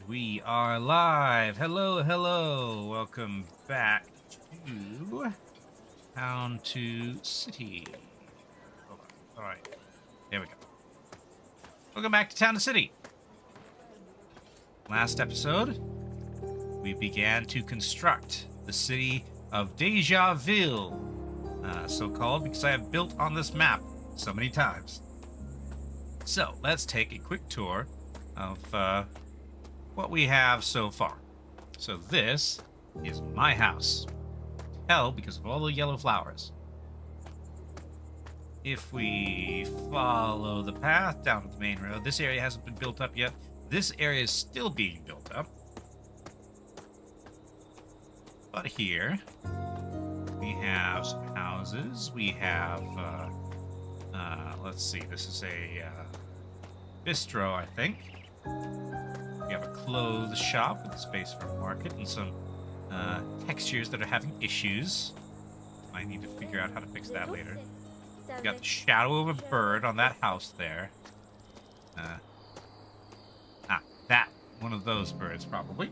We are live. Hello, hello. Welcome back to Town to City. Hold on. All right. There we go. Welcome back to Town to City. Last episode, we began to construct the city of Déjà-Ville, so called because I have built on this map so many times. So let's take a quick tour of what we have so far. So this is my house. Hell, because of all the yellow flowers. If we follow the path down to the main road, this area hasn't been built up yet. This area is still being built up. But here, we have some houses. We have, let's see, this is a bistro, I think. We have a clothes shop with a space for a market and some textures that are having issues. I need to figure out how to fix that later. We got the shadow of a bird on that house there. That one of those birds probably.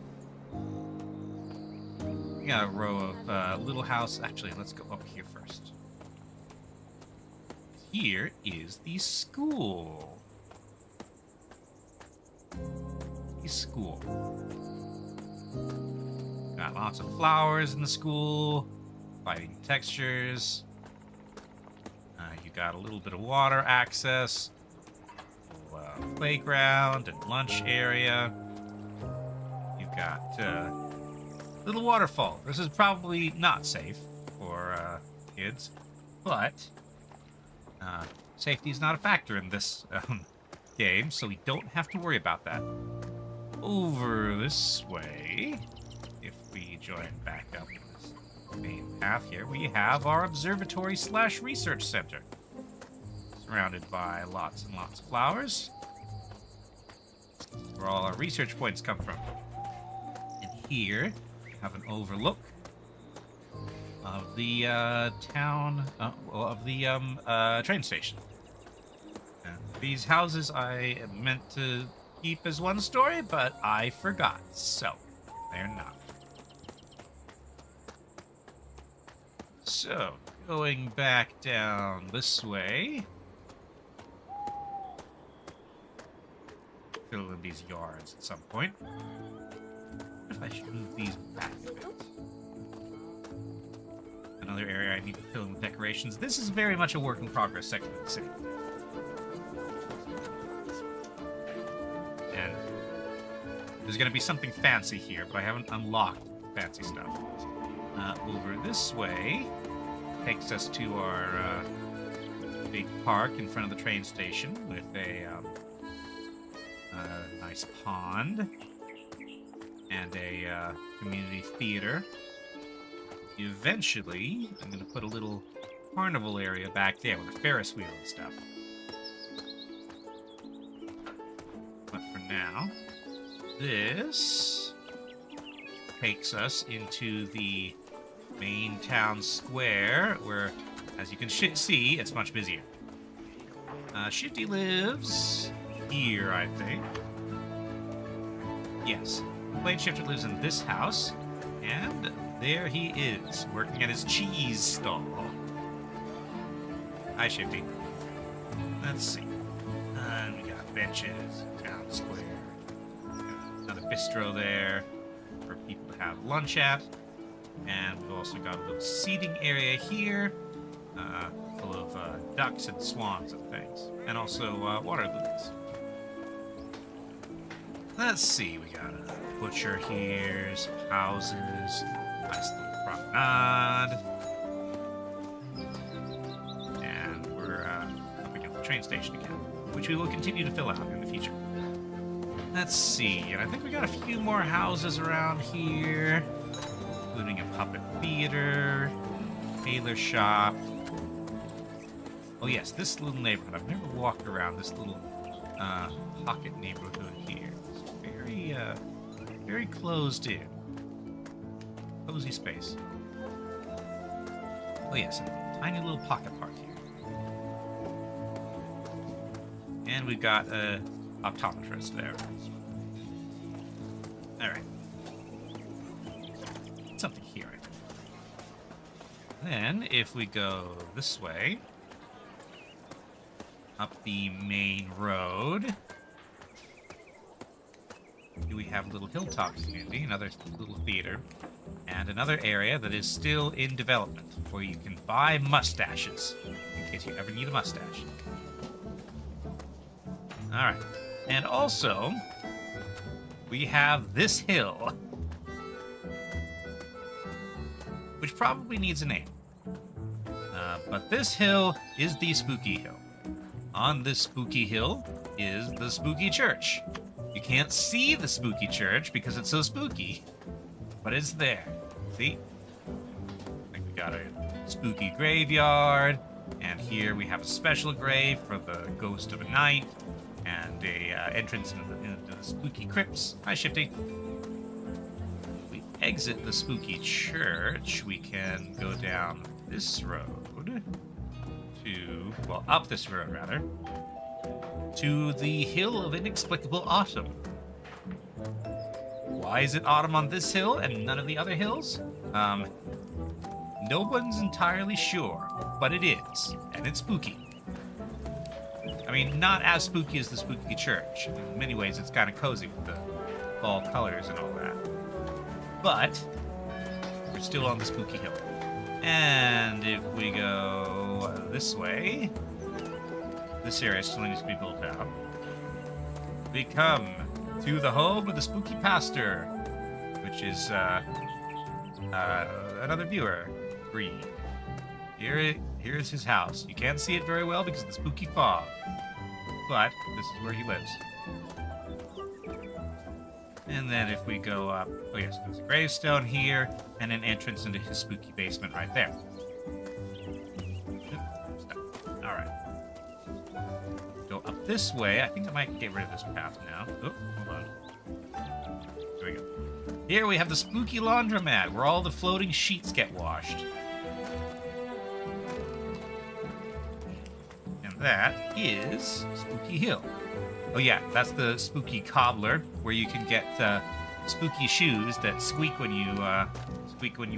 We got a row of little house. Actually, let's go up here first. Here is the school. School. Got lots of flowers in the school, lighting textures. You got a little bit of water access, playground and lunch area. You've got little waterfall. This is probably not safe for kids, but safety is not a factor in this game, so we don't have to worry about that. Over this way, if we join back up this main path here, we have our observatory / research center. Surrounded by lots and lots of flowers. Where all our research points come from. And here, we have an overlook of the train station. And these houses I meant to keep as one story, but I forgot, so they're not. So, going back down this way, fill in these yards at some point. What if I should move these back a bit? Another area I need to fill in with decorations. This is very much a work in progress section of the city. And there's going to be something fancy here, but I haven't unlocked fancy stuff. Over this way takes us to our big park in front of the train station with a nice pond and a community theater. Eventually, I'm going to put a little carnival area back there with a Ferris wheel and stuff. But for now, this takes us into the main town square, where, as you can see, it's much busier. Shifty lives here, I think. Yes, Blade Shifter lives in this house, and there he is, working at his cheese stall. Hi, Shifty. Let's see. We got benches, town square. Got another bistro there for people to have lunch at. And we've also got a little seating area here, full of ducks and swans and things. And also water lilies. Let's see, we got a butcher here, some houses, nice little promenade. And we're up against the train station again, which we will continue to fill out in the future. Let's see, and I think we got a few more houses around here, including a puppet theater, tailor shop. Oh yes, this little neighborhood. I've never walked around this little pocket neighborhood here. It's very, very closed in. Cozy space. Oh yes, a tiny little pocket park here. And we've got a optometrist there. Alright. Something here, I think. Then, if we go this way, up the main road, we have a little hilltop community, another little theater, and another area that is still in development, where you can buy mustaches, in case you ever need a mustache. Alright. And also, we have this hill, which probably needs a name. But this hill is the Spooky Hill. On this Spooky Hill is the Spooky Church. You can't see the Spooky Church because it's so spooky, but it's there. See? I think we got a spooky graveyard, and here we have a special grave for the ghost of a knight, and a entrance into the spooky crypts. Hi, Shifty. If we exit the Spooky Church, we can go down this road to, well, up this road, rather, to the Hill of Inexplicable Autumn. Why is it autumn on this hill and none of the other hills? No one's entirely sure, but it is, and it's spooky. I mean, not as spooky as the Spooky Church. In many ways, it's kind of cozy with the fall colors and all that. But we're still on the Spooky Hill. And if we go this way, this area still needs to be built out. We come to the home of the Spooky Pastor, which is another viewer, Green. Here's his house. You can't see it very well because of the spooky fog, but this is where he lives. And then if we go up, oh yes, there's a gravestone here, and an entrance into his spooky basement right there. Alright. Go up this way. I think I might get rid of this path now. Oh, hold on. There we go. Here we have the spooky laundromat, where all the floating sheets get washed. And that is Spooky Hill. Oh yeah, that's the spooky cobbler, where you can get spooky shoes that squeak when you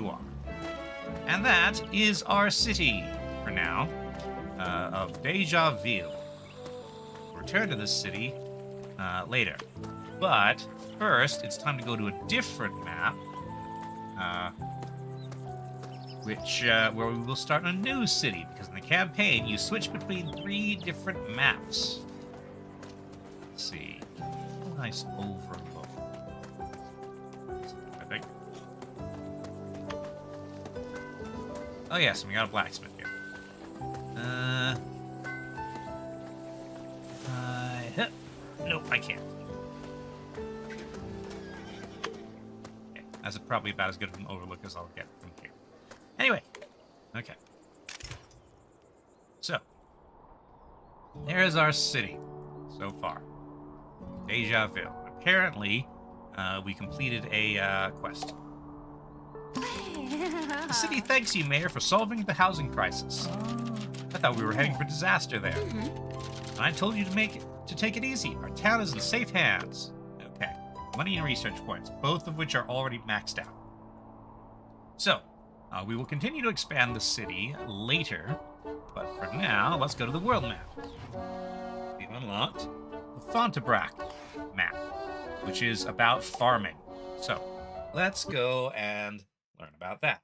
walk. And that is our city for now of Deja Ville. We'll return to this city later, but first it's time to go to a different map, where we will start a new city, because in the campaign you switch between 3 different maps. Let's see. Nice overlook. I think. Oh yes, we got a blacksmith here. Nope, I can't. Okay, that's probably about as good of an overlook as I'll get from here. Anyway, okay. So, there's our city so far. Deja Ville. Apparently, we completed a quest. The city thanks you, Mayor, for solving the housing crisis. I thought we were heading for disaster there. And I told you to take it easy. Our town is in safe hands. Okay. Money and research points, both of which are already maxed out. So, we will continue to expand the city later, but for now, let's go to the world map. We've unlocked the Fontabrac map, which is about farming. So, let's go and learn about that.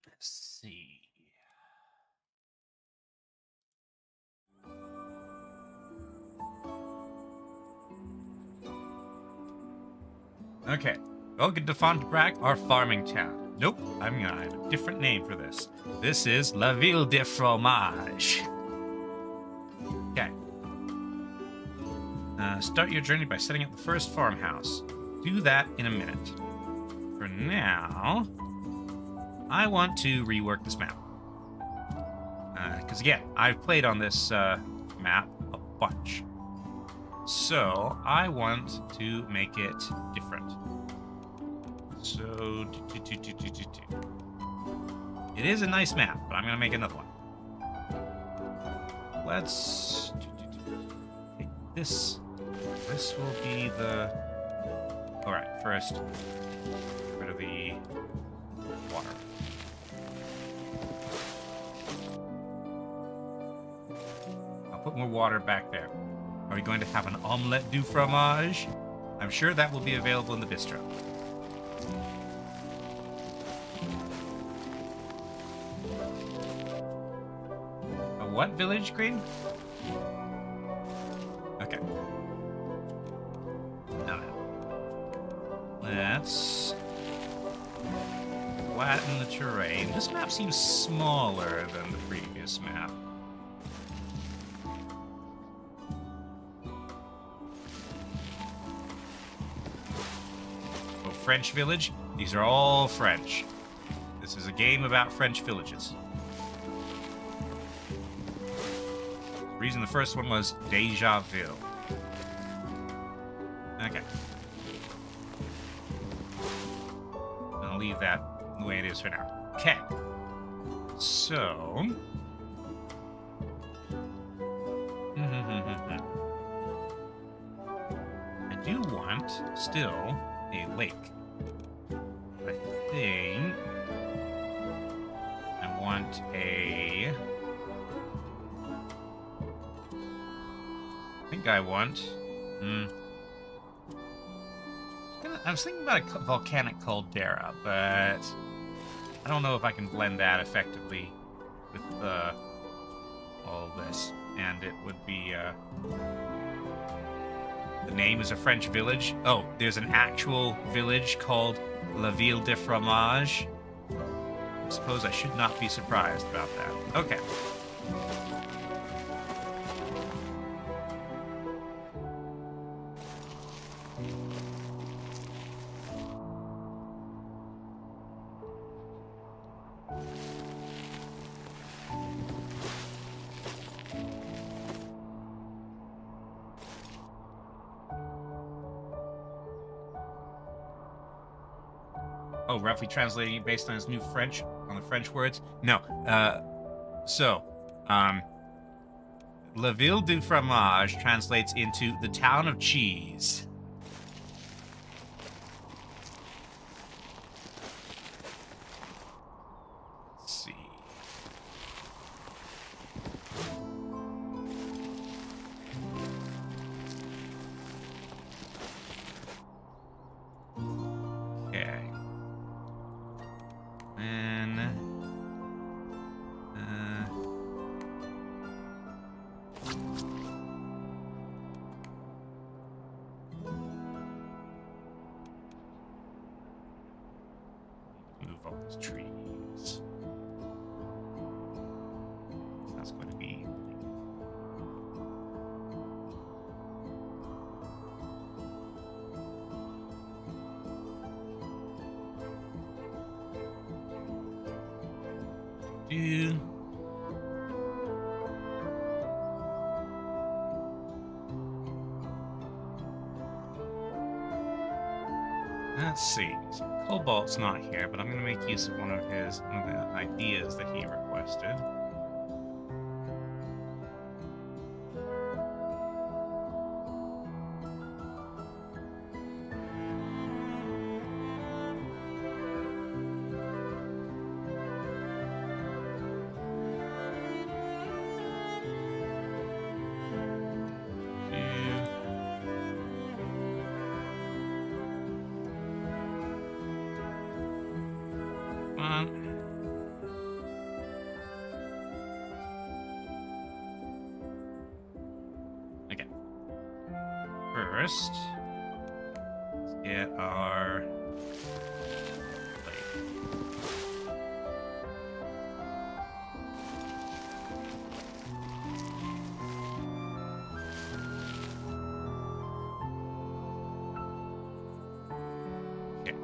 Let's see. Okay, welcome to Fontabrac, our farming town. Nope, I'm gonna have a different name for this. This is La Ville de Fromage. Okay. Start your journey by setting up the first farmhouse. Do that in a minute. For now, I want to rework this map. Because again, I've played on this map a bunch. So, I want to make it different. So, it is a nice map, but I'm going to make another one. Let's... This will be the... Alright, first, get rid of the water. I'll put more water back there. Are we going to have an omelette du fromage? I'm sure that will be available in the bistro. A what village, Green? Okay. Now then. Let's flatten the terrain. This map seems smaller than the previous map. Oh, French village? These are all French. This is a game about French villages. The reason the first one was Deja Vu. Okay. I'll leave that the way it is for now. Okay. So... I do want, still, a lake. I think... I want a... I want... I was thinking about a volcanic caldera, but I don't know if I can blend that effectively with all this. And it would be... the name is a French village. Oh, there's an actual village called La Ville de Fromage. I suppose I should not be surprised about that. Okay. Oh, roughly translating based on his new French, on the French words? No. La Ville du Fromage translates into the town of cheese. Let's see. Okay. Move all these trees. That's going to be... Let's see. So Cobalt's not here, but I'm going to make use of one of the ideas that he requested. Okay. First, let's get our lake. Okay.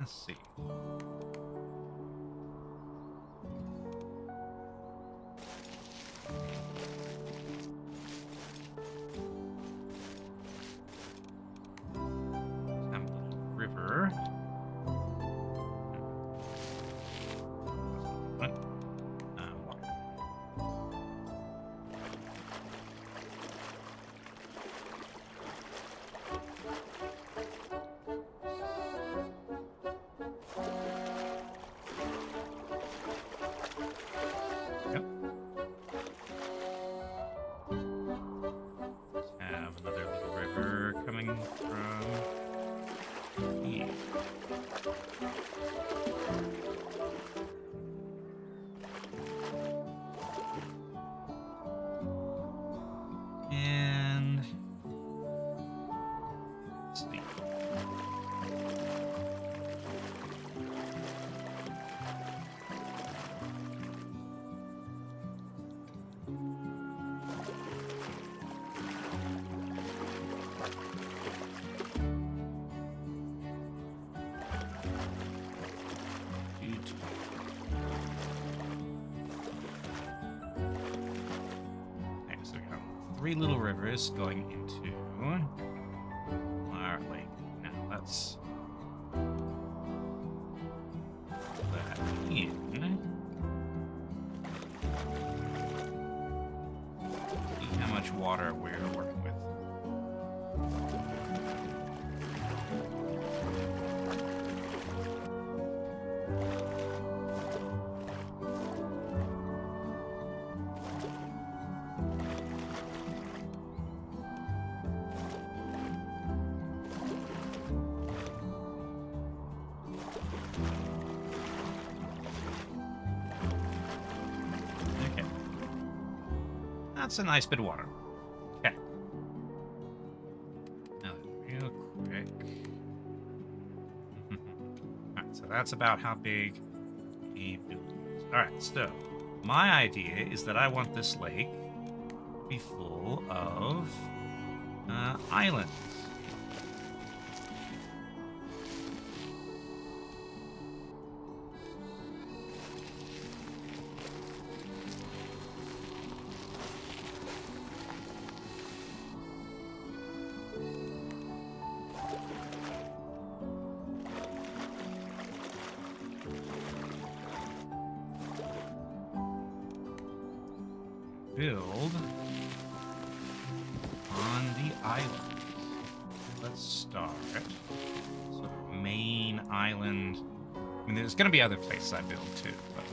Let's see. Have a little river. What? Water. Yep. Have another little river coming from here. And let's see. Okay, so we have 3 little rivers going into our lake. Now let's put that in. See how much water we're working with. Okay. That's a nice bit of water. Okay. Now, real quick. Alright, so that's about how big a building is. Alright, so my idea is that I want this lake to be full of islands. Build on the island. Let's start sort of main island. I mean, there's going to be other places I build too, but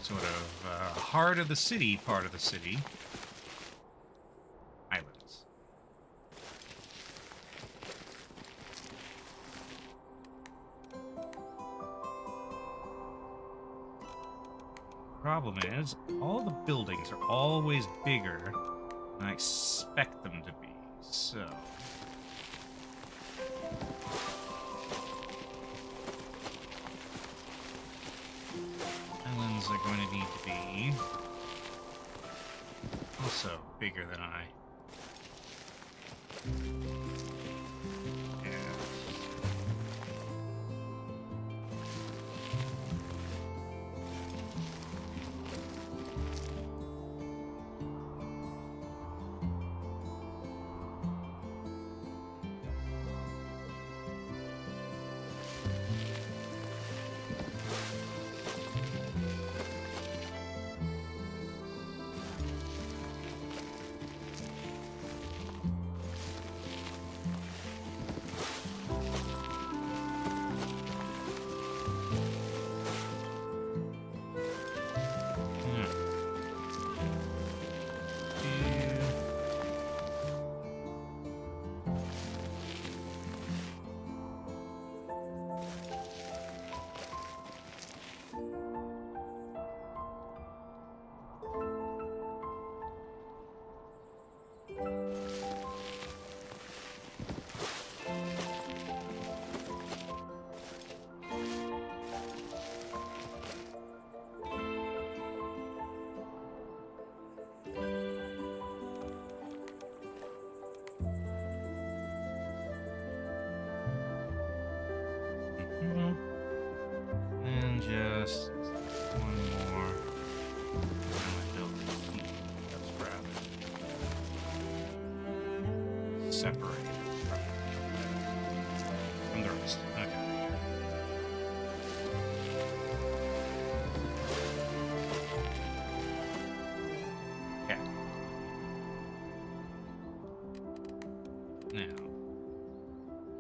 sort of heart of the city, part of the city. Islands. Problem is, all the buildings are always bigger than I expect them to be, so... Islands are going to need to be also bigger than I... Yeah. just one more. That's rather separated from the rest. Okay. Okay. Now,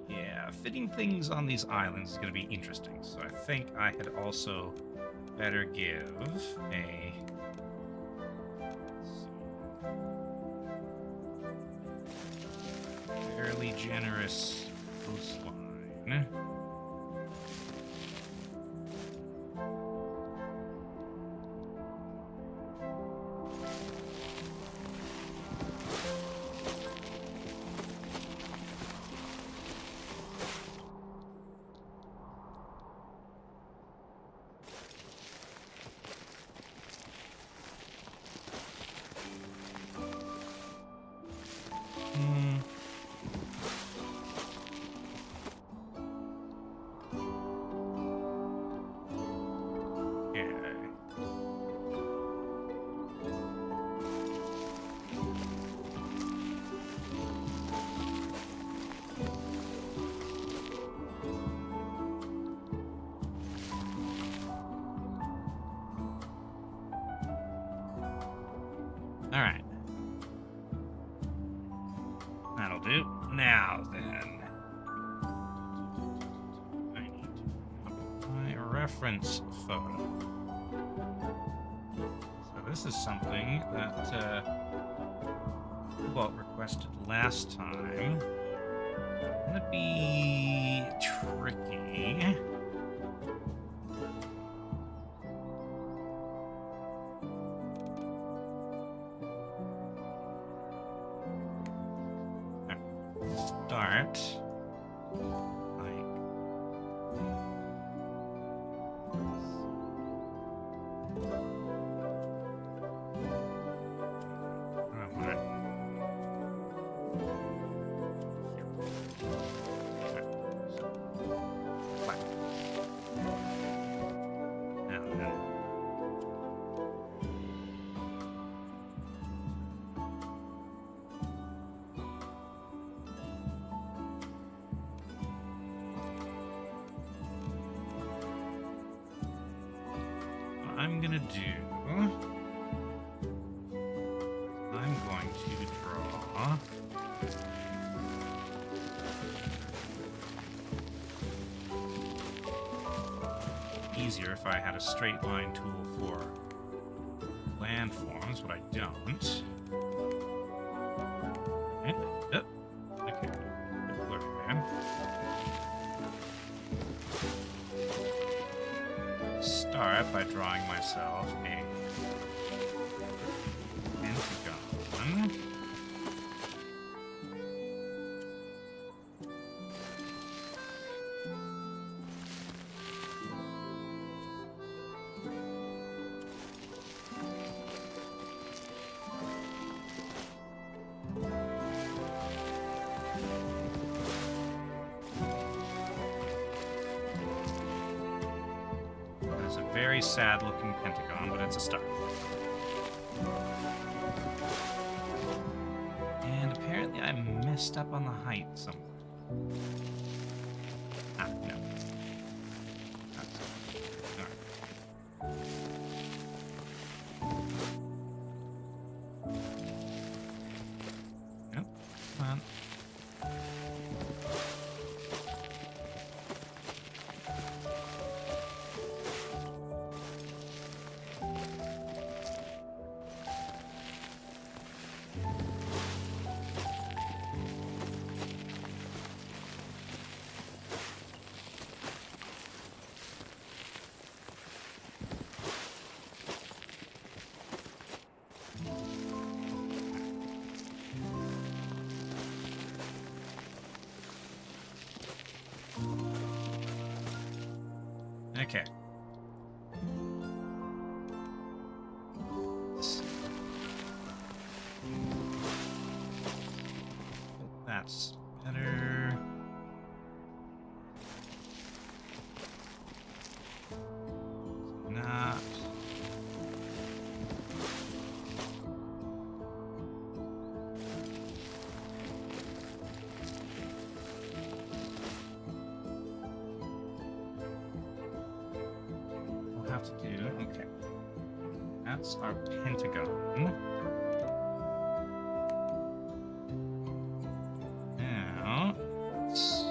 yeah, fitting things on these islands is going to be interesting. So I think I had also better give a fairly generous coastline. Alright. That'll do. Now then. I need to apply a reference photo. So this is something that Cobalt requested last time. Gonna be tricky. Start like I'm gonna do. I'm going to draw easier if I had a straight line tool for landforms, but I don't. Okay. Blur again. Start by drawing myself a pentagon. It's a very sad looking pentagon, but it's a start. And apparently I messed up on the height somewhere. Ah, no. Alright. Nope. Come on. Okay. That's better. have to do. Okay. That's our pentagon. Now, let's...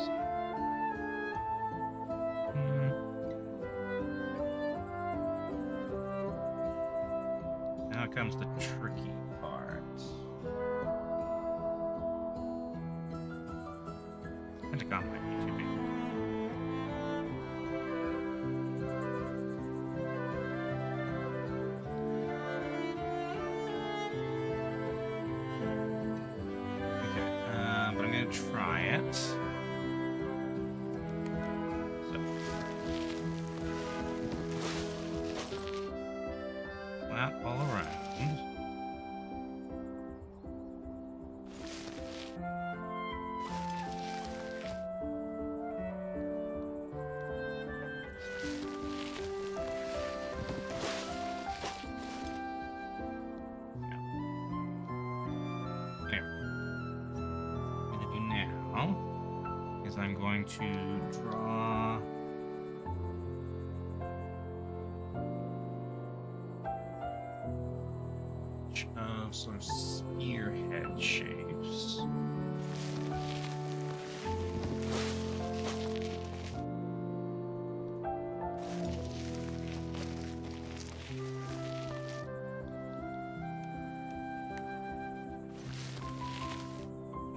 Now comes the tricky part. Pentagon might be too big. But I'm going to try it. So. Flat all around. I'm going to draw of sort of spearhead shapes.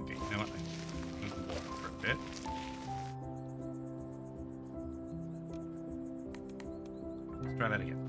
Okay, you know what? Move the water for a bit. Let's try that again.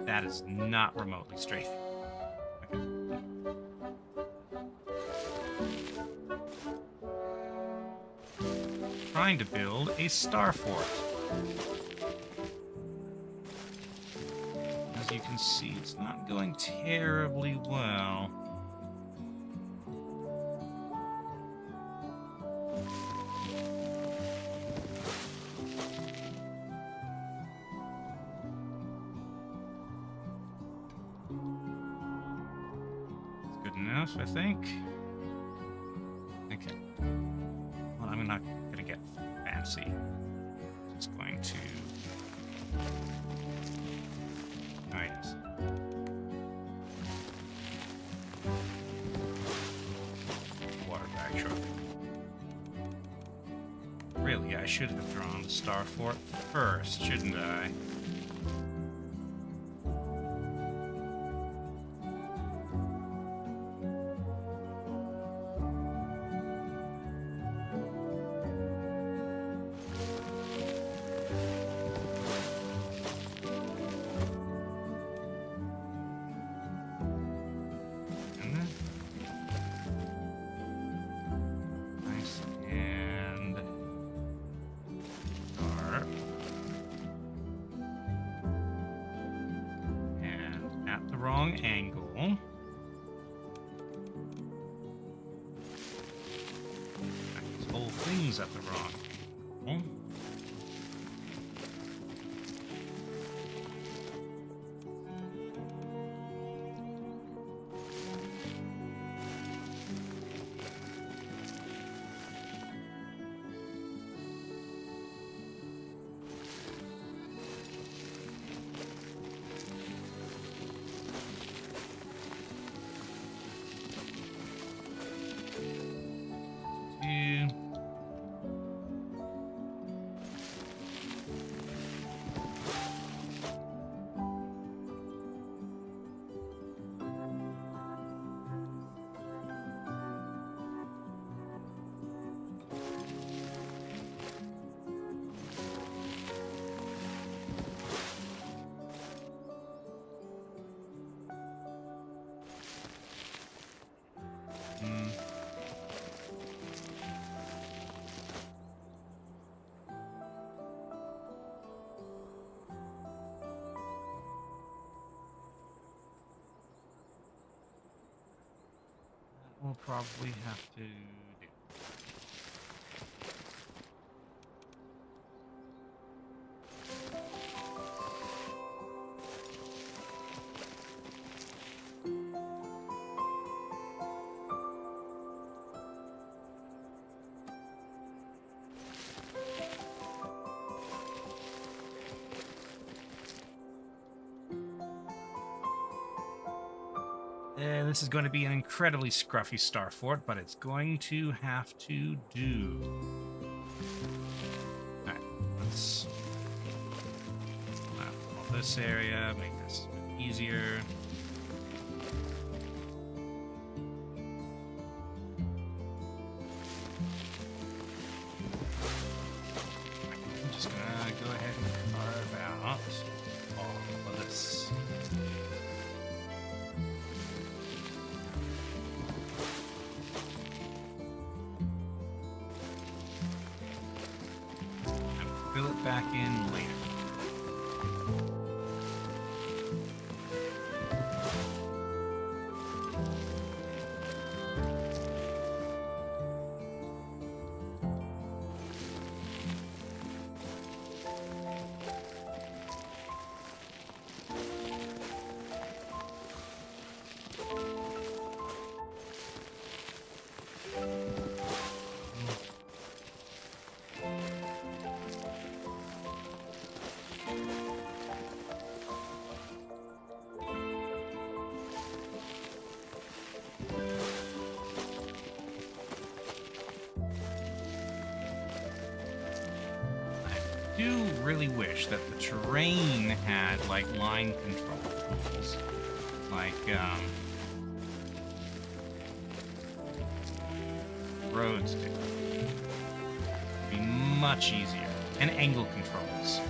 That is not remotely straight. Okay. Trying to build a star fort. As you can see, it's not going terribly well. Enough, I think. Okay. Well, I'm not gonna get fancy. Just going to. Oh yes. Water bag shortly. Really, I should have drawn the star fort first, shouldn't I? Wrong angle. This whole thing's at the wrong angle. we'll probably have to do. This is going to be an incredibly scruffy star fort, but it's going to have to do. Alright, let's all this area, make this easier. I'm just gonna go ahead and carve out all of this. Fill it back in later. I do really wish that the terrain had like line control tools, like roads do. It'd be much easier, and angle controls.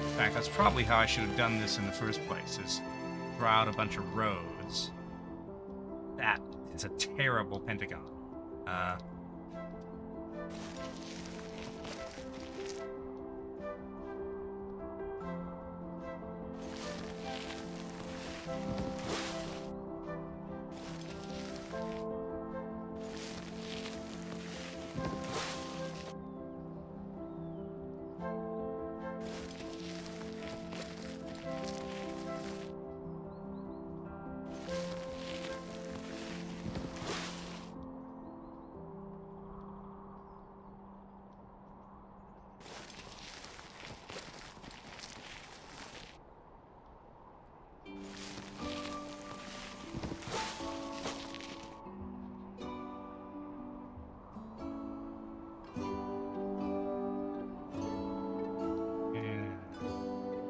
In fact, that's probably how I should have done this in the first place, is draw out a bunch of roads. That is a terrible pentagon.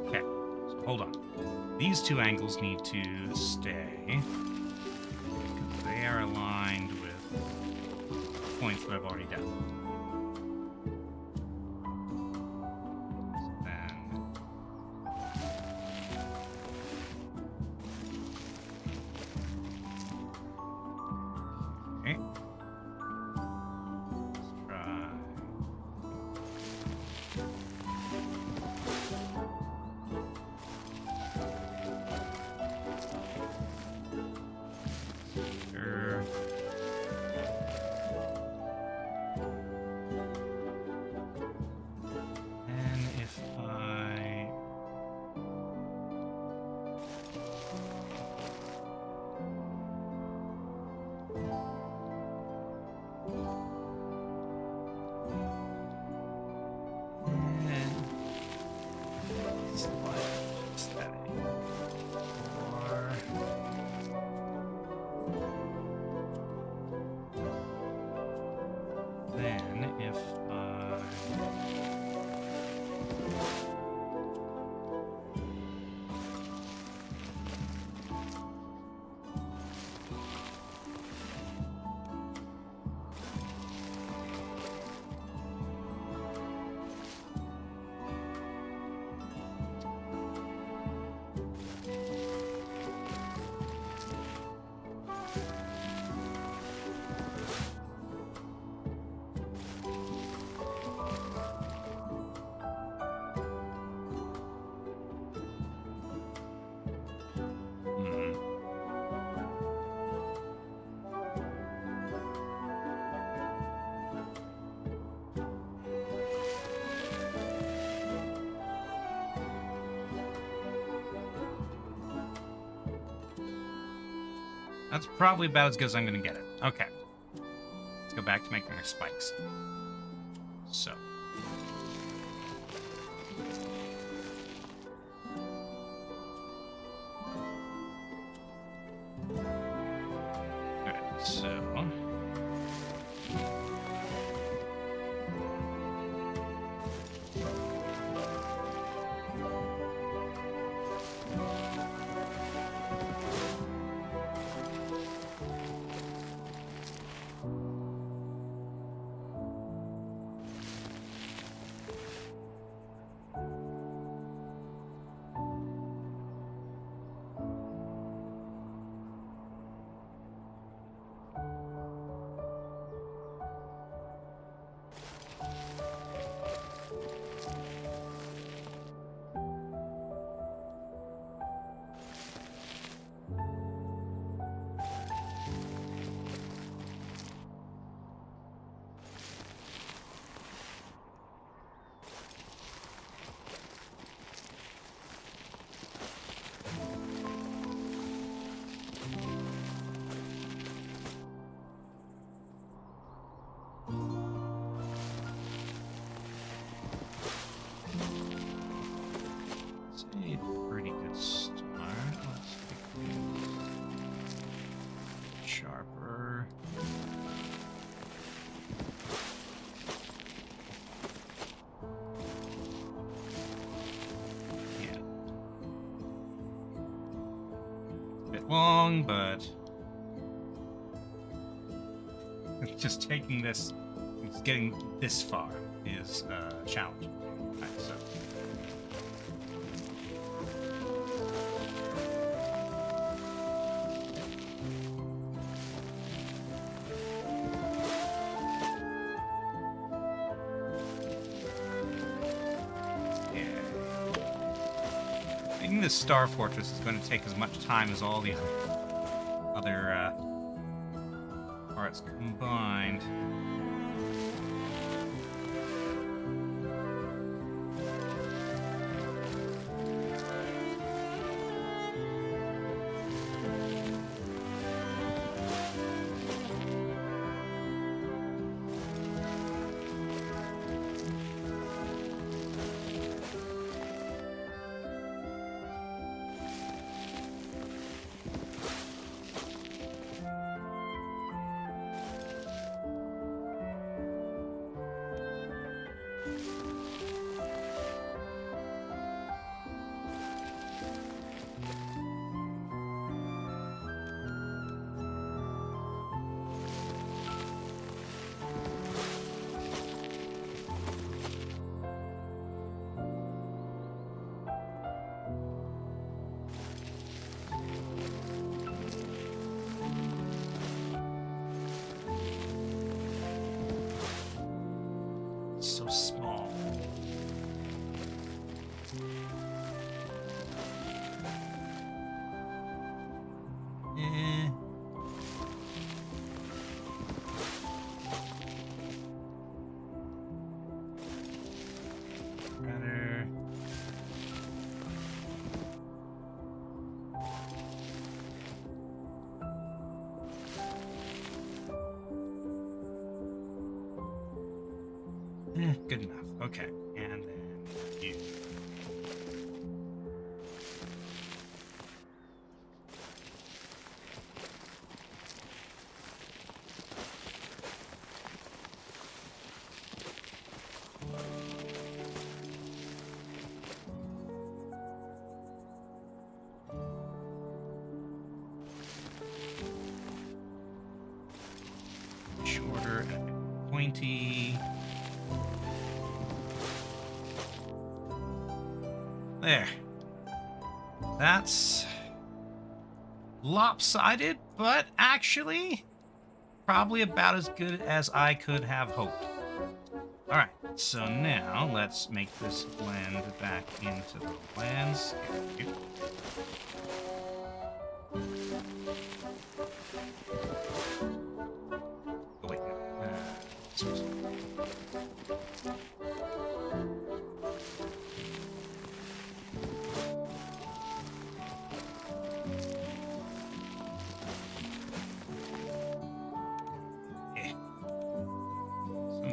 Okay, so hold on. These two angles need to stay, because they are aligned with points that I've already done. So then, okay. Let's try. Sure. And if I That's probably about as good as I'm going to get it. Okay. Let's go back to making our spikes. So. Alright, so. Pretty good start. Let's make this sharper. Yeah. A bit long, but just taking this, getting this far is challenging. Right, so. This Star Fortress is going to take as much time as all the other parts combined. So small. Better. Good enough. Okay. And then you. Shorter and pointy. There. That's lopsided, but actually probably about as good as I could have hoped. Alright, so now let's make this blend back into the landscape. Oh, wait.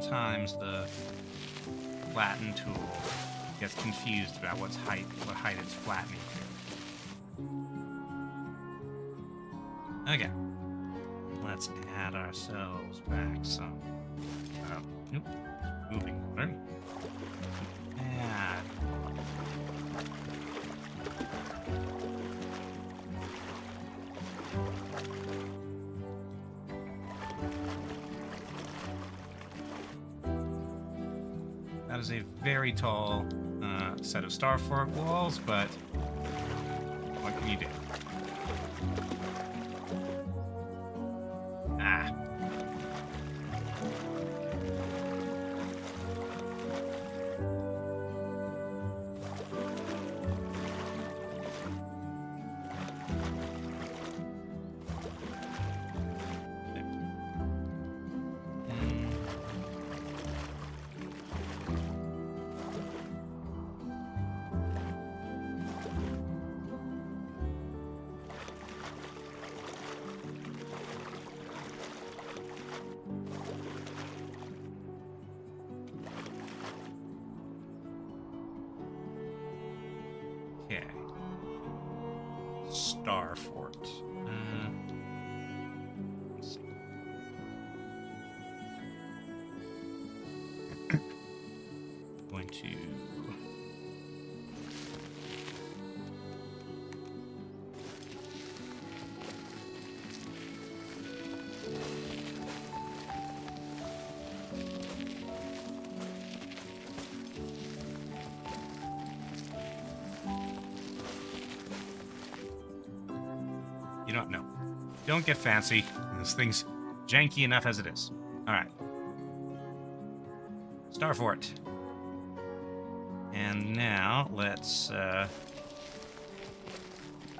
Sometimes the flatten tool gets confused about what height it's flattening to. Okay. Let's add ourselves back some. Nope. Moving water. Add. That is a very tall set of star fort walls, but what can you do? Ah. Okay. Star Fort. Let's see. Going to. You don't know. Don't get fancy. This thing's janky enough as it is. Alright. Star Fort. And now, let's,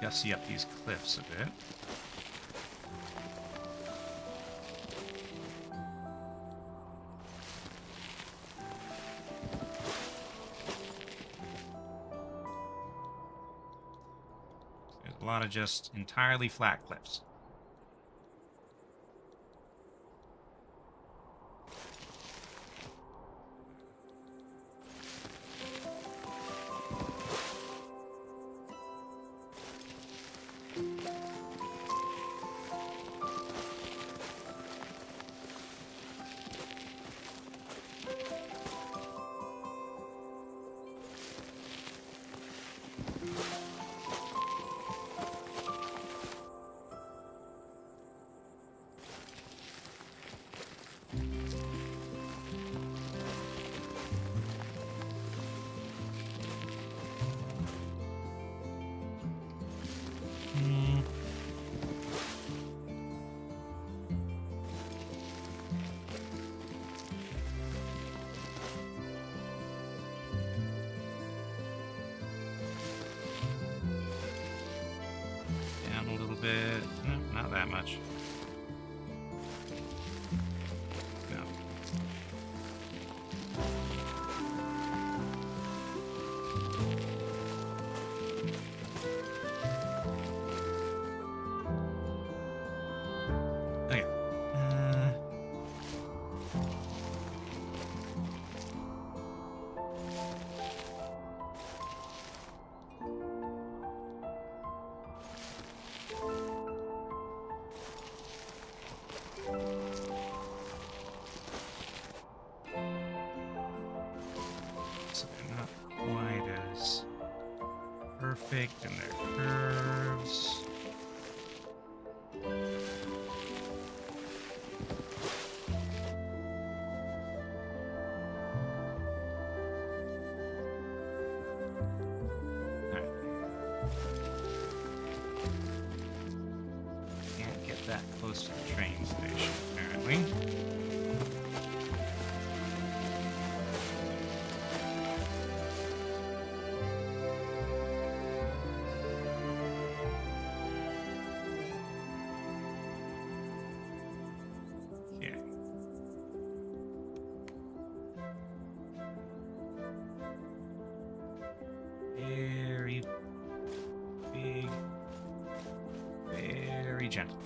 gussy up these cliffs a bit. There's a lot of just entirely flat cliffs. Down a little bit. No, not that much. No. Okay. So they're not quite as perfect in their curves. Alright. Can't get that close to the train station, apparently. Okay. Very big, very gentle.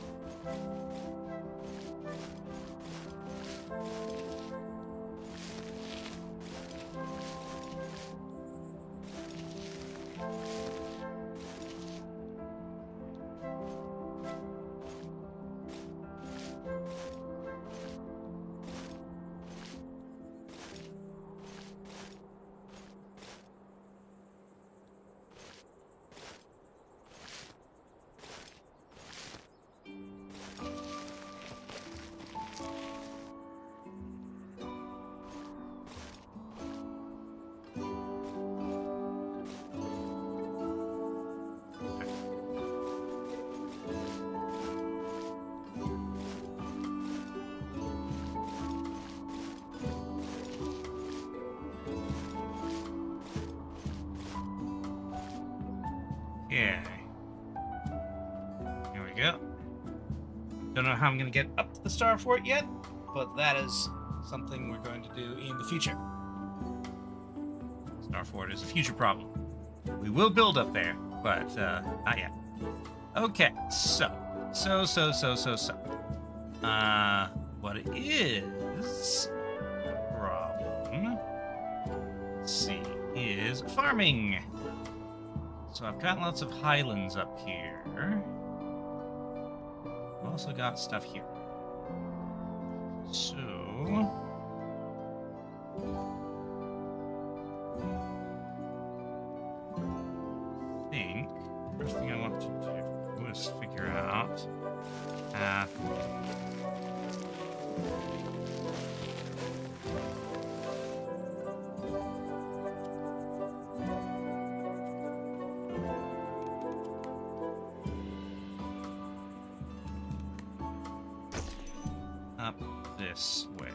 Okay. Here we go. Don't know how I'm going to get up to the star fort yet, but that is something we're going to do in the future. Star fort is a future problem. We will build up there, but not yet. Okay, so. What is problem? Let's see, is farming. So I've got lots of highlands up here. I've also got stuff here. So I think the first thing I want to do is figure out up this way.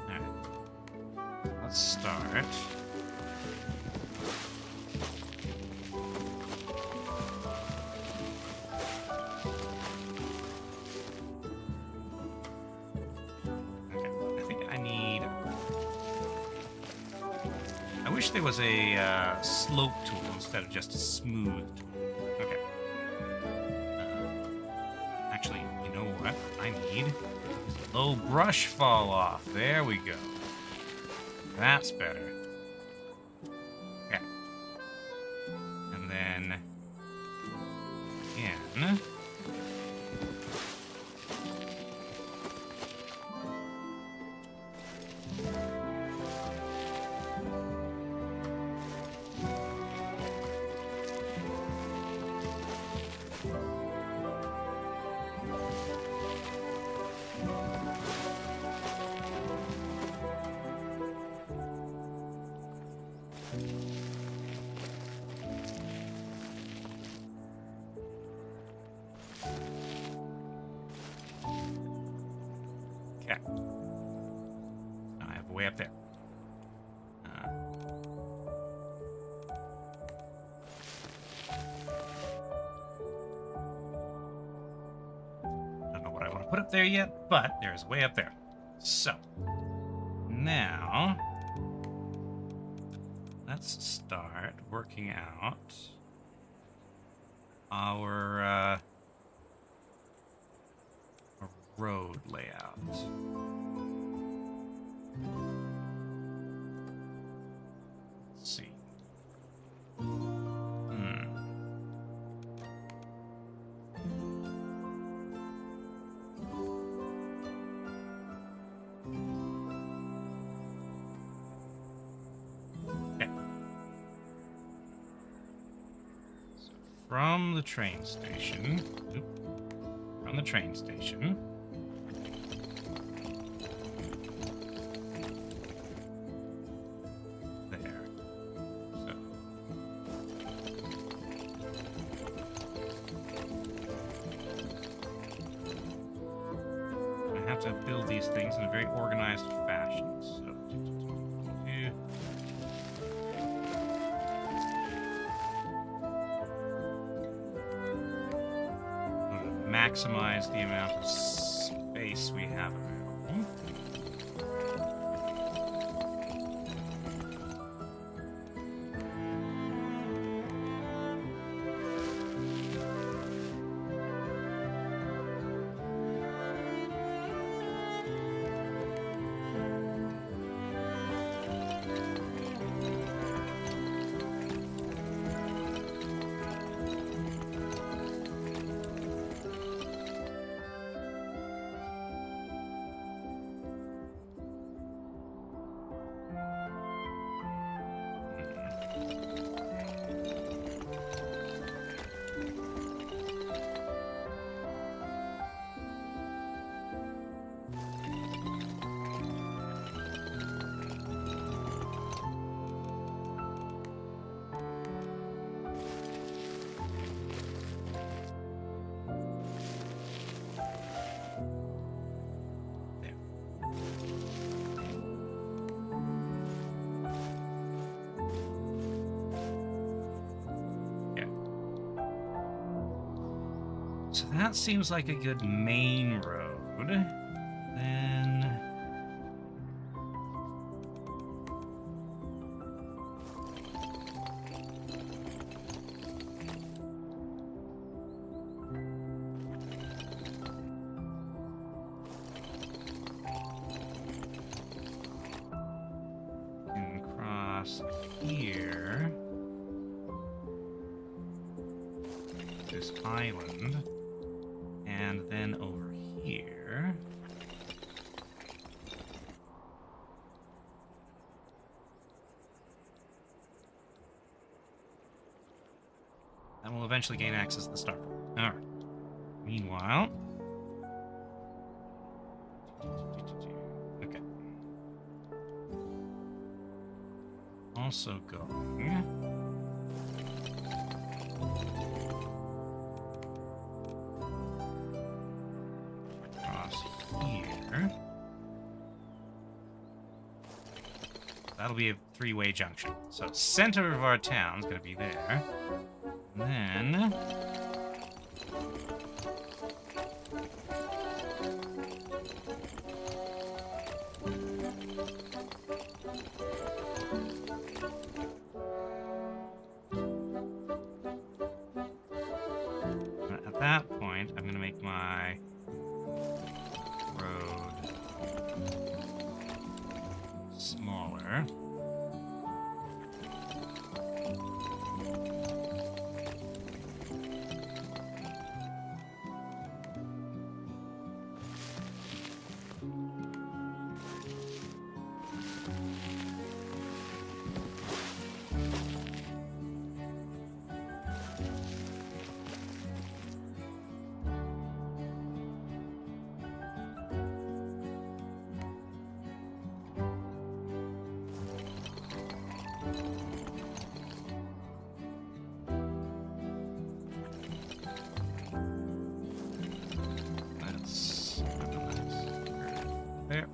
Alright. Let's start. I wish there was a slope tool instead of just a smooth tool. Okay. Actually, you know what I need? Low brush fall off. There we go. That's better. Okay. And then again. Okay. I have a way up there. Don't know what I want to put up there yet, but there's a way up there. So, now, let's start working out our road layout. Let's see. Okay. So from the train station, there. So. I have to build these things in a very organized fashion. So, maximize the amount of space we have available. that seems like a good main road. Then... and cross here. This island. And then over here. And we'll eventually gain access to the star. Alright. Meanwhile... Okay. Also going... here. That'll be a three-way junction. So center of our town's gonna be there. And then... at that point, I'm gonna make my road smaller. There.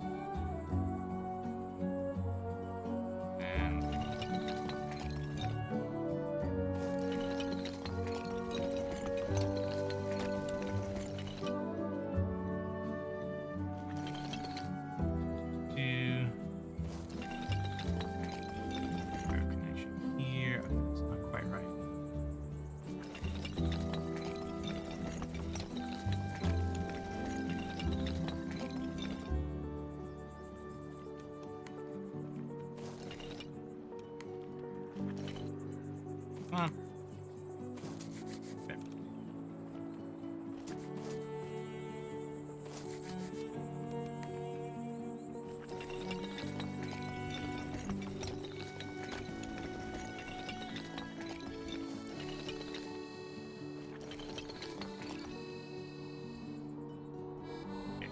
And two. Connection here. It's not quite right. Come on. Okay. Okay,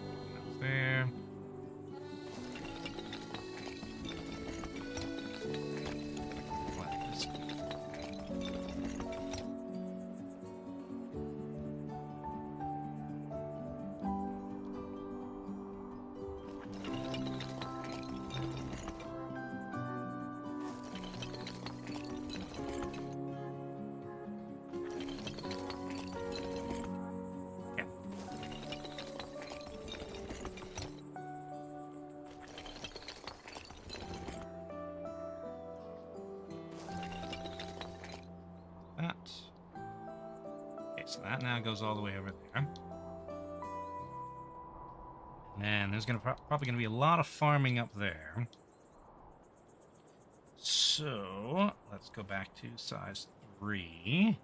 there. Let this go. Yeah. That. Okay, so that now goes all the way over there. And there's probably gonna be a lot of farming up there. So let's go back to size 3.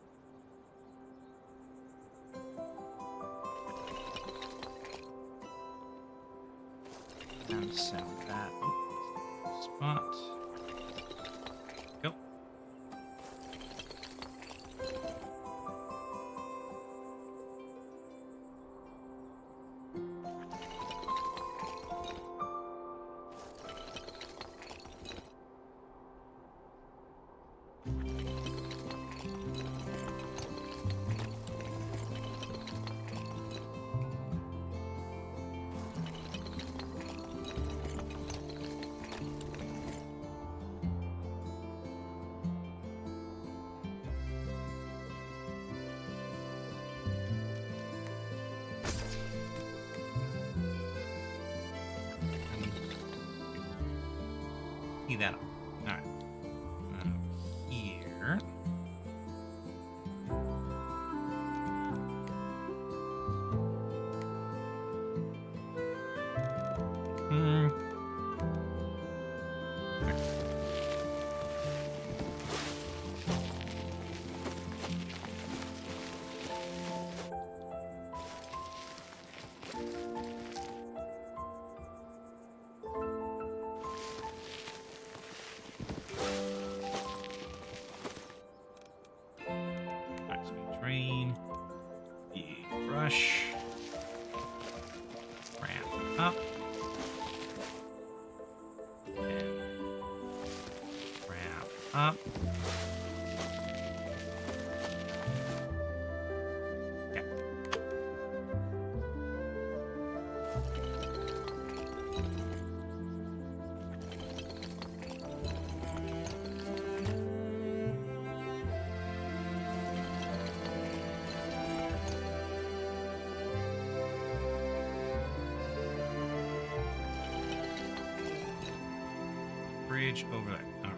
And sell that spot. Go. Tee that up. All right. Here. Drain the brush, ramp up, and ramp up. Yeah. Bridge over there. All right.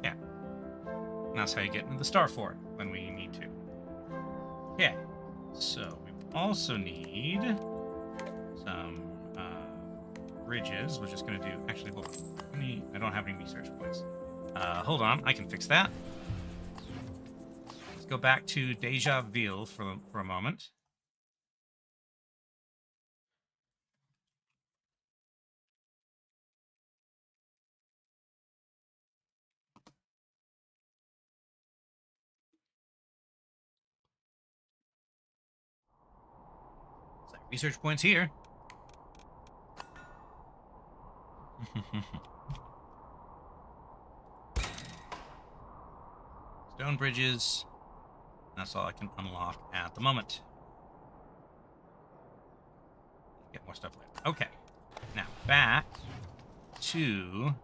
Yeah. That's how you get into the star fort when we need to. Okay. So we also need some bridges. We're just going to do... Actually, hold on. I don't have any research points. Hold on, I can fix that. Let's go back to Deja Ville for a moment. Research points here. Stone bridges. That's all I can unlock at the moment. Get more stuff later. Okay. Now, back to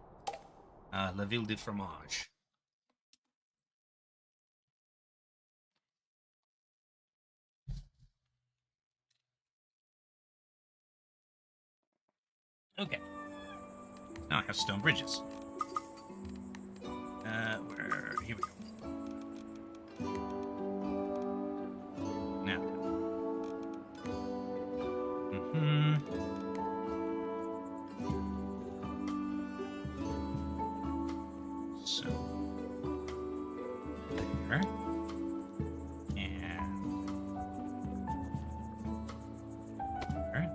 La Ville de Fromage. Okay. Now I have stone bridges. Here we go. Now. So. There. And. There.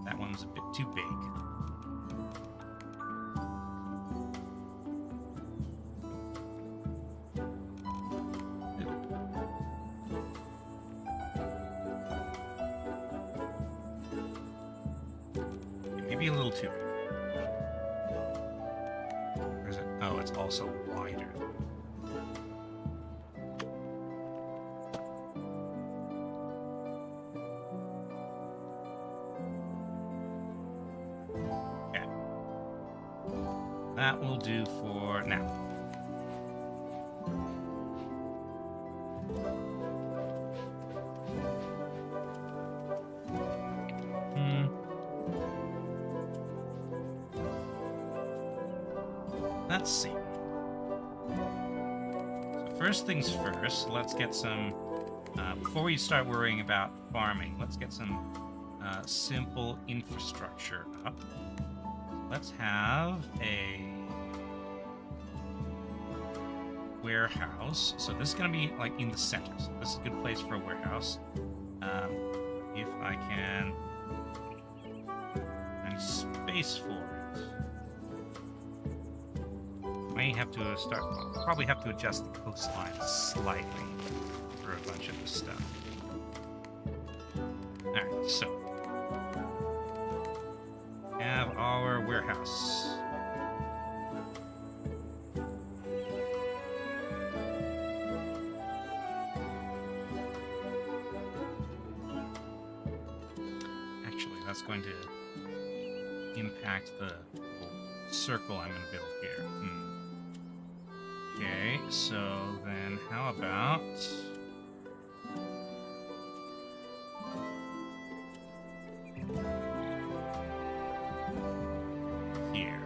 That one's a bit too big. Maybe a little too big. Or is it? Oh, it's also wider. Okay. That will do for now. Let's see. So first things first, let's get some, before we start worrying about farming, let's get some simple infrastructure up. Let's have a warehouse. So this is going to be like in the center. So this is a good place for a warehouse. If I can find space for it. May have to start. Probably have to adjust the coastline slightly for a bunch of this stuff. All right, so have our warehouse. that's going to impact the little circle I'm going to build here. Okay, so then how about... here.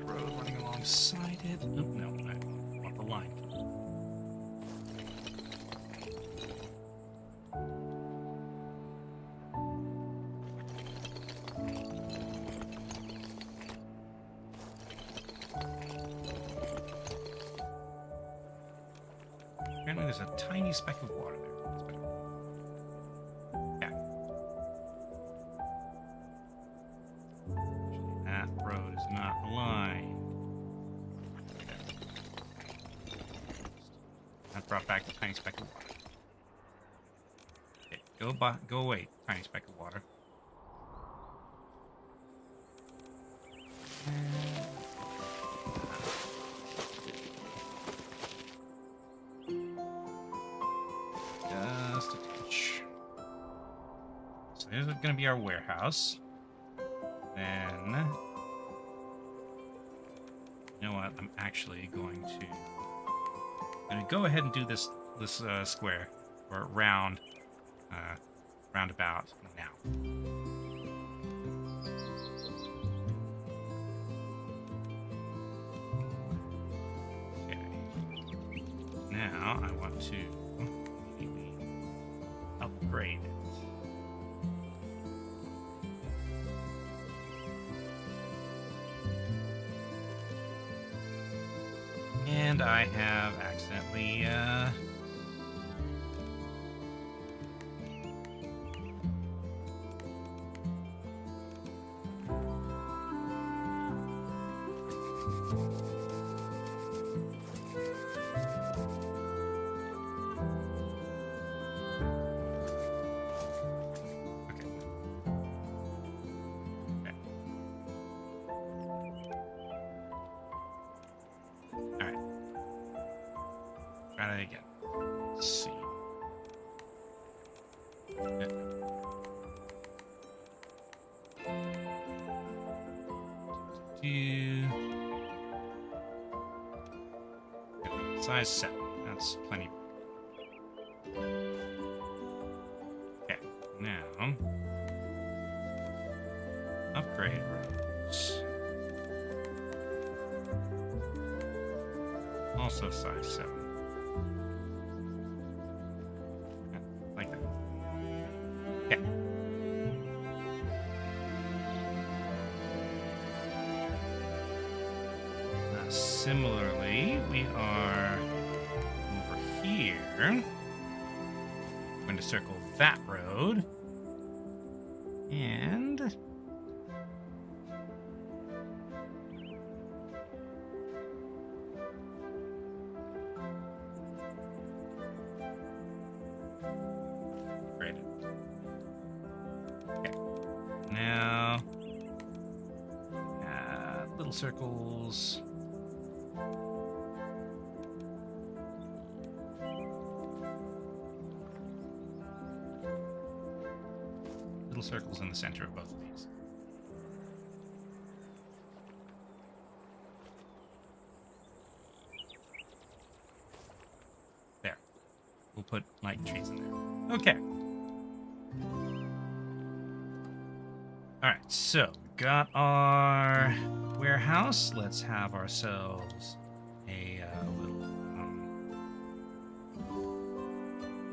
Road running alongside it. Oh, no, I want the line. Apparently there's a tiny speck of water there. Yeah. Actually, that road is not aligned. That brought back the tiny speck of water. Okay, go away, tiny speck of water. Just a touch. So there's going to be our warehouse. Then, you know what? I'm actually going to go ahead and do this square or roundabout now. Okay. Now I want to upgrade it. And I have accidentally try that again. Let's see. Size 7. That's plenty. Okay, now upgrade roads. Also size 7. Like that. Okay. Similarly, we are over here. I'm going to circle that road. And great. Okay. Now little circles. Circles in the center of both of these. There. We'll put light trees in there. Okay. Alright, so got our warehouse. Let's have ourselves a little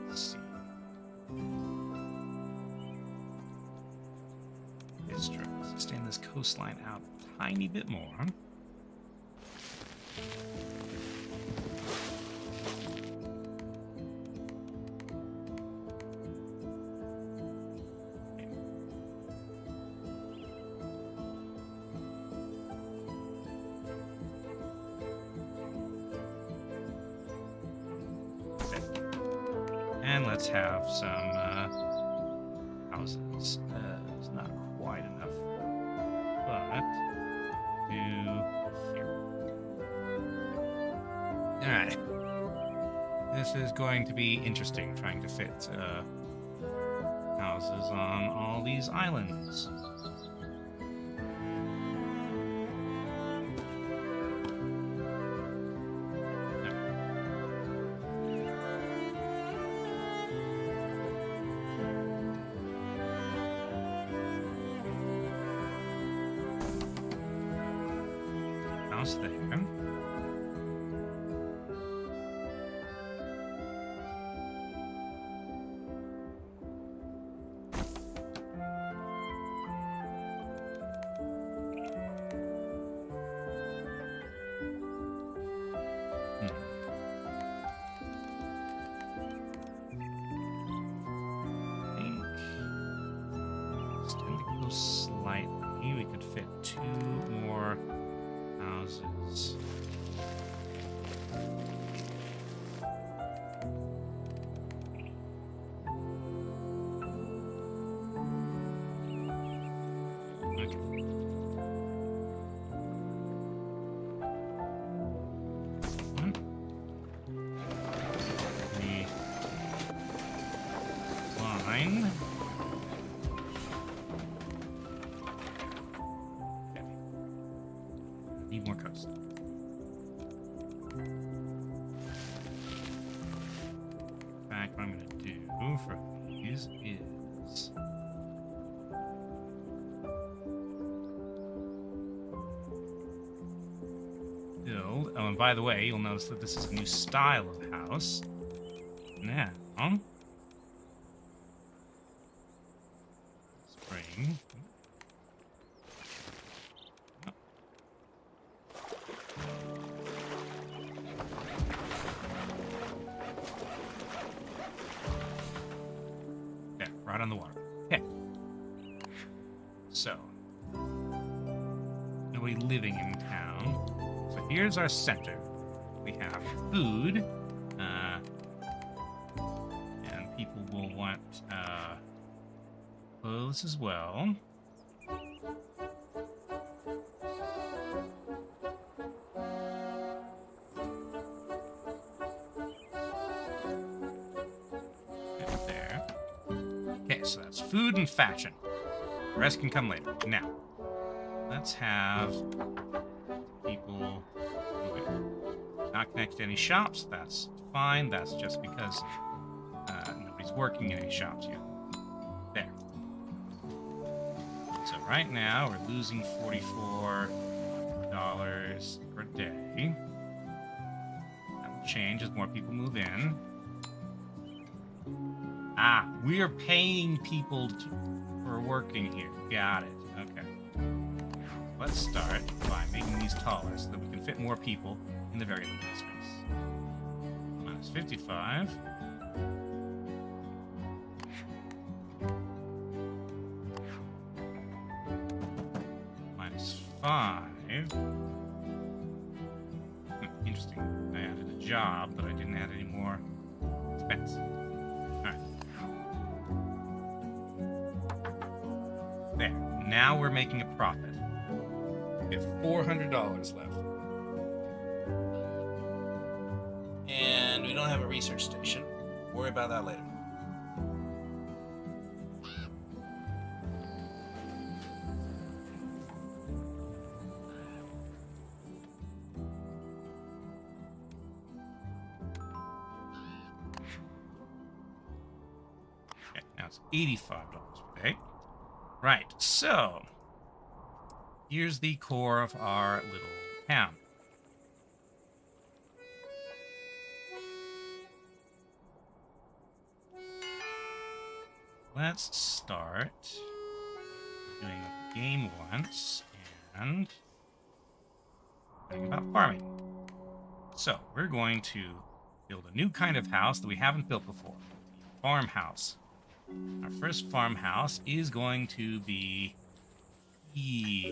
let's see. Extend this coastline out a tiny bit more. Okay. And let's have some houses. It's not quite enough. But Alright. This is going to be interesting, trying to fit houses on all these islands. House there. Slightly, we could fit 2 more houses. Okay. One. 3. Line. Need more coast. In fact, what I'm going to do for these is build. Oh, and by the way, you'll notice that this is a new style of house. Now, spring. Right on the water. Okay. So, nobody living in town. So here's our center. We have food. And people will want clothes as well. So that's food and fashion. The rest can come later. Now, let's have people not connected to any shops. That's fine. That's just because nobody's working in any shops yet. There. So right now, we're losing $44 per day. That will change as more people move in. Ah, we're paying people for working here. Got it. Okay. Let's start by making these taller so that we can fit more people in the very limited space. Minus 55. Minus 5. Interesting. I added a job, but I didn't add any more expense. There. Now we're making a profit. We have $400 left. And we don't have a research station. Worry about that later. Okay, now it's $85 per day. Right, so here's the core of our little town. Let's start doing what the game wants and thinking about farming. So we're going to build a new kind of house that we haven't built before. Farmhouse. Our first farmhouse is going to be here.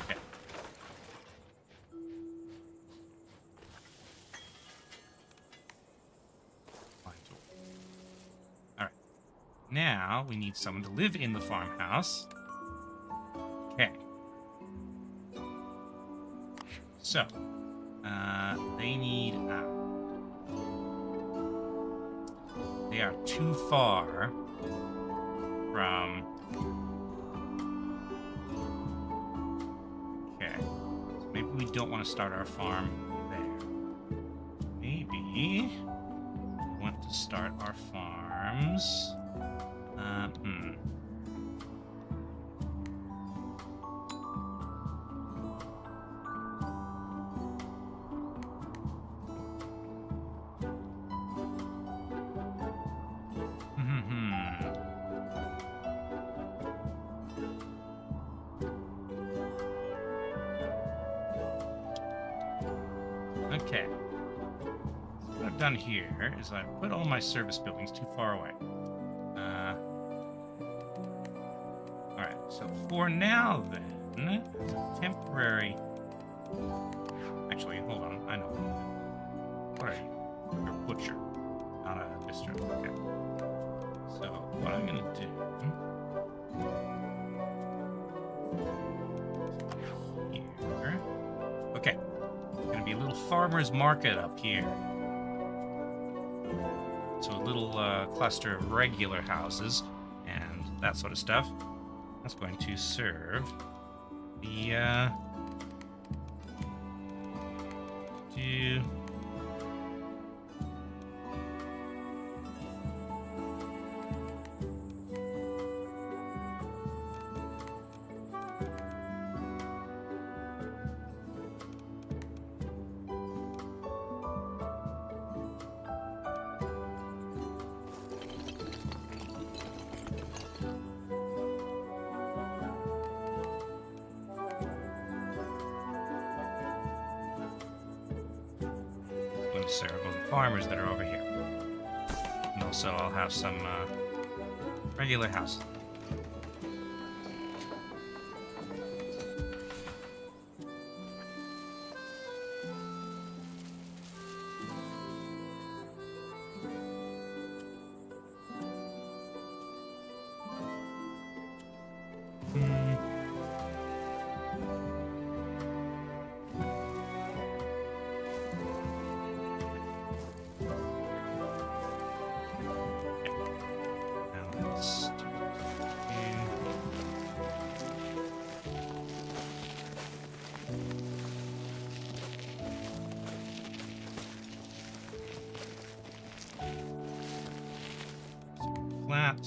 Okay. All right. Now we need someone to live in the farmhouse. Okay. So, they need out. They are too far from... Okay. So maybe we don't want to start our farm there. Maybe we want to start our farms... Okay. So what I've done here is I've put all my service buildings too far away. Alright, so for now then, temporary... Actually, hold on, I know. What are you? You're a butcher, not a bistro. Okay. So, what I'm gonna do... Here... Okay. Gonna be a little farmer's market up here. So a little cluster of regular houses and that sort of stuff. That's going to serve the serve all the farmers that are over here. And also I'll have some regular houses. Flat.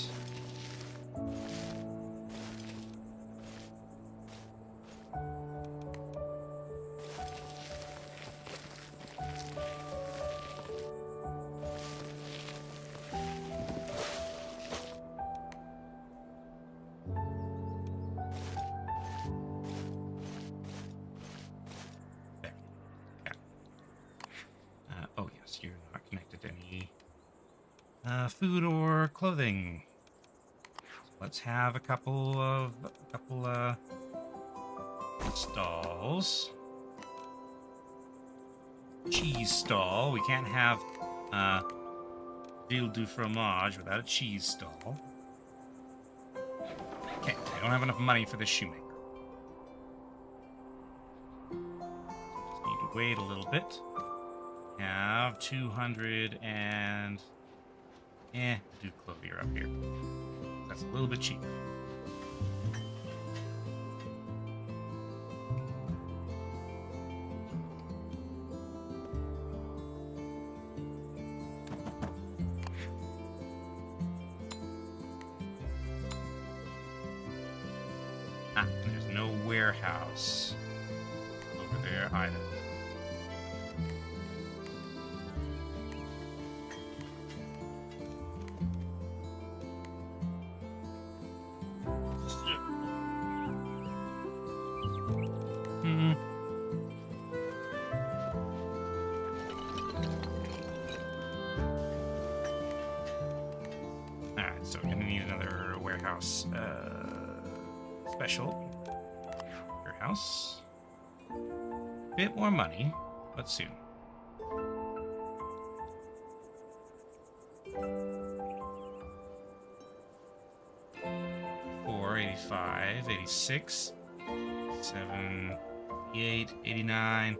There. Yeah. Oh yes, you're not connected to any food or clothing. So let's have a couple stalls. Cheese stall. We can't have veal du fromage without a cheese stall. Okay, I don't have enough money for the shoemaker. Just need to wait a little bit. Have 200 and... do clothier up here. That's a little bit cheaper. Ah, there's no warehouse over there either. Alright, so we're gonna need another warehouse special. Warehouse. Bit more money, but soon. 85, 86, 78, 89,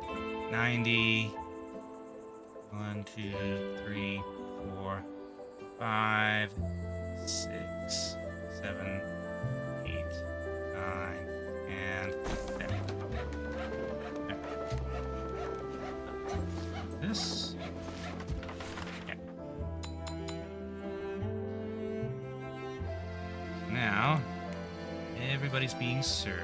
90. 1, 2, 3, 4, 5, 6, 7, 8, 9, and 10. Okay. This. Okay. Now, everybody's being served.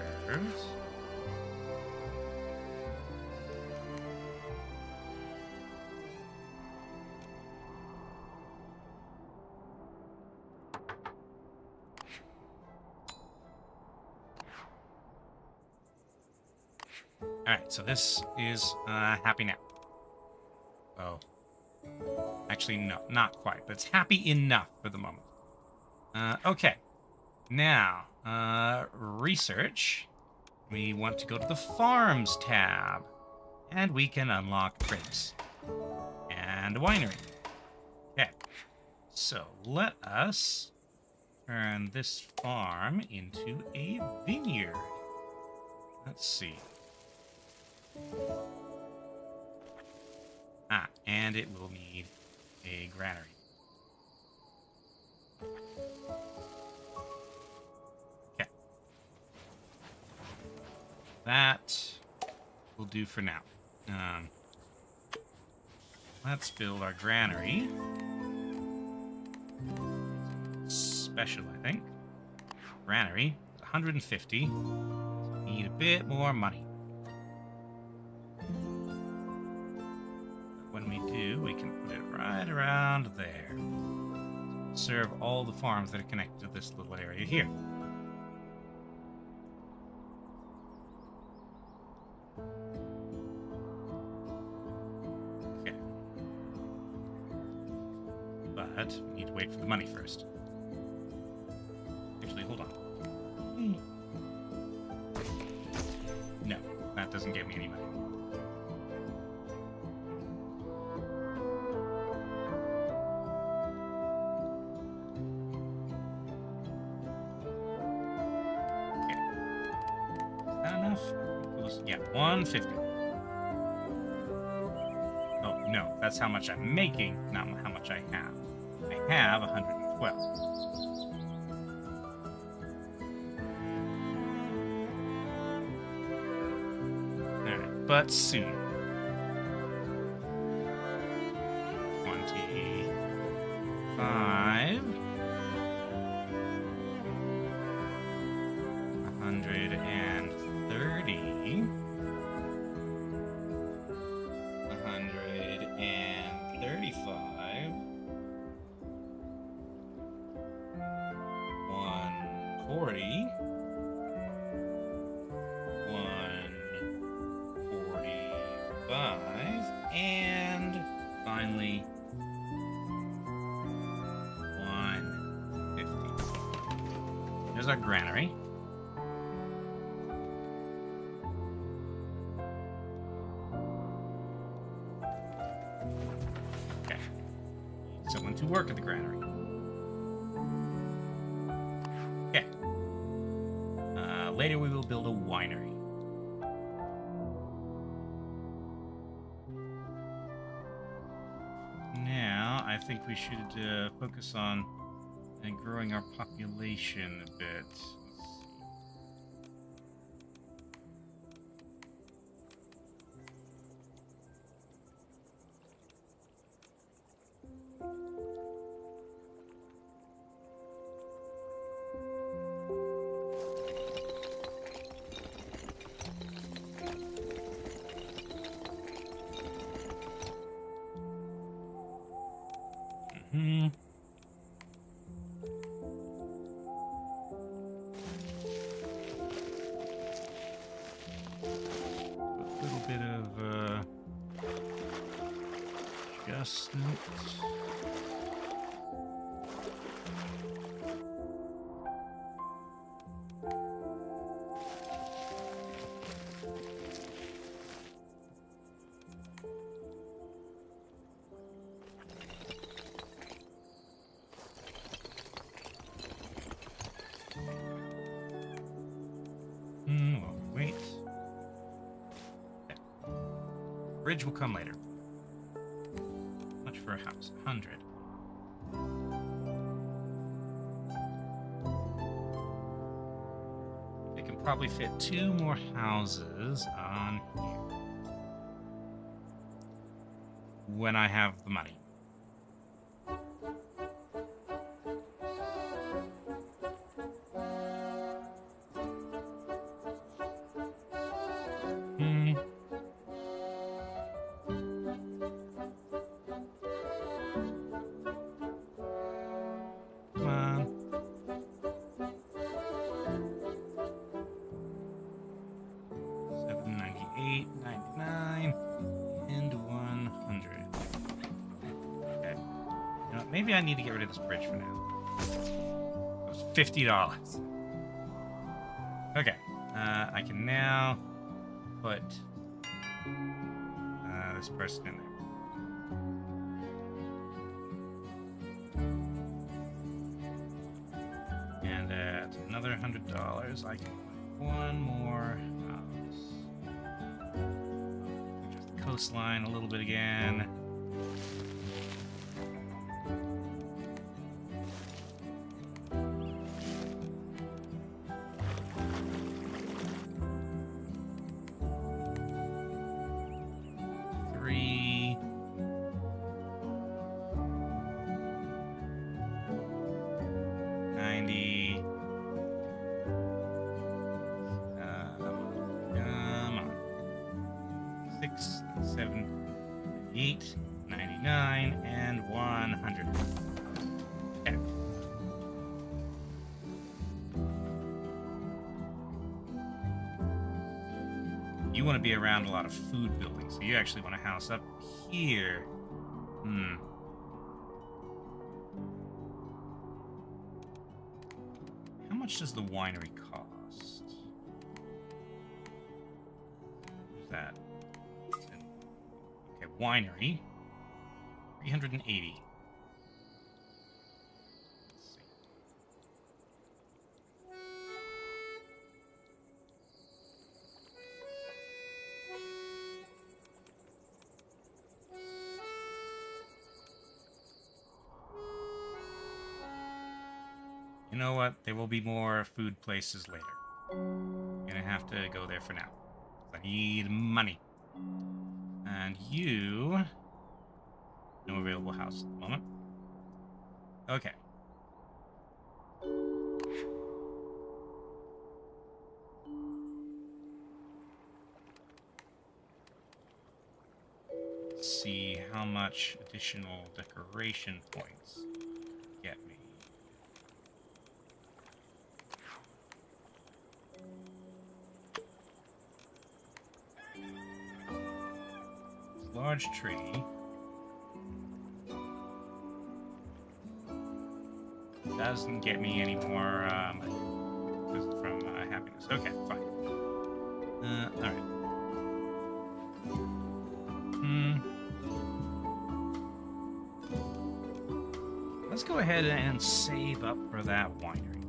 Alright, so this is happy now. Oh. Actually, no, not quite, but it's happy enough for the moment. Okay. Now, research. We want to go to the farms tab. And we can unlock grapes. And a winery. Okay. So, let us turn this farm into a vineyard. Let's see. And it will need a granary. Okay. That will do for now. Let's build our granary. Special, I think. Granary, 150. Need a bit more money. When we do, we can put it right around there. Serve all the farms that are connected to this little area here. Okay. But we need to wait for the money first. Actually, hold on. No, that doesn't give me any money. Yeah, 150. Oh, no, that's how much I'm making, not how much I have. I have 112. Alright, but soon. 25. 130. 135. 140. 145. And finally 150. There's our granary. Someone to work at the granary. Okay. Later we will build a winery. Now, I think we should focus on growing our population a bit. Adjustment. Bridge will come later. How much for a house? 100. They can probably fit 2 more houses on here. When I have the money. Maybe I need to get rid of this bridge for now. It was $50. Okay. I can now put this person in there. And at another $100, I can put one more house. Just the coastline a little bit again. You want to be around a lot of food buildings, so you actually want a house up here. How much does the winery cost? Who's that? Okay, winery. 380. You know what? There will be more food places later. I'm gonna have to go there for now. I need money. And you... No available house at the moment. Okay. Let's see how much additional decoration points get me. Large tree. Doesn't get me any more from happiness. Okay, fine. Alright. Let's go ahead and save up for that winery.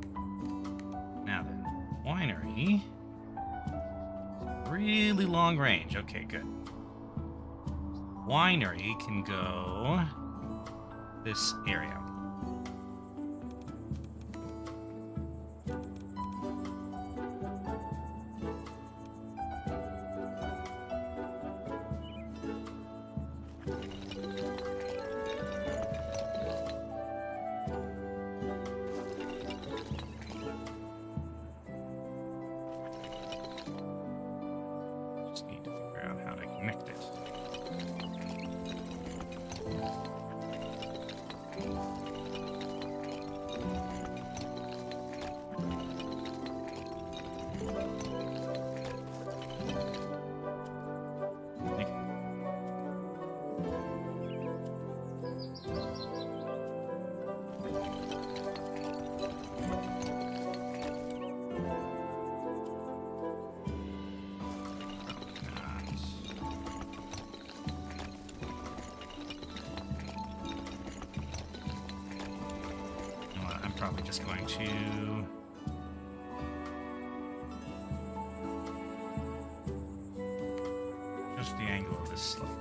Now then, winery. Really long range. Okay, good. Winery can go this area. Just need to figure out how to connect it. Probably just going to just the angle of this slope.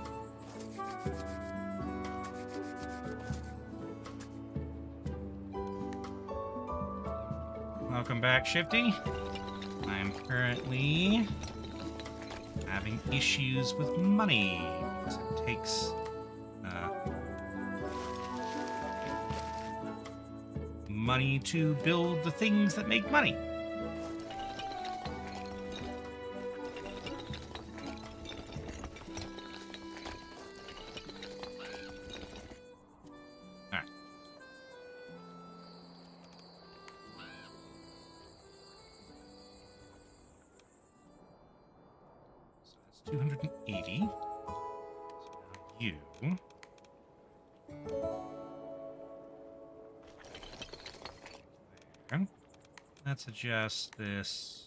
Welcome back, Shifty. I'm currently having issues with money. Because it takes money to build the things that make money. Alright. So that's 280. So now you... Let's adjust this.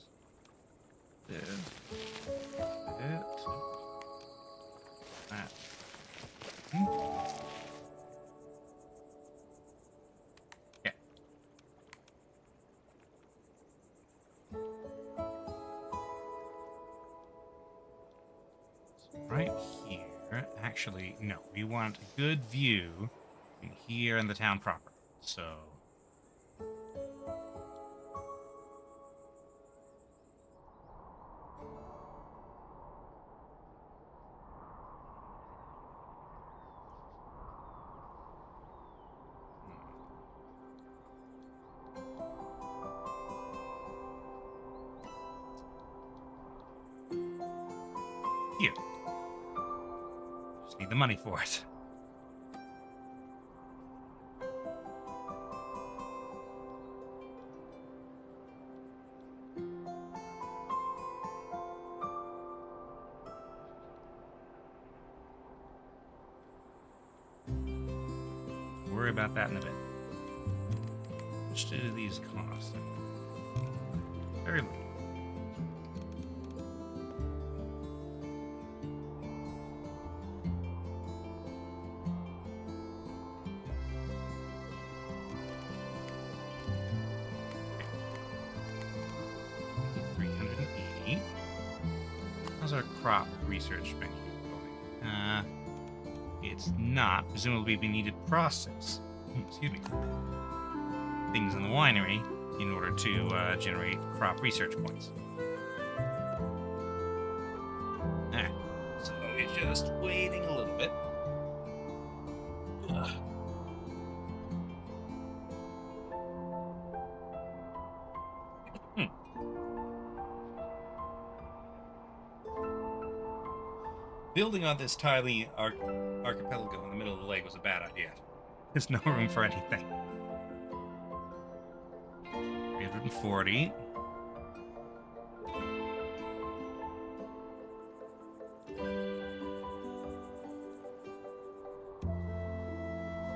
That. Yeah. Right here. Actually, no. We want a good view in here in the town proper. So... Here. Just need the money for it. Worry about that in a bit. How much do these cost? Very little. How's our crop research menu going? It's not. Presumably we needed to process, excuse me, things in the winery in order to generate crop research points. Alright, so we're just waiting a little bit. Ugh. Building on this tiny archipelago in the middle of the lake was a bad idea. There's no room for anything. 340.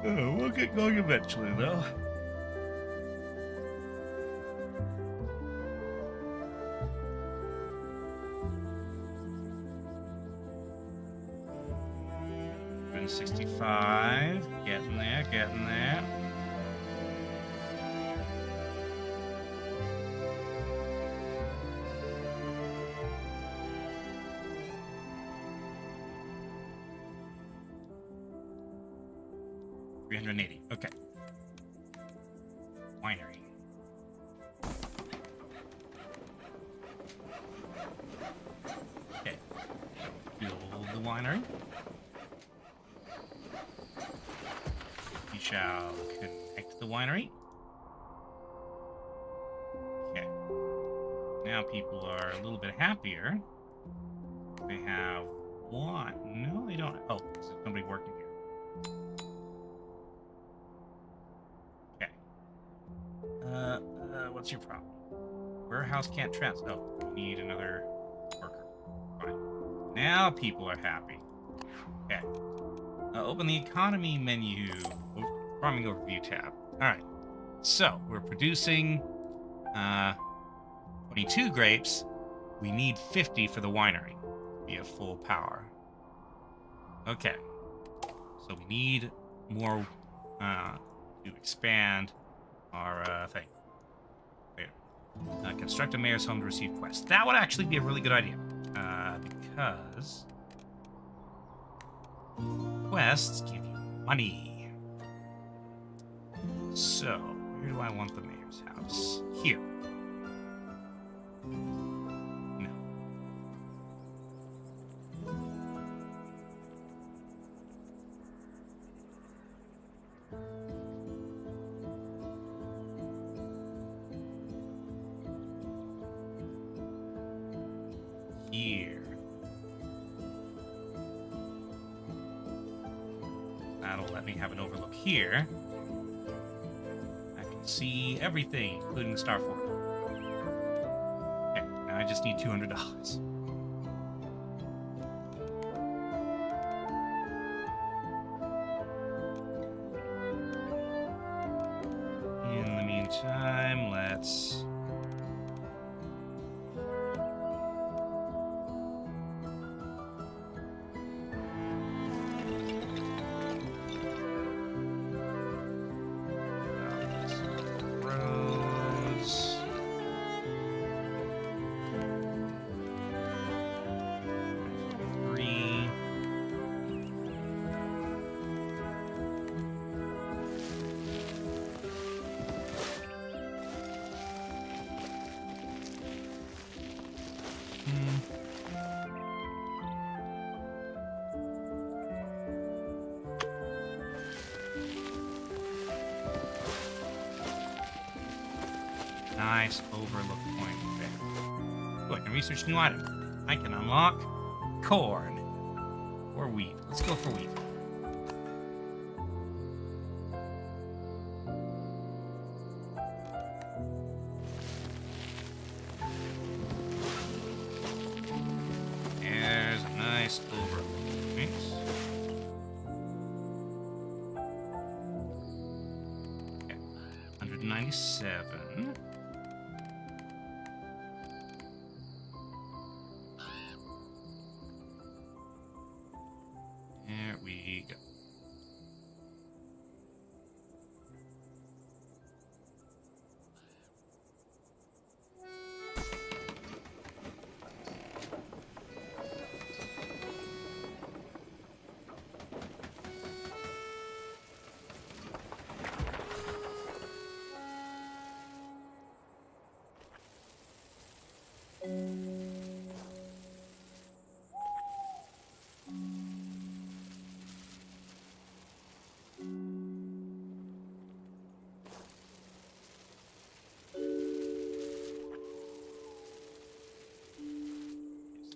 Oh, we'll get going eventually, though. $65. Getting there, getting there. $380. Okay. Winery. Okay. Build the winery. We shall connect the winery. Okay. Now people are a little bit happier. They have one. No, they don't. Oh, there's nobody working here. Okay. What's your problem? Warehouse can't transfer. Oh, we need another worker. Fine. Now people are happy. Okay. Open the economy menu. Farming overview tab. Alright. So, we're producing 22 grapes. We need 50 for the winery to be at full power. Okay. So we need more to expand our thing. There. Construct a mayor's home to receive quests. That would actually be a really good idea. Because quests give you money. So, where do I want the mayor's house? Here. No. Here. That'll let me have an overlook here. I can see everything, including the Star Fort. Okay, now I just need $200. In the meantime, let's... roads. Three. Nice overlook point there. Oh, I can research new items. I can unlock corn or wheat. Let's go for wheat. There's a nice overlook point. Okay, 197. There we go.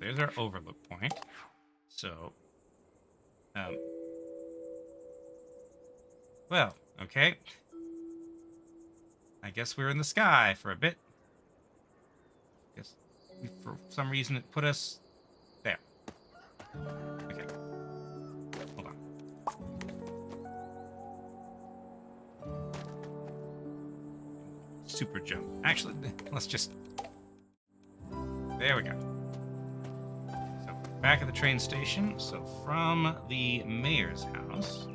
There's our overlook point. So, well, okay. I guess we're in the sky for a bit. Guess for some reason it put us there. Okay. Hold on. Super jump. Actually, let's just... There we go. Back at the train station. So from the mayor's house,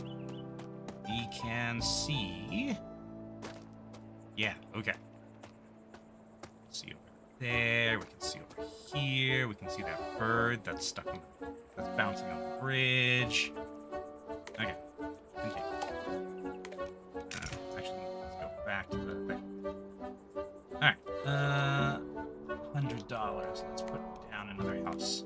we can see... Yeah, okay. See over there. We can see over here. We can see that bird that's stuck on the... That's bouncing on the bridge. Okay. Continue. Actually, let's go back to the thing. Alright. $100. Let's put down another house.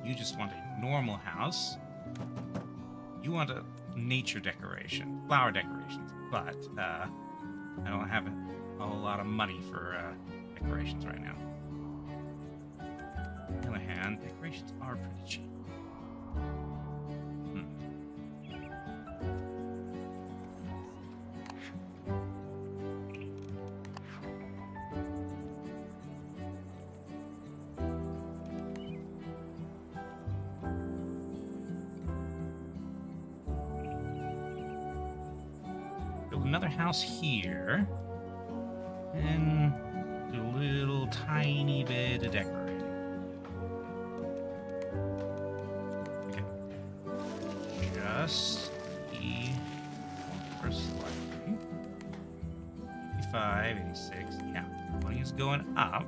You just want a normal house. You want a nature decoration, flower decorations, but I don't have a whole lot of money for decorations right now. On the other hand, decorations are pretty cheap. Another house here, and do a little tiny bit of decorating. Okay, just the first slightly. 85, 86, yeah. 20 is going up.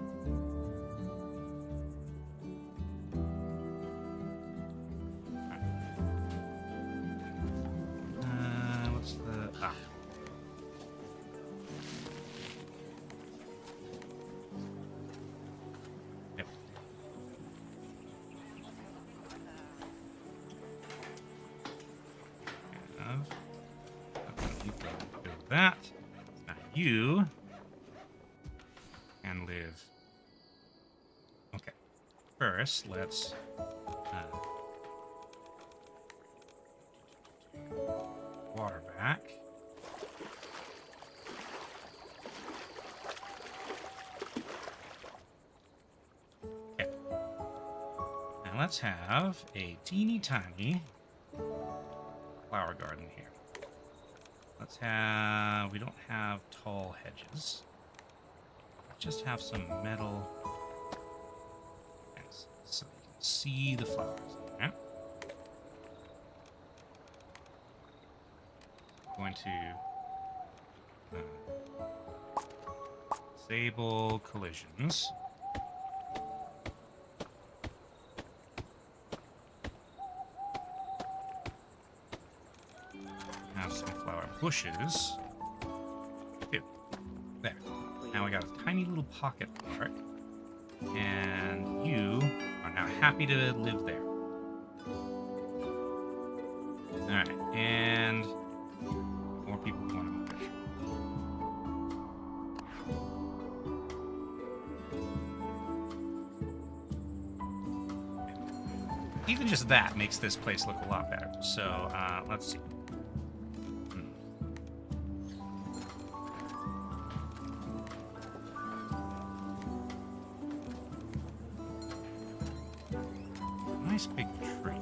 What's the... Ah. Yep. Do that. Now you can live. Okay. First, let's water back. Okay. Now let's have a teeny tiny flower garden here. Let's have... We don't have tall hedges. Let's just have some metal fences so you can see the flowers. Okay. Going to disable collisions. Have some flower bushes. Two. There. Now we got a tiny little pocket park. And you are now happy to live there. Alright, and more people want to move there. Even just that makes this place look a lot better. So, let's see. Nice big tree.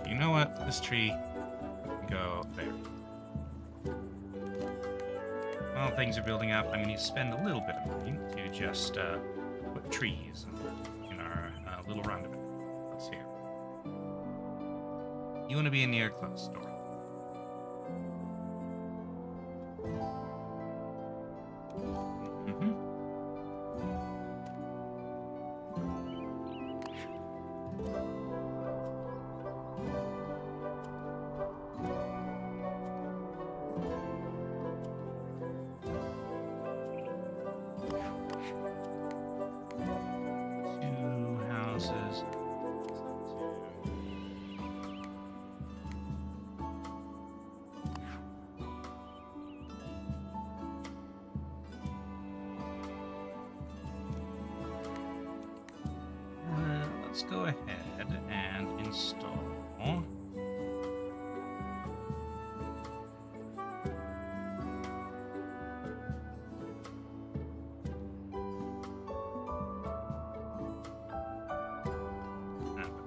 You know what? This tree can go there. While things are building up, I'm going to spend a little bit of money to just put trees in our little roundabout. Let's see here. You want to be a near close door. Let's go ahead and install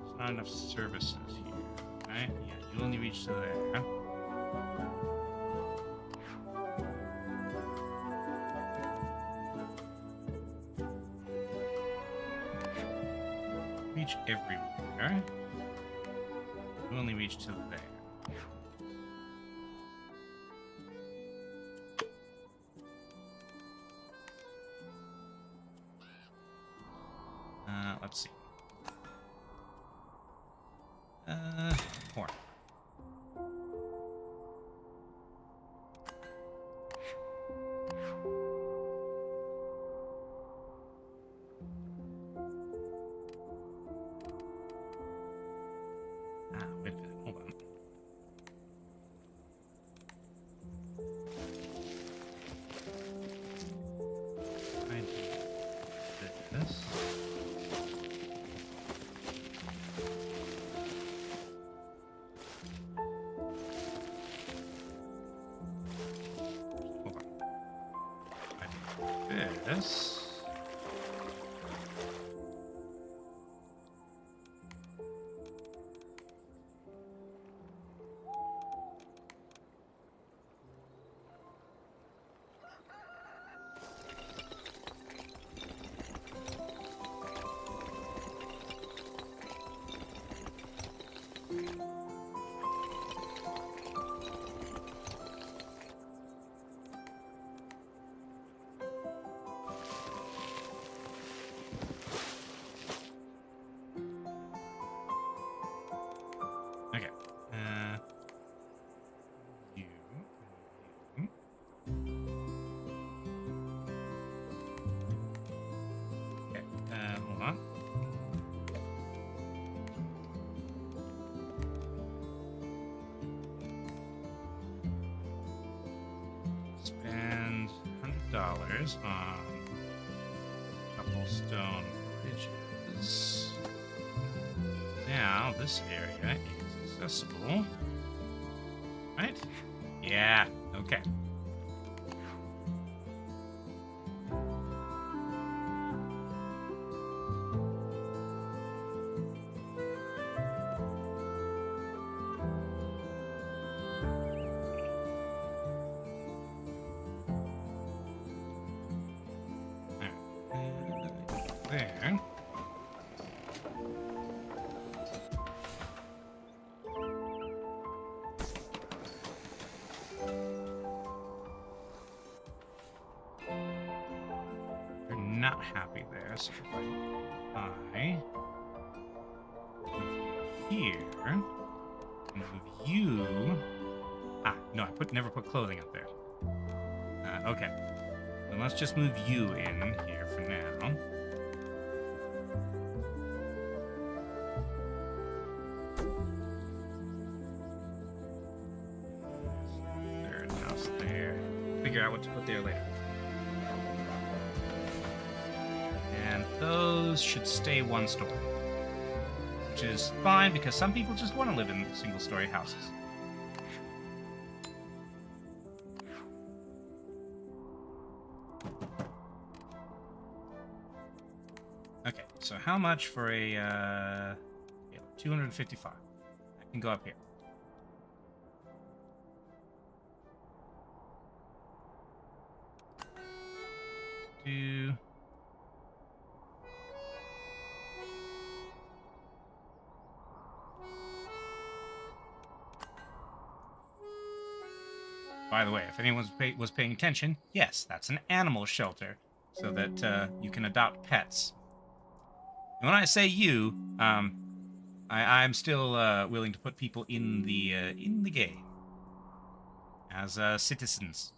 there's not enough services here, right? Yeah, you only reach to there. Reach everywhere. You only reach to there. Let's see. 4. Wait a minute, hold on. I did this. Hold on. I did this. Okay. You. You. Okay. Hold on. Spend $100 on a couple stone bridges. Now this area is accessible. Right? Yeah. Okay. There. They're not happy there, so if I move you here, move you. Ah, no, I never put clothing up there. Okay. Then let's just move you in here for now. There's a house there. Figure out what to put there later. And those should stay one story. Which is fine because some people just want to live in single-story houses. Okay, so how much for a 255? I can go up here. By the way, if anyone was paying attention, yes, that's an animal shelter, so that you can adopt pets. And when I say you, I'm still willing to put people in the game as citizens.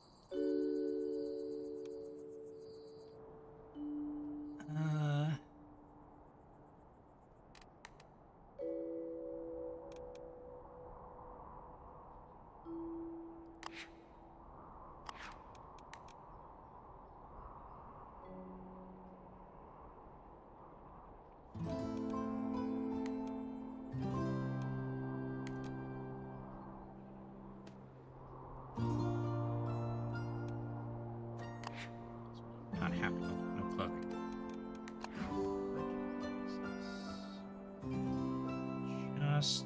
Not happy. No clothing. Just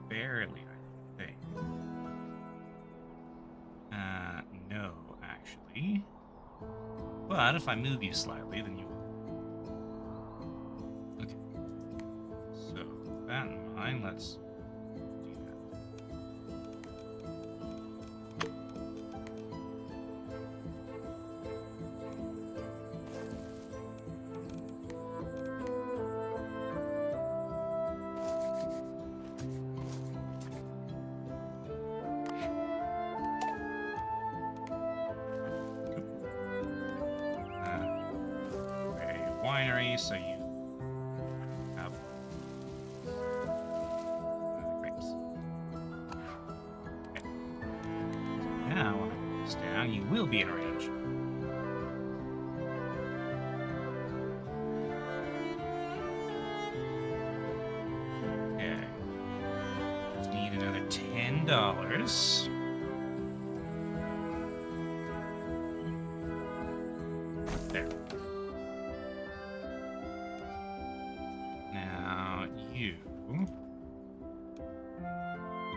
barely, I think. No, actually. But if I move you slightly, then you will. Okay. So, with that in mind, let's do that. Winery, so you have grapes. Okay. Now, when I put this down, you will be in range. Okay. Just need another $10. There. Now, you would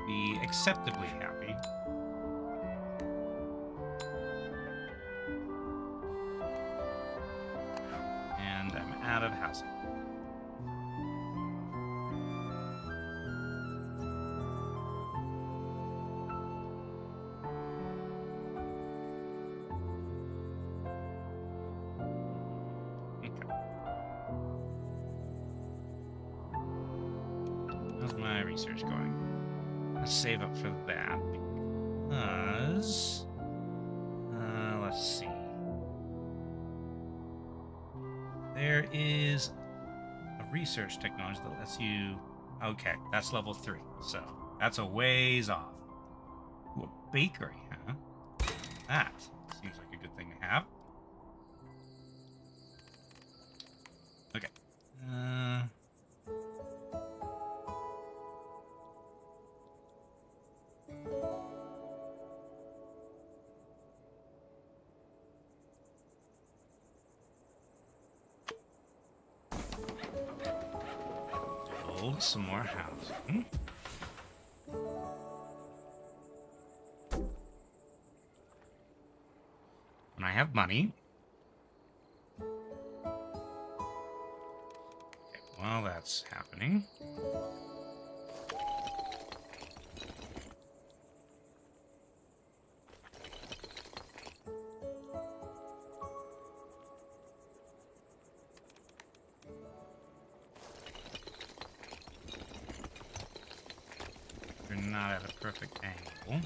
be acceptably happy. And I'm out of housing. How's my research going? Let's save up for that because let's see. There is a research technology that lets you. Okay, that's level 3, so that's a ways off. Ooh, a bakery, huh? That seems like a good thing to have. Okay. Build some more housing. When I have money. Okay, while that's happening. We're not at a perfect angle.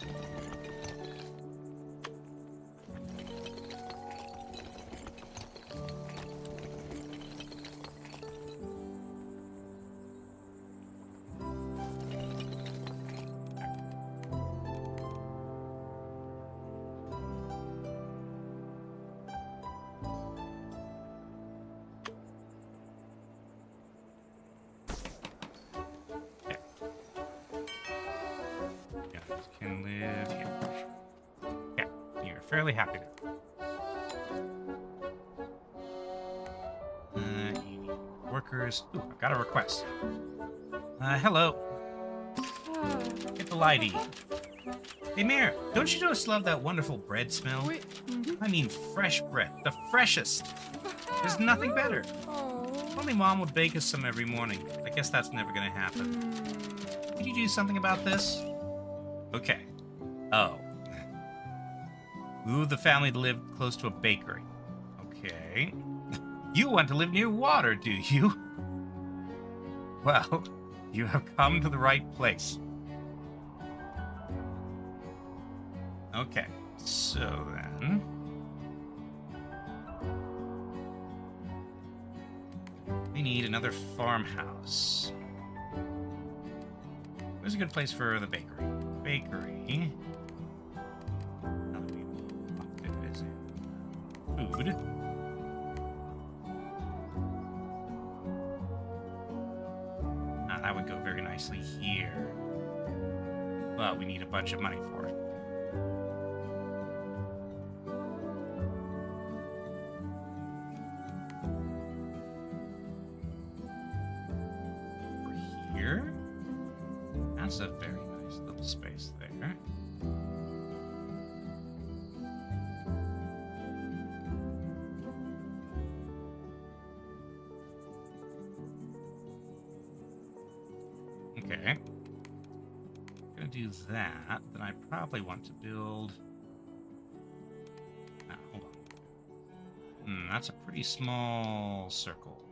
Can live here. Yeah, you're fairly happy there. You need workers. Ooh, I've got a request. Hello. Get the lighty. Hey, Mayor, don't you just love that wonderful bread smell? I mean, fresh bread. The freshest. There's nothing better. Only Mom would bake us some every morning. I guess that's never gonna happen. Could you do something about this? Okay. Oh. Move the family to live close to a bakery. Okay. You want to live near water, do you? Well, you have come to the right place. Okay, so then... we need another farmhouse. Where's a good place for the bakery? Bakery. Now that we've locked it as in food. Ah, that would go very nicely here. But we need a bunch of money for it. Over here. That's a very nice little space there. Okay. Gonna do that, then I probably want to build... Ah, hold on. That's a pretty small circle.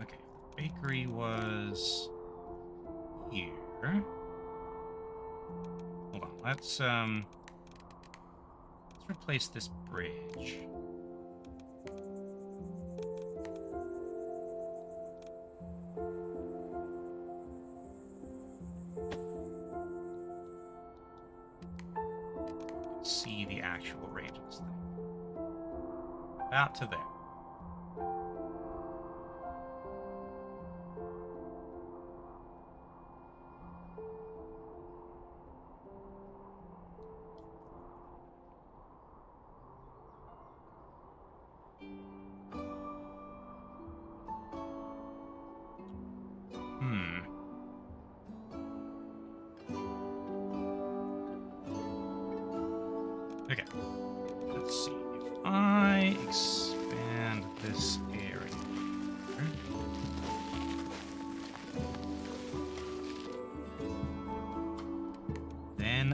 Okay, bakery was here. Hold on, let's replace this bridge. See the actual range of this thing. About to there. Okay. Let's see. If I expand this area.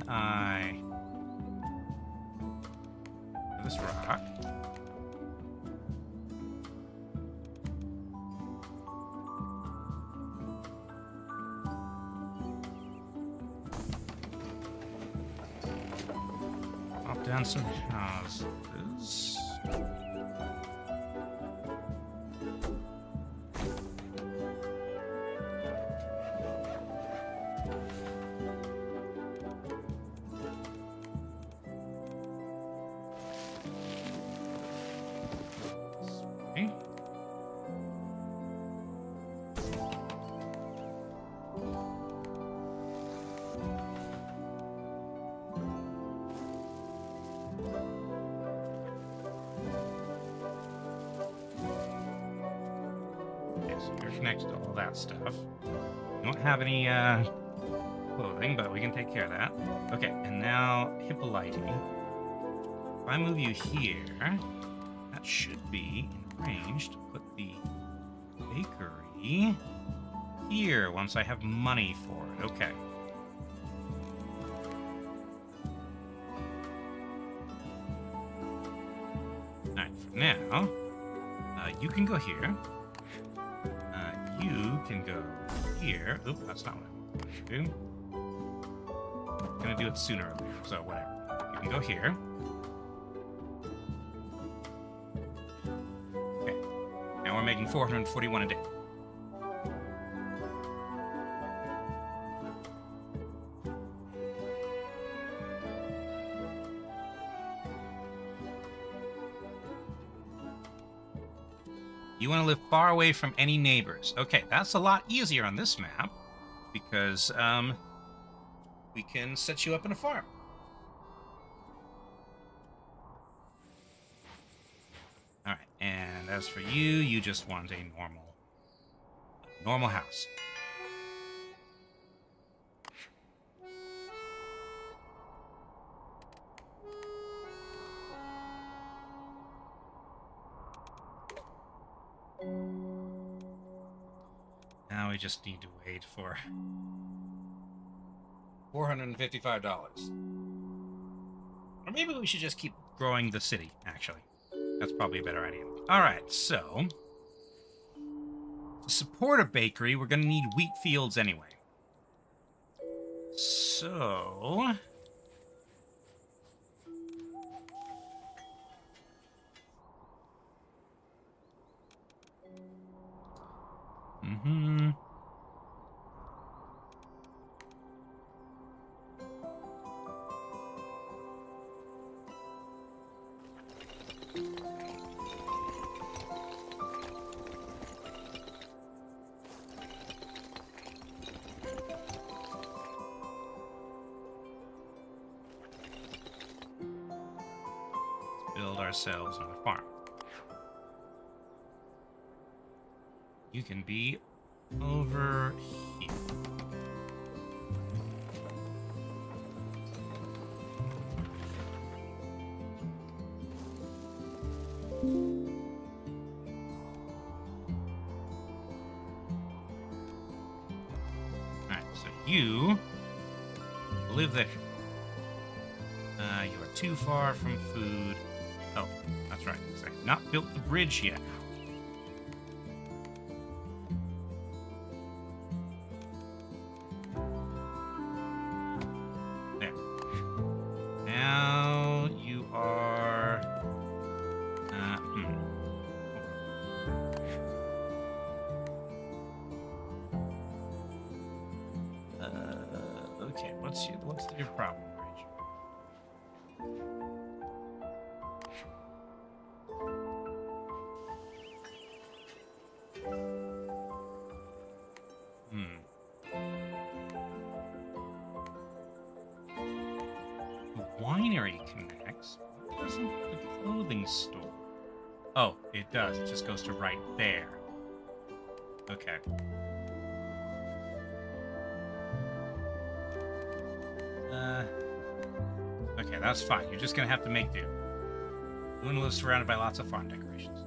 I... this rock. Pop down some houses. You're connected to all that stuff. We don't have any clothing, but we can take care of that. Okay, and now Hippolyte. If I move you here, that should be in range to put the bakery here once I have money for it. Okay. Alright, for now, you can go here. You can go here. Oop, that's not what I want to do. I'm going to do it sooner or later, so whatever. You can go here. Okay. Now we're making 441 a day. You want to live far away from any neighbors. Okay, that's a lot easier on this map because we can set you up in a farm. All right, and as for you, you just want a normal house. Now we just need to wait for $455. Or maybe we should just keep growing the city, actually. That's probably a better idea. Alright, so to support a bakery, we're going to need wheat fields anyway. So... build ourselves another farm. You can be over here. Alright, so you live there. You are too far from food. Oh, that's right. I've not built the bridge yet. There. Now you are... okay, what's your problem, Bridge? The winery connects. Why doesn't the clothing store? Oh, it does. It just goes to right there. Okay. Okay, that's fine. You're just gonna have to make do. Luna lives surrounded by lots of farm decorations.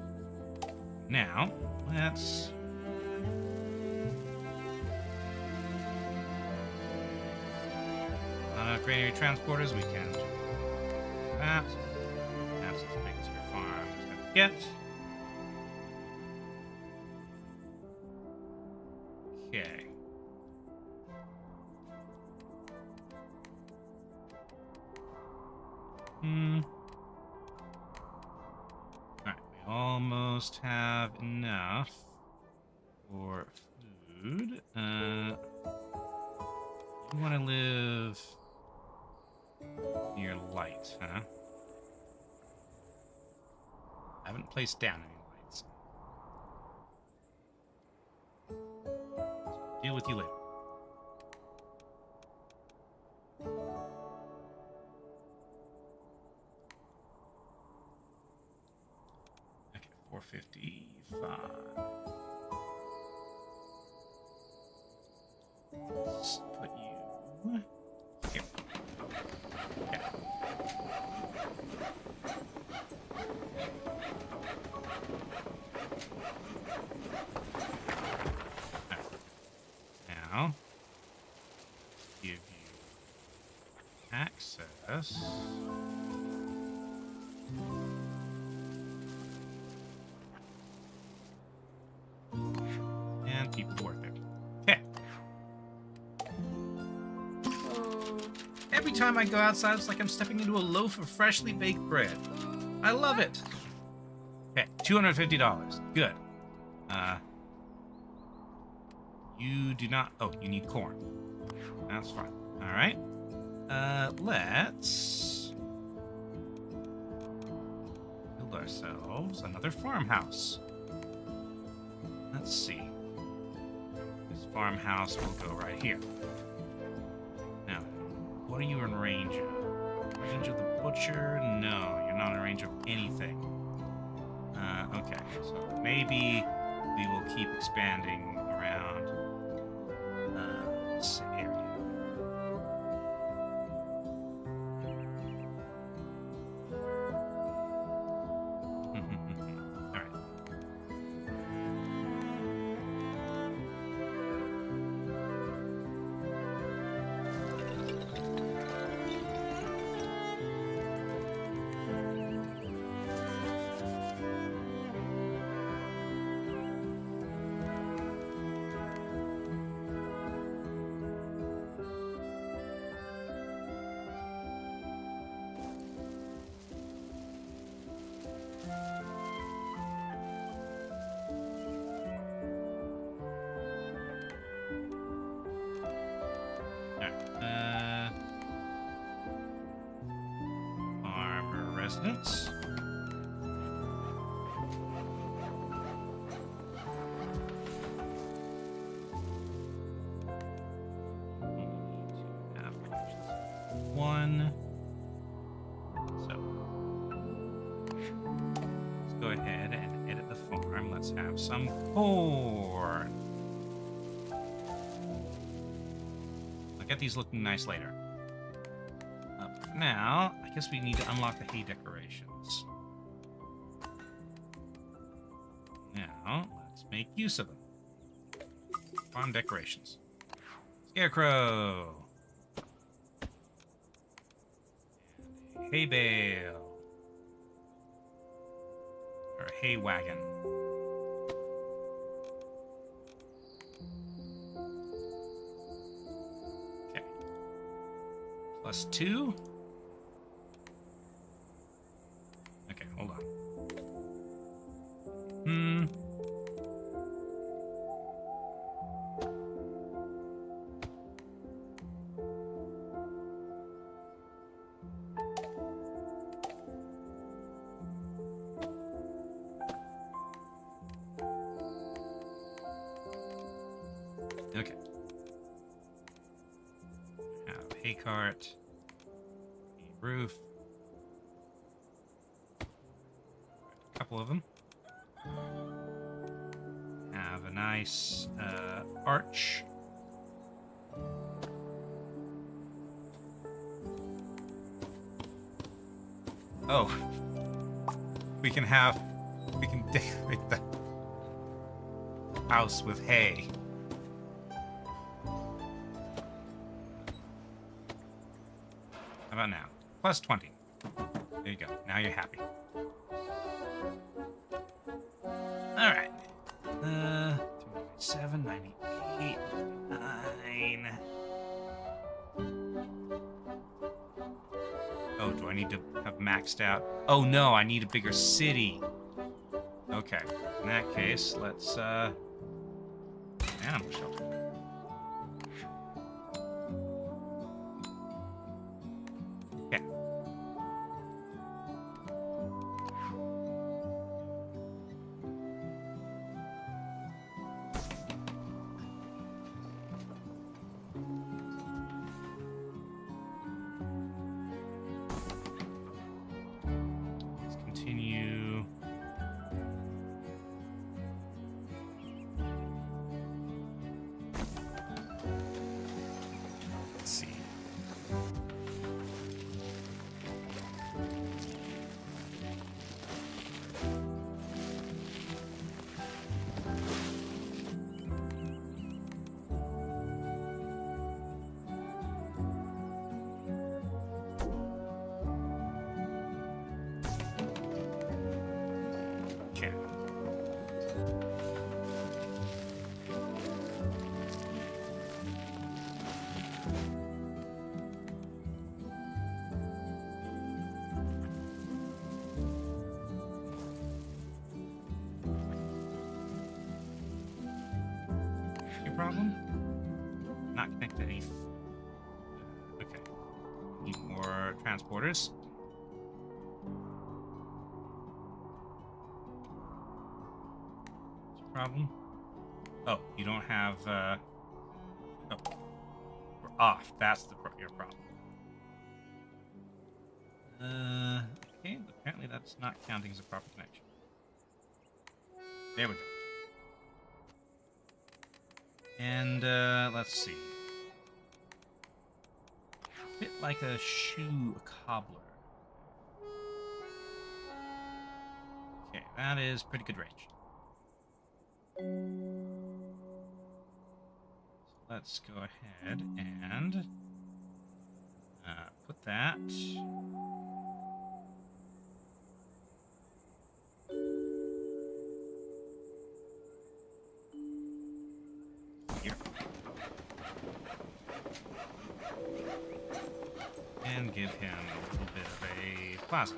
Now, let's... upgrade any transporters, we can do that. That's as big as your farm is going to get. Okay. Alright, we almost have enough for food. You want to live near light, huh? I haven't placed down any lights. So deal with you later. Okay, 455. Let's put you here. Okay. Now, give you access. And people work it. Okay. Every time I go outside, it's like I'm stepping into a loaf of freshly baked bread. I love it. Okay, $250. Good. You do not... Oh, you need corn. That's fine. All right. Let's build ourselves another farmhouse. Let's see. This farmhouse will go right here. Now, what are you in range of? Range of the butcher? No, you're not in range of anything. Okay, so maybe we will keep expanding around this area. All right. Farmer residence. One. So let's go ahead and edit the farm. Let's have some corn. I'll get these looking nice later. Now, I guess we need to unlock the hay decorations. Now, let's make use of them. Farm decorations. Scarecrow. And a hay bale. Or a hay wagon. Okay. +2. Okay, hold on. Okay. Have a hay cart, a roof. A couple of them. Have a nice arch. Oh, we can decorate the house with hay. How about now? Plus 20. There you go. Now you're happy. Alright. 297, 98, 99. Oh, do I need to have maxed out? Oh no, I need a bigger city. Okay. In that case, let's animal shelter. Okay. Let's continue. Let's see. Okay. Your problem? Not connected to any. Okay. Need more transporters. What's your problem? Oh, you don't have. Oh, we're off. That's your problem. Okay. Apparently, that's not counting as a proper connection. There we go. And let's see. Fit like a shoe, a cobbler. Okay, that is pretty good range. So let's go ahead and put that. Here. And give him a little bit of a plaza.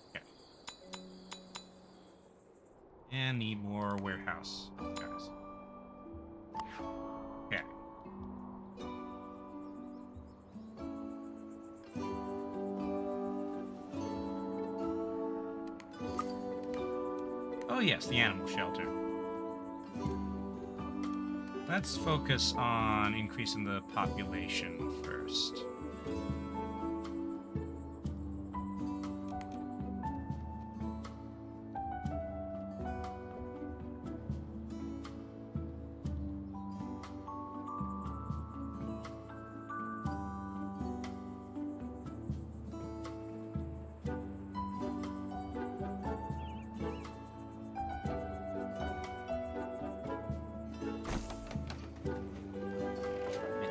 Okay. And need more warehouse guys. Okay. Oh yes, the animal shelter. Let's focus on increasing the population first.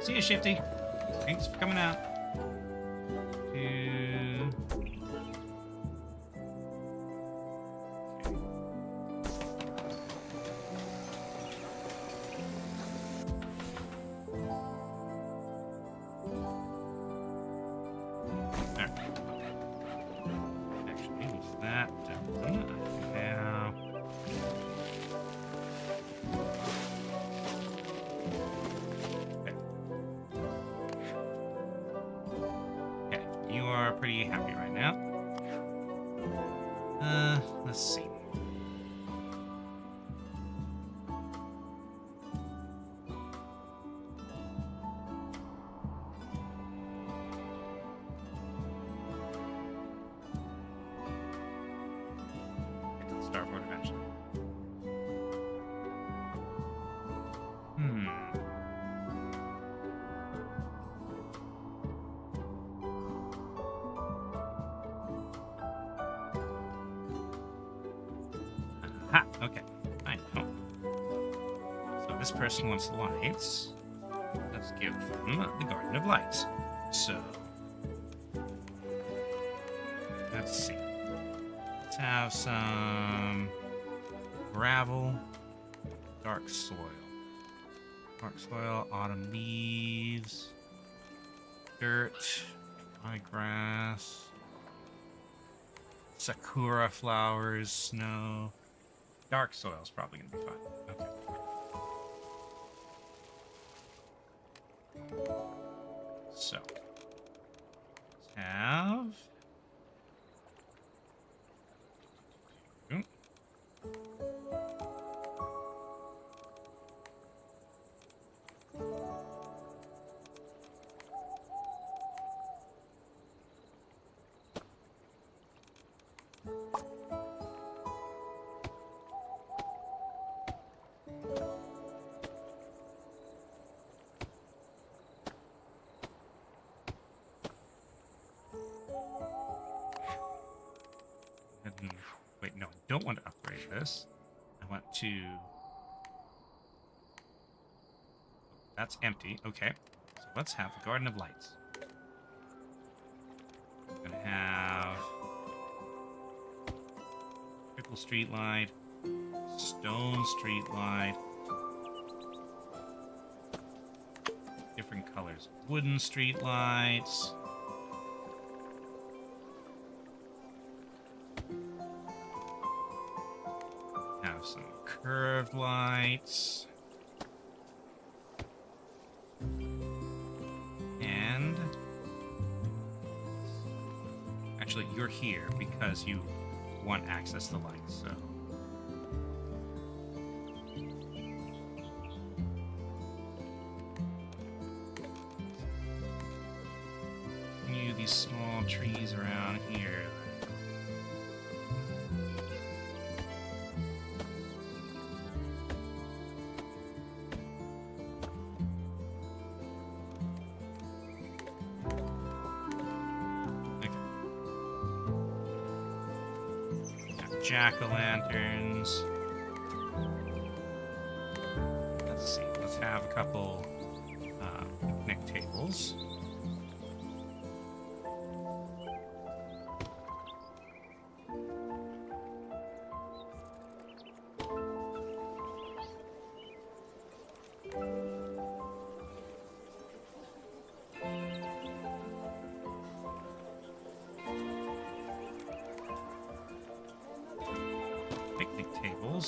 See you, Shifty. Thanks for coming out. Actually, with that done, now. You are pretty happy right now. Let's see. Starboard eventually. Ha! Okay. I know. So this person wants lights. Let's give them the Garden of Lights. So, let's see. Let's have some gravel, dark soil. Dark soil, autumn leaves, dirt, high grass, sakura flowers, snow. Dark soil is probably going to be fun. Okay. So, let's have... Wait, no, I don't want to upgrade this. I want to... That's empty. Okay. So let's have the Garden of Lights. We're going to have... triple street light, stone street light, different colors, wooden street lights. Have some curved lights. And actually, you're here because you want access to light, so continue these small trees around here. Jack-o'-lanterns. Let's see. Let's have a couple picnic tables.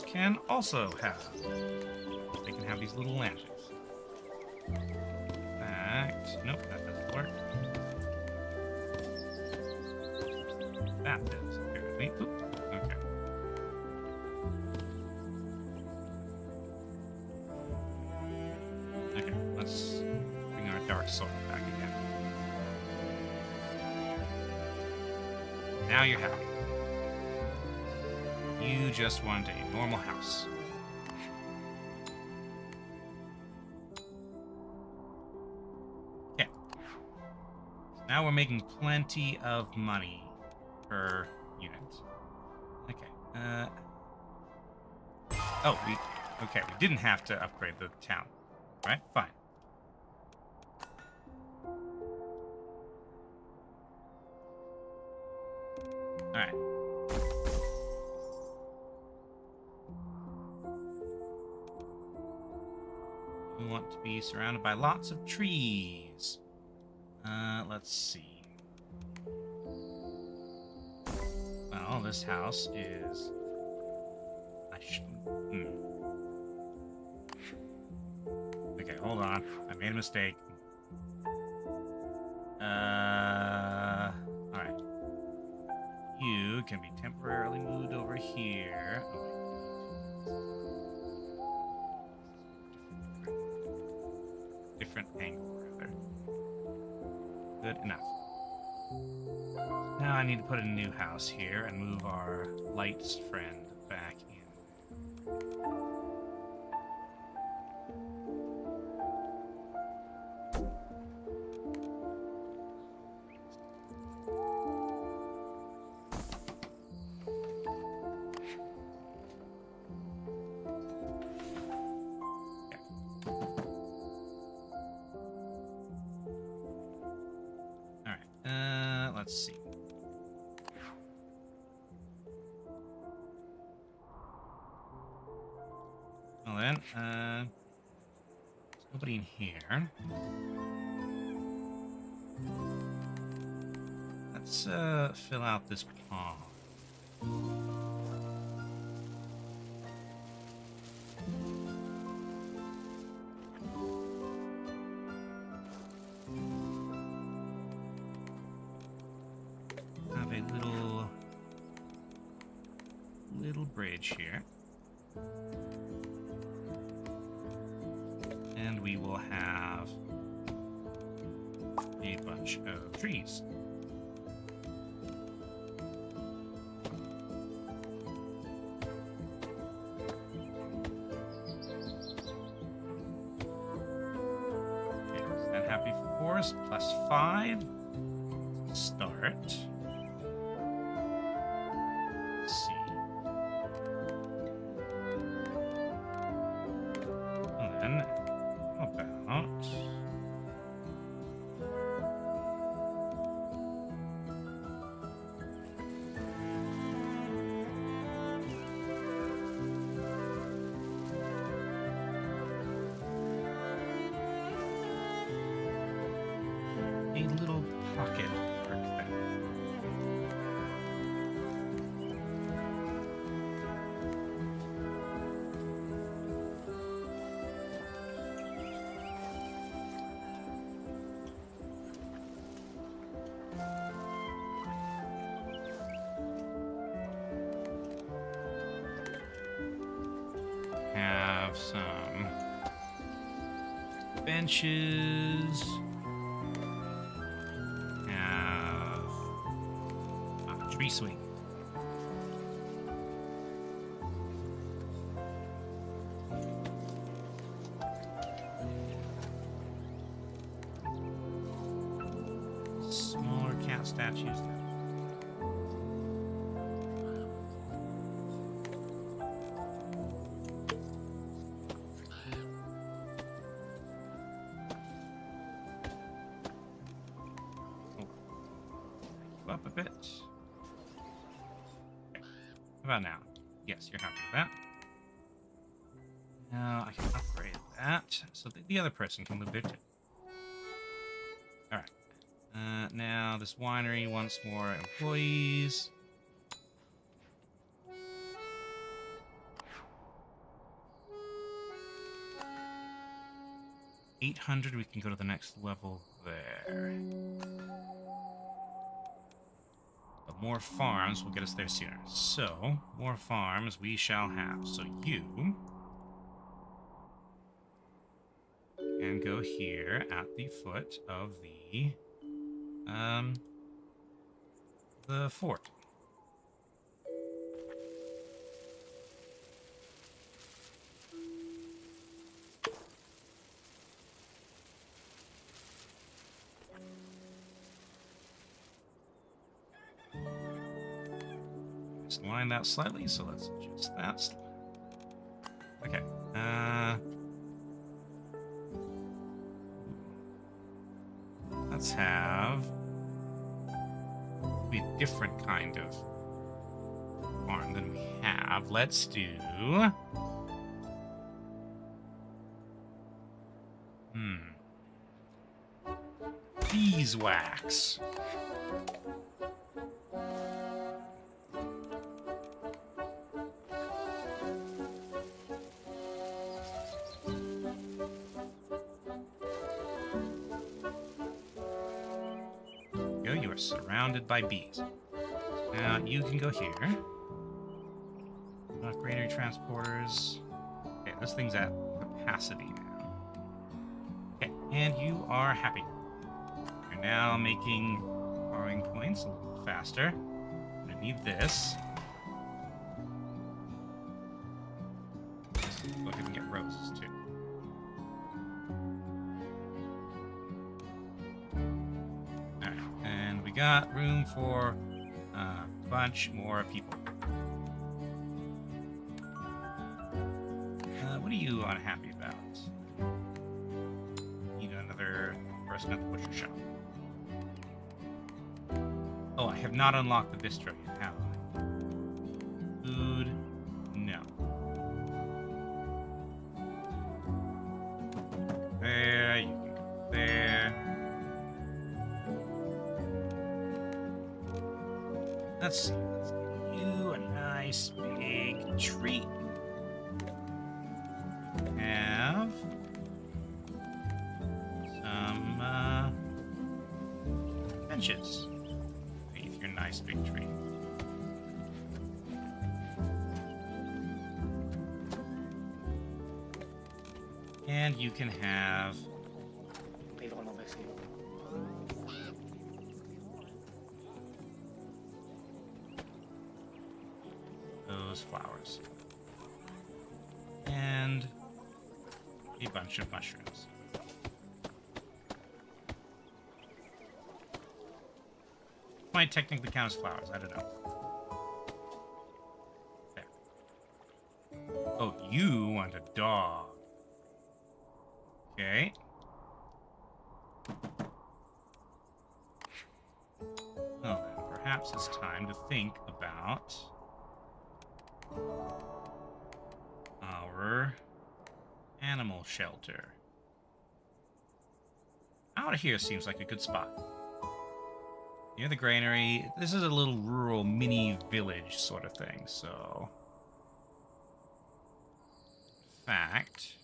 Can also have. They can have these little lanterns. In fact, nope, that doesn't work. That does, apparently. Oop, okay. Okay, let's bring our dark soil back again. Now you're happy. You just want a normal house. Okay. Now we're making plenty of money per unit. Okay. Oh, okay, we didn't have to upgrade the town. Right? Fine. Alright. We want to be surrounded by lots of trees. Let's see. Well, this house is... Okay, hold on. I made a mistake. Alright. You can be temporarily moved over here. Different angle, rather. Good enough. Now I need to put a new house here and move our lights friend back in. let's see. Well then, there's nobody in here. Let's fill out this pond. Have a little bridge here. And we will have a bunch of trees. +5. Start. Let's see. And then about a little pocket park there. Have some benches. Tree swing. Smaller cat statues. Up a bit. How about now? Yes, you're happy with that. Now I can upgrade that so that the other person can live there too. Alright. Now this winery wants more employees. $800, we can go to the next level there. But more farms will get us there sooner. So, more farms we shall have. So you can go here at the foot of the fort. Line that slightly, so let's adjust that. Okay. Let's have a different kind of farm than we have. Let's do beeswax. You are surrounded by bees. Now you can go here. Granary transporters. Okay, this thing's at capacity now. Okay, and you are happy. You're now making borrowing points a little faster. I'm gonna need this. Let's go ahead and get roses too. Got room for a bunch more people. What are you unhappy about? Need another person at the butcher shop. I've not unlocked the bistro yet, have I? Food? No. There, you can go there. Let's see. Let's give you a nice big treat. Have some benches beneath your nice big tree. And you can have those flowers. And a bunch of mushrooms. Might technically count as flowers, I don't know. There. Oh, you want a dog. Okay. Well then, perhaps it's time to think about our animal shelter. Out here seems like a good spot. Near the granary, this is a little rural mini village sort of thing, so... In fact,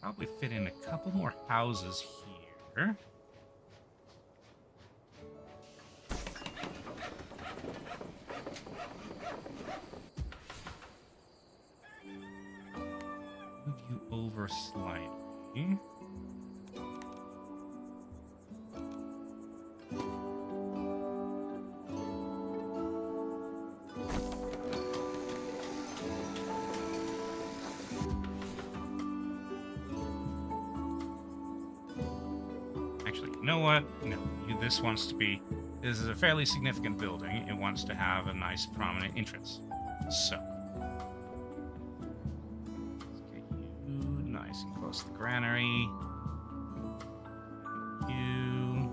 probably fit in a couple more houses here. Move you over slightly. Actually, you know what? No, this wants to be... This is a fairly significant building. It wants to have a nice prominent entrance. So... Nice and close to the granary. You.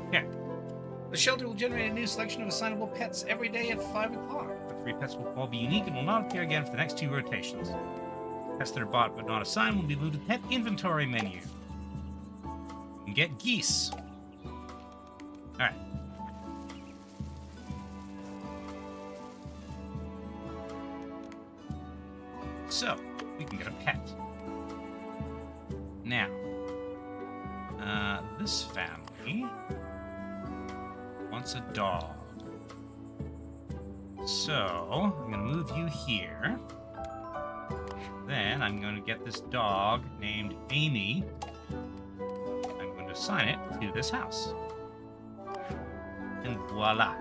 Okay. The shelter will generate a new selection of assignable pets every day at 5 o'clock. The 3 pets will all be unique and will not appear again for the next 2 rotations. Pets that are bought but not assigned will be moved to the pet inventory menu. You can get geese. Alright. So, we can get a pet. Now, this family wants a dog. So, I'm going to move you here. Then I'm going to get this dog named Amy. I'm going to assign it to this house. And voila.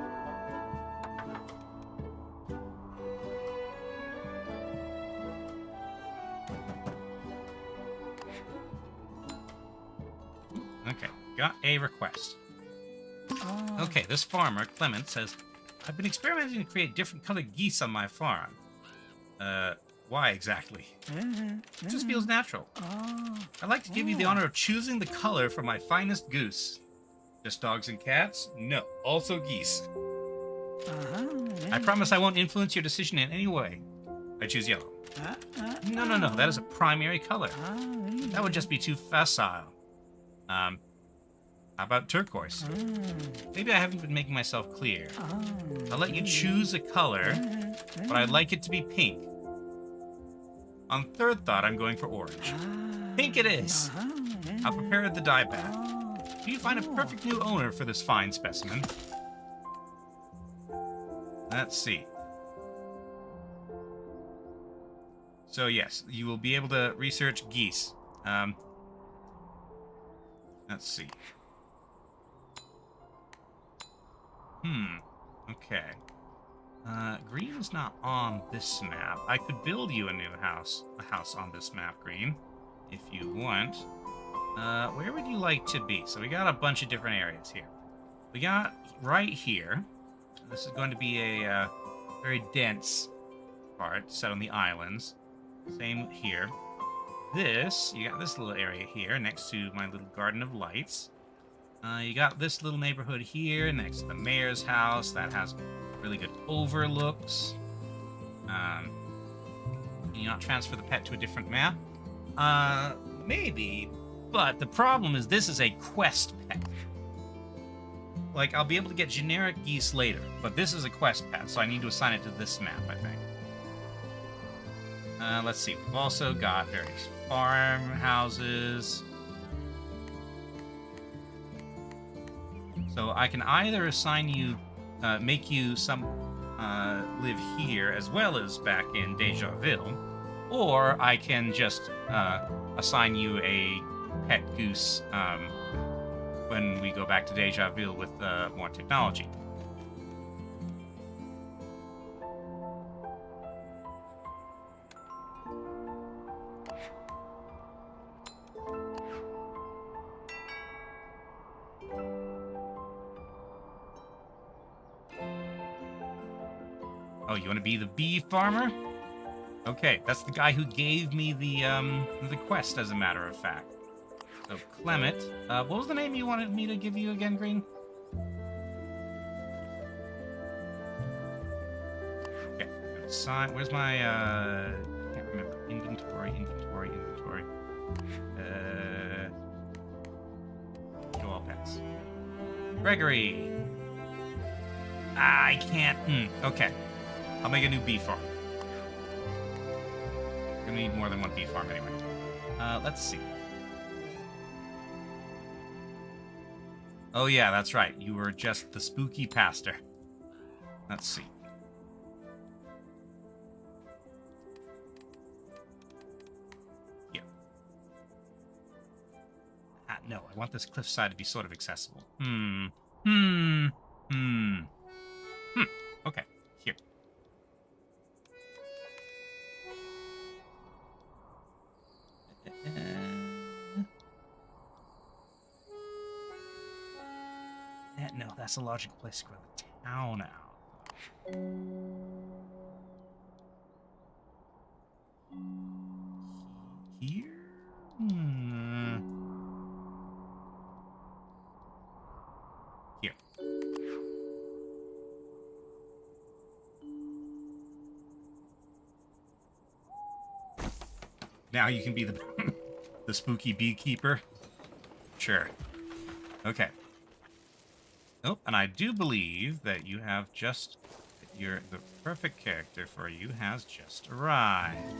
Okay, got a request. Okay, this farmer, Clement, says, I've been experimenting to create different colored geese on my farm. Why exactly? It just feels natural. I'd like to give you the honor of choosing the color for my finest goose. Just dogs and cats? No, also geese. I promise I won't influence your decision in any way. I choose yellow. No, that is a primary color. That would just be too facile. How about turquoise? Maybe I haven't been making myself clear. I'll let you choose a color, but I'd like it to be pink. On third thought, I'm going for orange. Pink it is! I'll prepare the dye bath. Do you find a perfect new owner for this fine specimen? Let's see. So yes, you will be able to research geese. Let's see. Okay. Green's not on this map. I could build you a house on this map, Green, if you want. Where would you like to be? So we got a bunch of different areas here. We got right here. This is going to be a very dense part set on the islands. Same here. You got this little area here next to my little garden of lights. You got this little neighborhood here next to the mayor's house that has really good overlooks. Can you not transfer the pet to a different map? Maybe, but the problem is this is a quest pet. Like, I'll be able to get generic geese later, but this is a quest pet, so I need to assign it to this map, I think. Let's see. We've also got various farmhouses. So I can either assign you, make you some live here as well as back in Déjà-Ville, or I can just assign you a pet goose when we go back to Déjà-Ville with more technology. Oh, you want to be the bee farmer? Okay, that's the guy who gave me the quest, as a matter of fact. So, Clement. What was the name you wanted me to give you again, Green? Okay, where's my, I can't remember. Inventory. Show all pets. Gregory! I can't, okay. I'll make a new bee farm. We're gonna need more than one bee farm anyway. Let's see. Oh yeah, that's right. You were just the spooky pastor. Let's see. Yeah. No, I want this cliffside to be sort of accessible. Okay, here. No, that's a logical place to grow the town out. Here? Here. Now you can be the the spooky beekeeper. Sure. Okay. Oh, and I do believe that you have the perfect character for you has just arrived.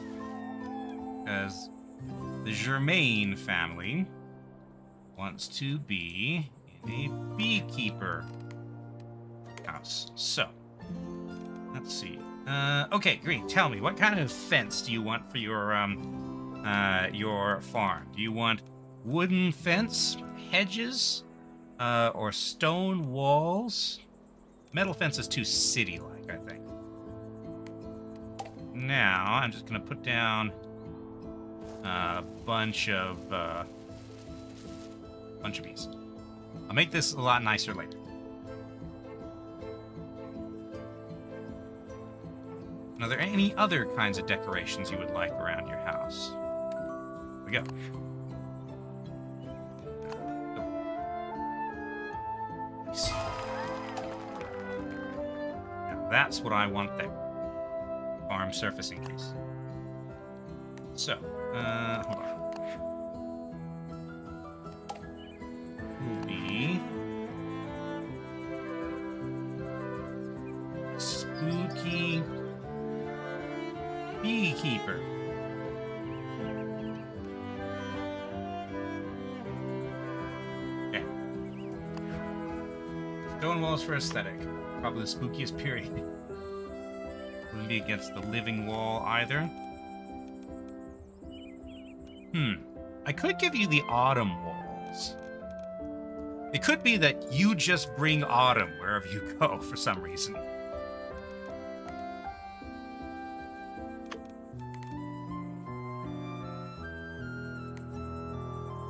Because the Germain family wants to be in a beekeeper house. So, let's see. Okay, Green, tell me, what kind of fence do you want for your farm? Do you want wooden fence, hedges, or stone walls? Metal fence is too city-like, I think. Now, I'm just going to put down a bunch of bees. I'll make this a lot nicer later. Are there any other kinds of decorations you would like around your house? Here we go. Now that's what I want there. Farm surface increase. So, hold on. Will be spooky beekeeper. Okay. Stone walls for aesthetic. Probably the spookiest period. Wouldn't be against the living wall either. I could give you the autumn walls. It could be that you just bring autumn wherever you go for some reason.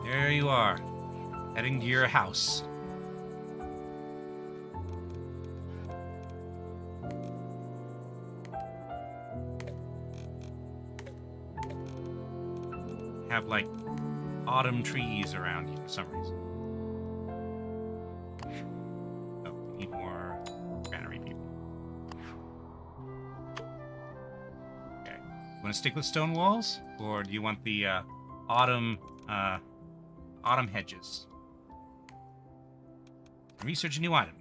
There you are, heading to your house. Have, like, autumn trees around you for some reason. Oh, we need more granary people. Okay. You want to stick with stone walls? Or do you want the autumn hedges? Research a new item.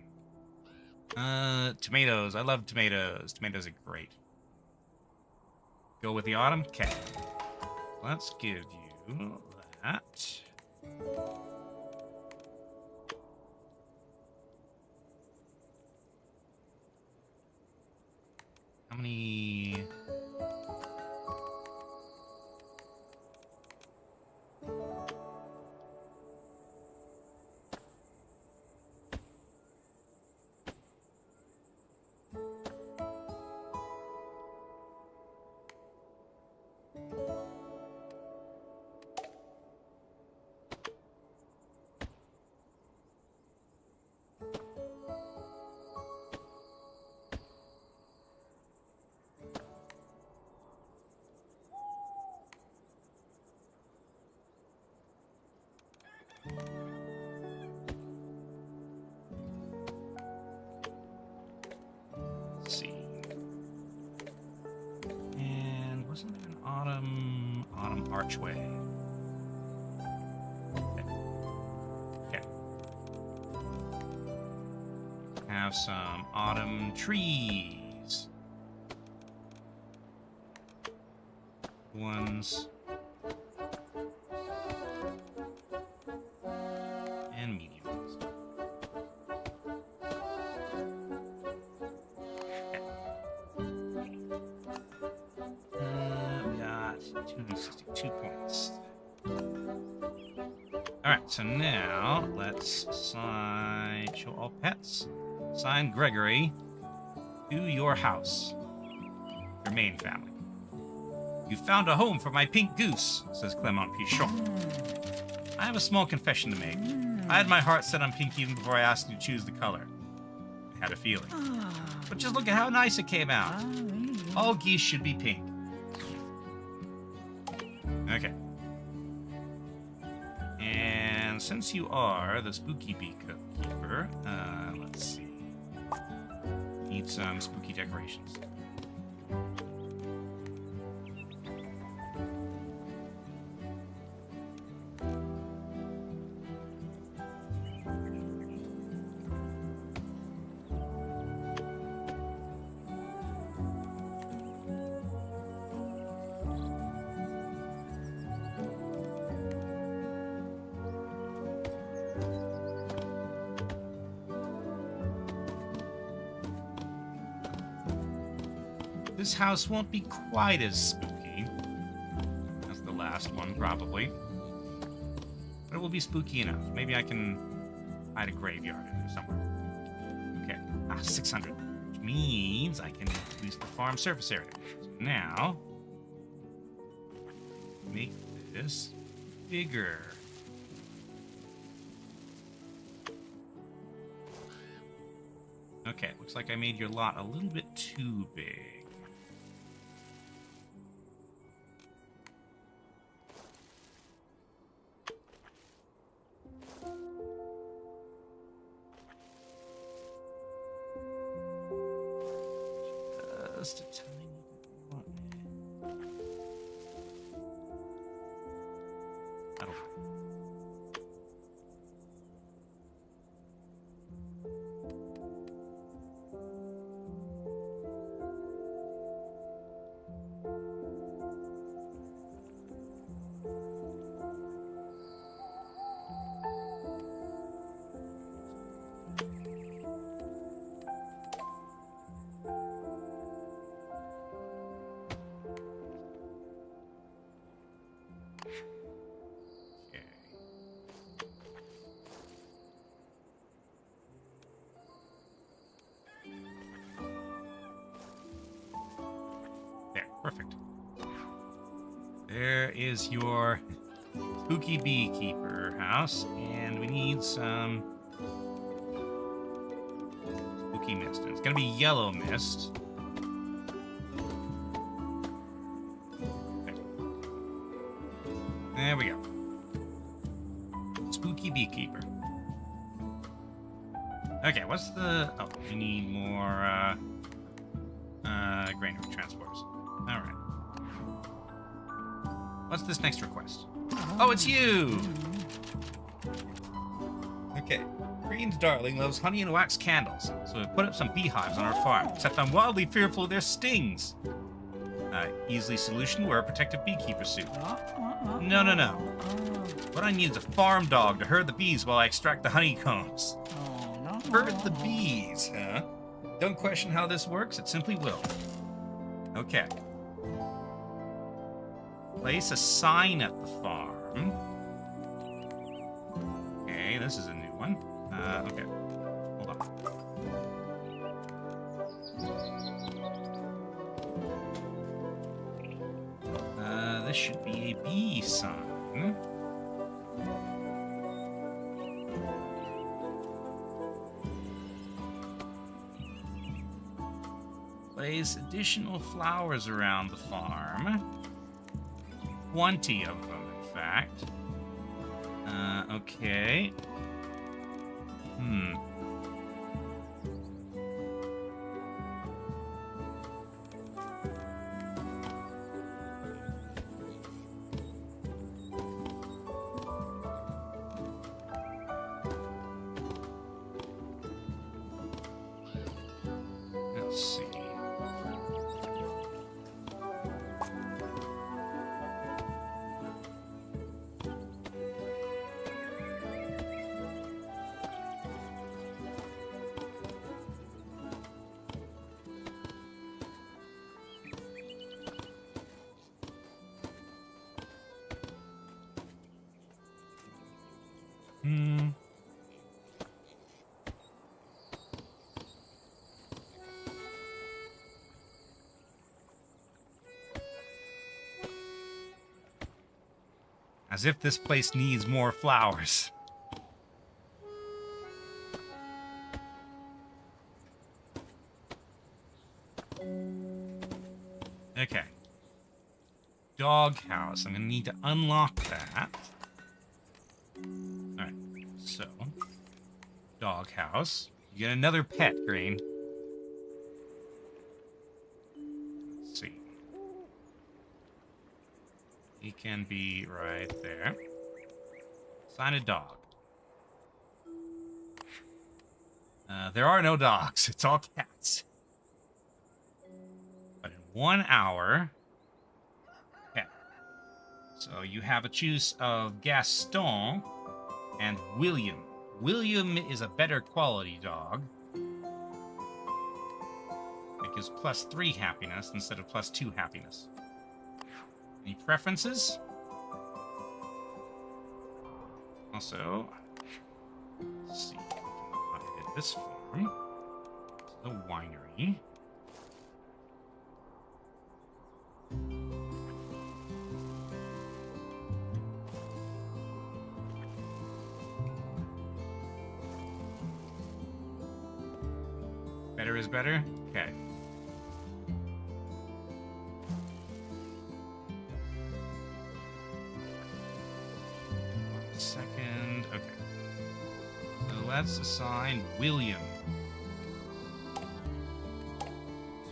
Tomatoes. I love tomatoes. Tomatoes are great. Go with the autumn? Okay. Let's give you that. How many... Let's see. And wasn't there an autumn archway? Okay. Have some autumn trees. Ones. And medium ones. We got 262 points. Alright, so now let's assign show all pets. Assign Gregory to your house. Your main family. You found a home for my pink goose, says Clement Pichon. I have a small confession to make. I had my heart set on pink even before I asked you to choose the color. I had a feeling. But just look at how nice it came out. All geese should be pink. Okay. And since you are the spooky beekeeper, let's see. Need some spooky decorations. This house won't be quite as spooky as the last one, probably. But it will be spooky enough. Maybe I can hide a graveyard in there somewhere. Okay. 600. Which means I can increase the farm surface area. So now, make this bigger. Okay, looks like I made your lot a little bit too big. Just a tiny bit more. That'll work. Perfect. There is your spooky beekeeper house, and we need some spooky mist. And it's gonna be yellow mist. Okay. There we go. Spooky beekeeper. Okay, what's the... Oh, we need more, granary transporters. Alright. What's this next request? Oh, it's you! Okay. Green's darling loves honey and wax candles, so we put up some beehives on our farm, except I'm wildly fearful of their stings. Easily solution, wear a protective beekeeper suit. No. What I need is a farm dog to herd the bees while I extract the honeycombs. Herd the bees, huh? Don't question how this works, it simply will. Okay. Place a sign at the farm. Okay, this is a new one. Okay. Hold on. This should be a bee sign. Place additional flowers around the farm. 20 of them, in fact. Okay. Let's see. As if this place needs more flowers. Okay. Doghouse. I'm gonna need to unlock that. Alright, so. Doghouse. You get another pet, Green. Let's see. He can be right there. Assign a dog. There are no dogs. It's all cats. But in 1 hour... Okay. So you have a choice of Gaston and William. William is a better quality dog. It gives +3 happiness instead of +2 happiness. Any preferences? Also, let's see if we can hide this farm. The winery. Better is better? Okay. Second, okay. So let's assign William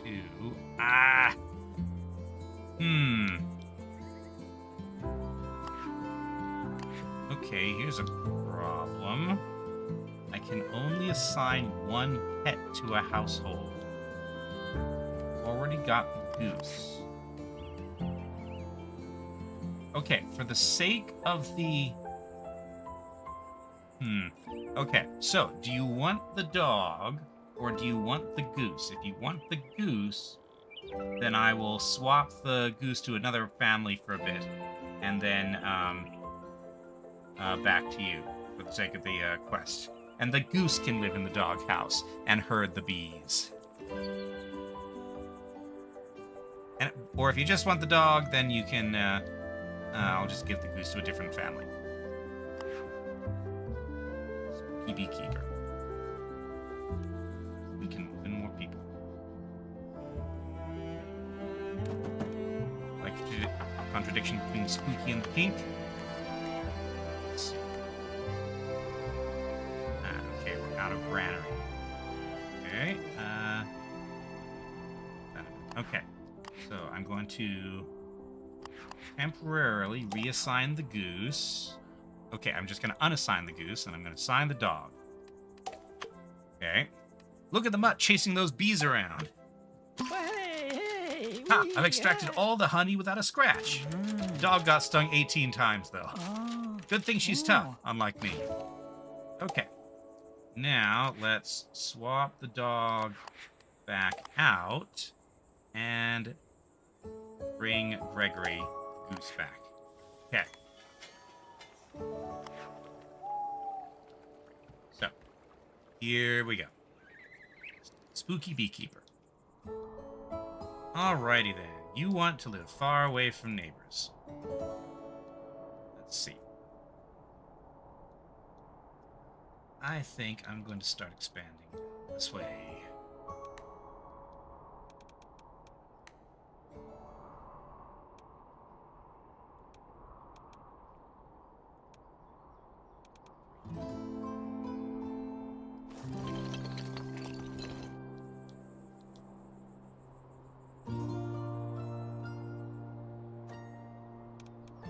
to... Okay, here's a problem. I can only assign one pet to a household. Already got the goose. Okay, for the sake of the... Okay, so, do you want the dog, or do you want the goose? If you want the goose, then I will swap the goose to another family for a bit, and then, back to you, for the sake of the, quest. And the goose can live in the doghouse and herd the bees. And, or if you just want the dog, then you can, I'll just give the goose to a different family. Spooky beekeeper. We can win more people. Like the contradiction between spooky and pink. Okay, we're out of granary. Okay, okay. So I'm going to temporarily reassign the goose. Okay, I'm just going to unassign the goose, and I'm going to assign the dog. Okay. Look at the mutt chasing those bees around. Hey, Ha! I've extracted all the honey without a scratch. The dog got stung 18 times, though. Good thing she's tough, unlike me. Okay. Now, let's swap the dog back out and bring Gregory the goose back. Okay. So, here we go. Spooky beekeeper. Alrighty then. You want to live far away from neighbors. Let's see. I think I'm going to start expanding this way.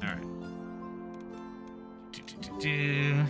Alright. Do.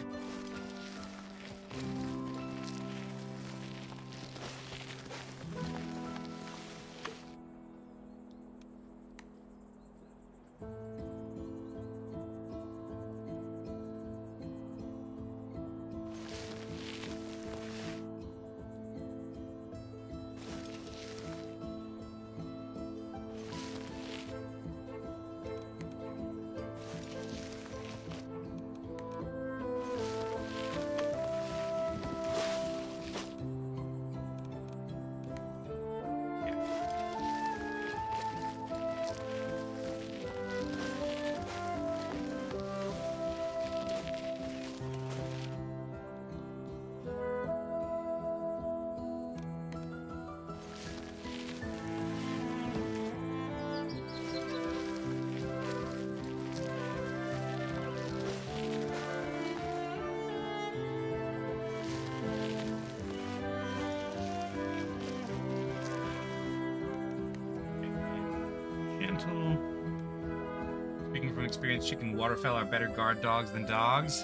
Speaking from experience, chicken and waterfowl are better guard dogs than dogs.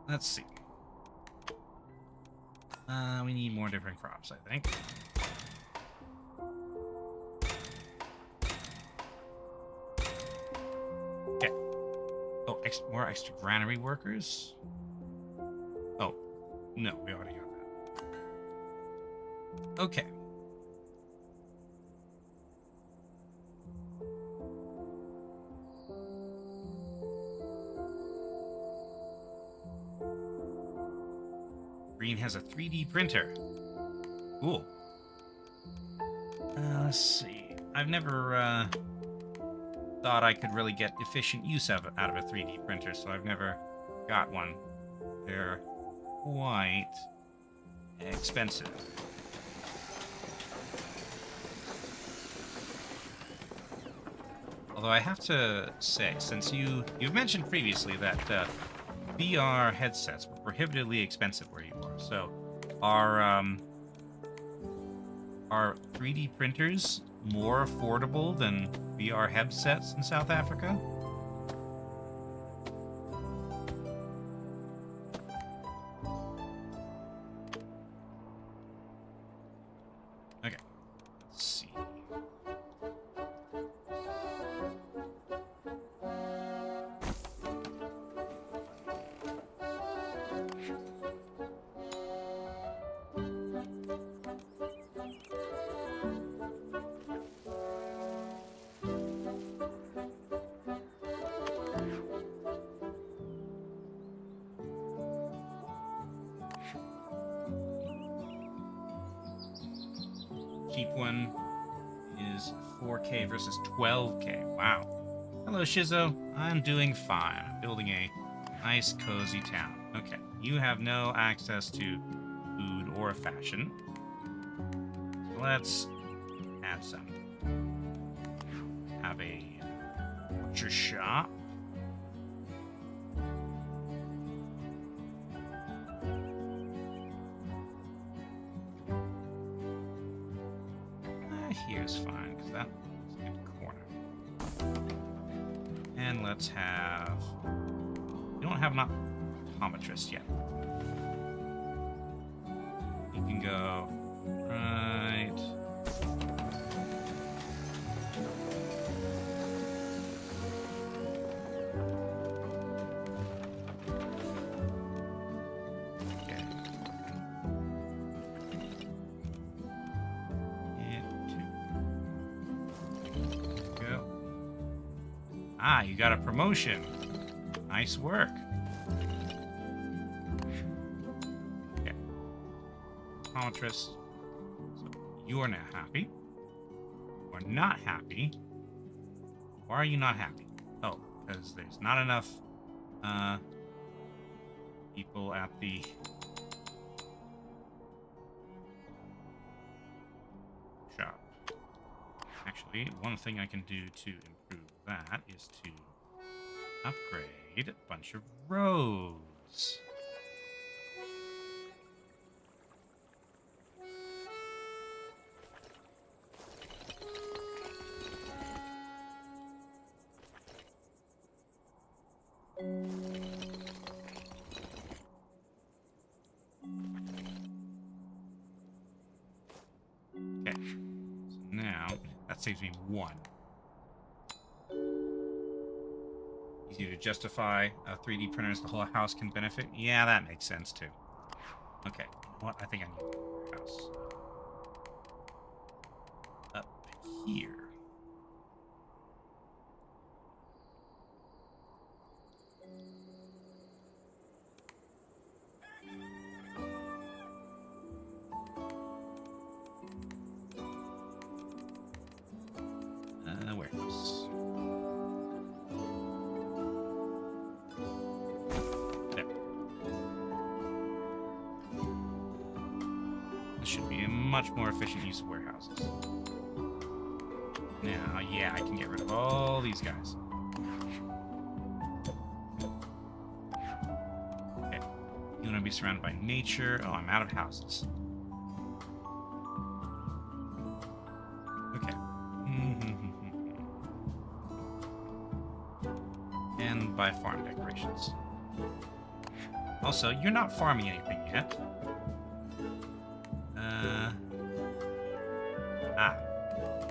Let's see. We need more different crops, I think. Okay. Oh, more extra granary workers? Oh, no, we already got that. Okay. Green has a 3D printer. Cool. Let's see. I've never thought I could really get efficient use out of a 3D printer, so I've never got one. They're quite expensive. Although I have to say, since you've mentioned previously that VR headsets were prohibitively expensive where you are. So, are 3D printers more affordable than VR headsets in South Africa? Okay, let's see. Cheap one is 4K versus 12K. Wow. Hello, Shizzo. I'm doing fine. I'm building a nice, cozy town. Okay. You have no access to food or fashion. So let's add some. Have a butcher shop. Here's fine, because that's a good corner. And let's have... We don't have an optometrist yet. You can go right... Ah, you got a promotion. Nice work. Okay. Optometrist. So you're now happy. Or not happy. Why are you not happy? Oh, because there's not enough people at the shop. Actually, one thing I can do to improve that is to upgrade a bunch of roads. Okay, so now that saves me 1. Easy to justify 3D printers the whole house can benefit. Yeah, that makes sense too. Okay, what? I think I need a house up here. Where else? There. This should be a much more efficient use of warehouses. Now, yeah, I can get rid of all these guys. Okay. You want to be surrounded by nature. Oh, I'm out of houses. Okay. And by farm decorations. Also, you're not farming anything yet.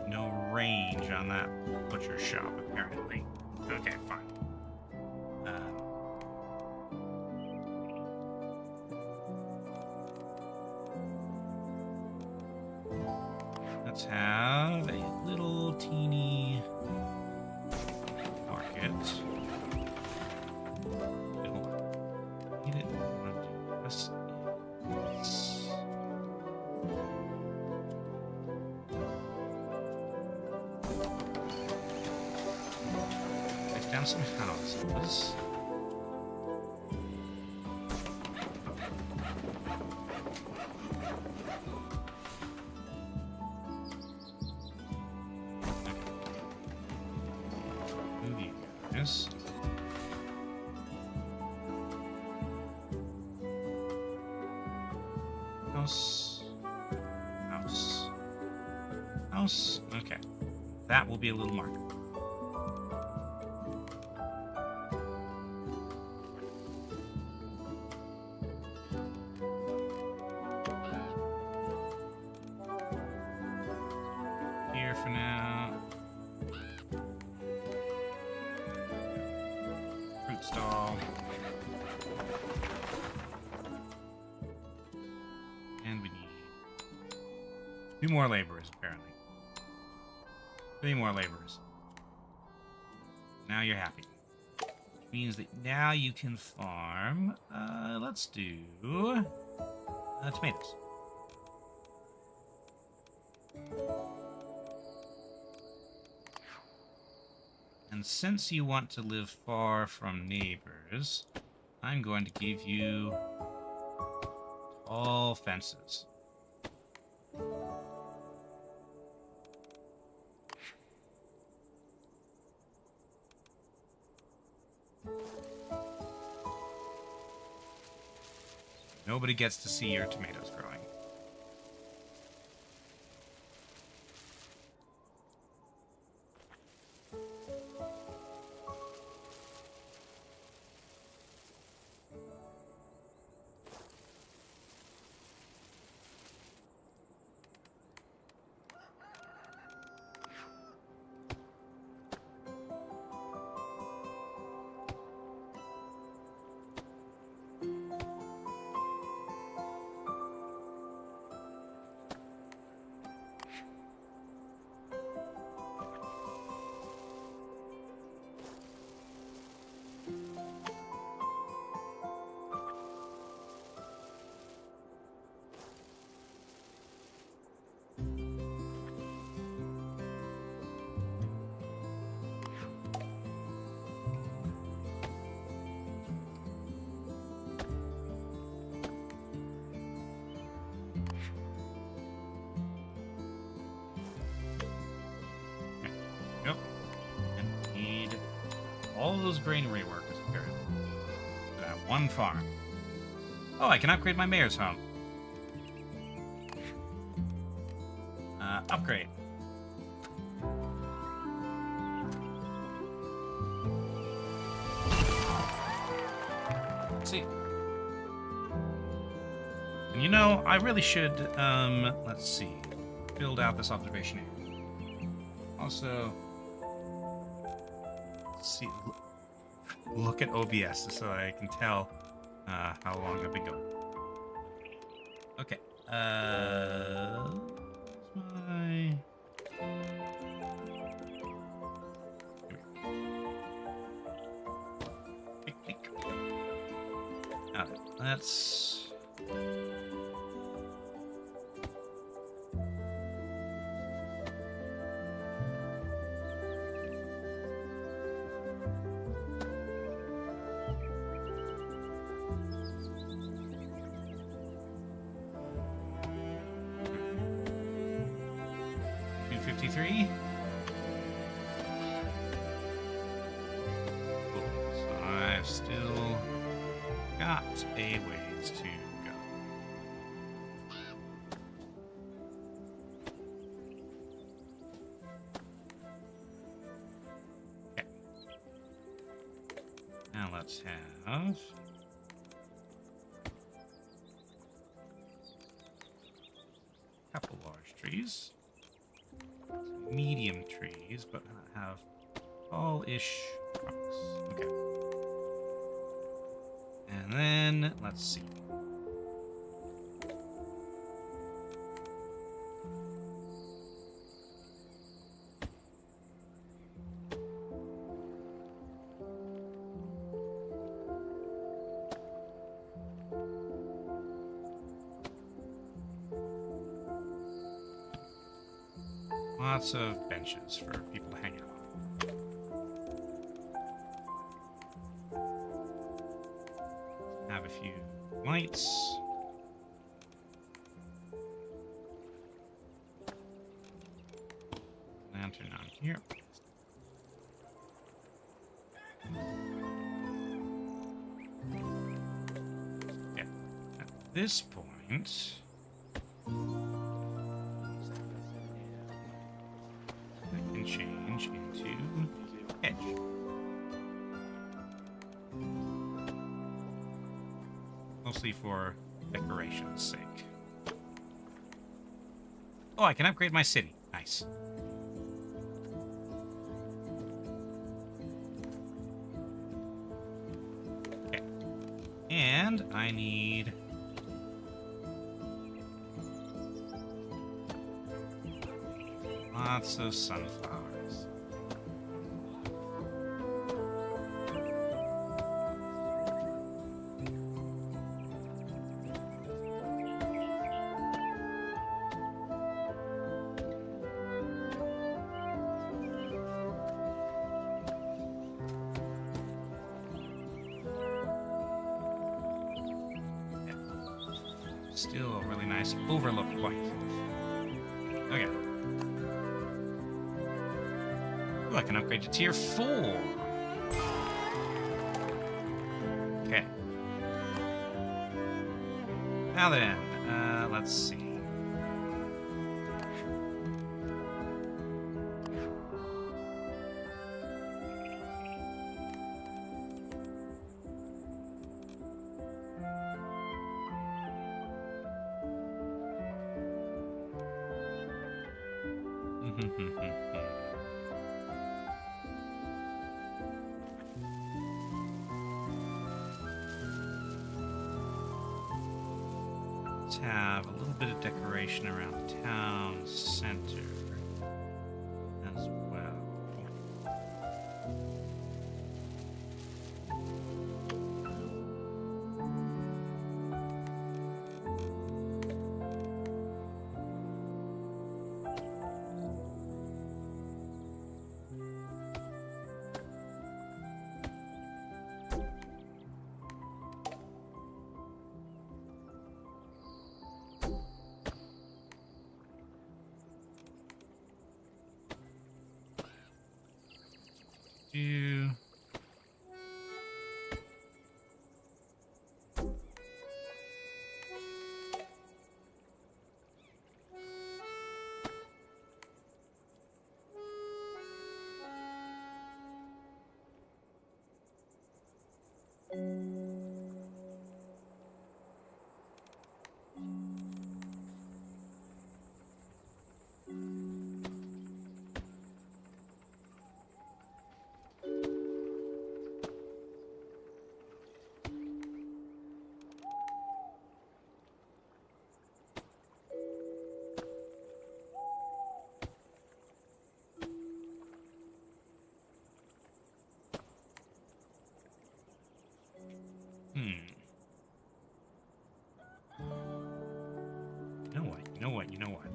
No range on that butcher shop, apparently. Okay, fine. Let's have a little teeny market. Wait, hold on. Need it. I want to do this. Take down some houses. House. House. House. Okay. That will be a little marker. Here for now. Fruit stall. And we need 2 more laborers, apparently. 3 more laborers. Now you're happy. Which means that now you can farm. Let's do tomatoes. And since you want to live far from neighbors, I'm going to give you tall fences. Nobody gets to see your tomatoes growing. Yep. And we need all those granary workers apparently. For that one farm. Oh, I can upgrade my mayor's home. Upgrade. Let's see. And you know, I really should, let's see, build out this observation area. Also, let's see, look at OBS so I can tell how long I've been going. Okay, my... Let's... $253. Cool. So I've still got a ways to go. Okay. Now let's have... a couple large trees. Medium trees, but have tall-ish trunks. Okay. And then, let's see. Lots of benches for people to hang out on. Have a few lights. Lantern on here. Okay. At this point... That can change into hedge. Mostly for decoration's sake. Oh, I can upgrade my city. Nice. Okay. And I need... lots of sunflowers. Still a really nice overlook point. Okay. Ooh, I can upgrade to tier 4. Okay. Now then, let's see. Let's have a little bit of decoration around the town center as well. Do You know what?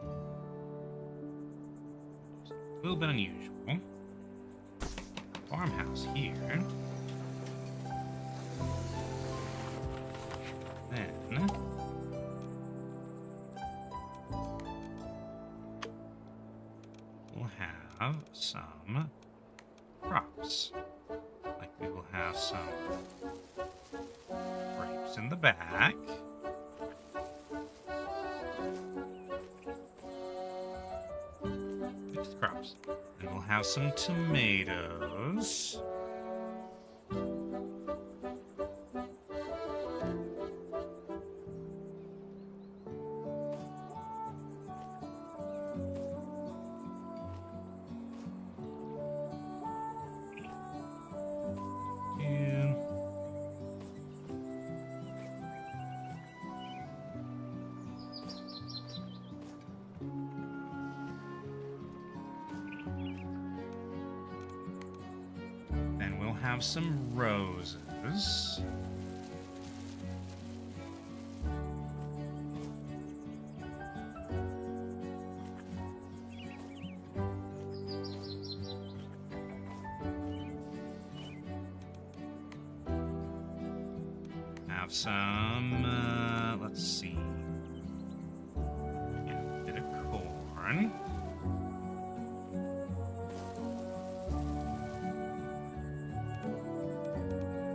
A little bit unusual. Farmhouse here. Then we'll have some crops. Like we will have some grapes in the back. Crops. And we'll have some tomatoes. Have some roses. Have some, let's see. Yeah, a bit of corn.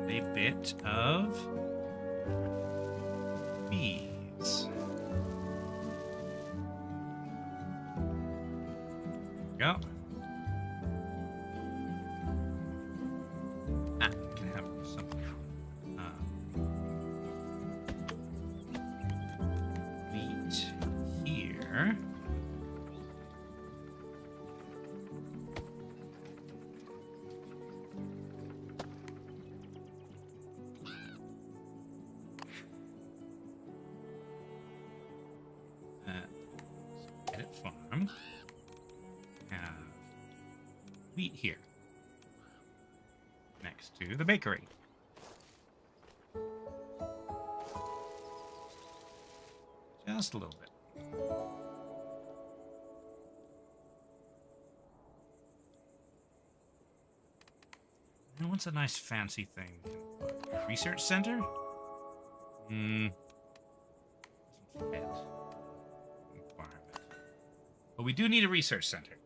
A bit of wheat here. Next to the bakery. Just a little bit. Now, what's a nice fancy thing? Research center? Doesn't fit. Requirement. But we do need a research center.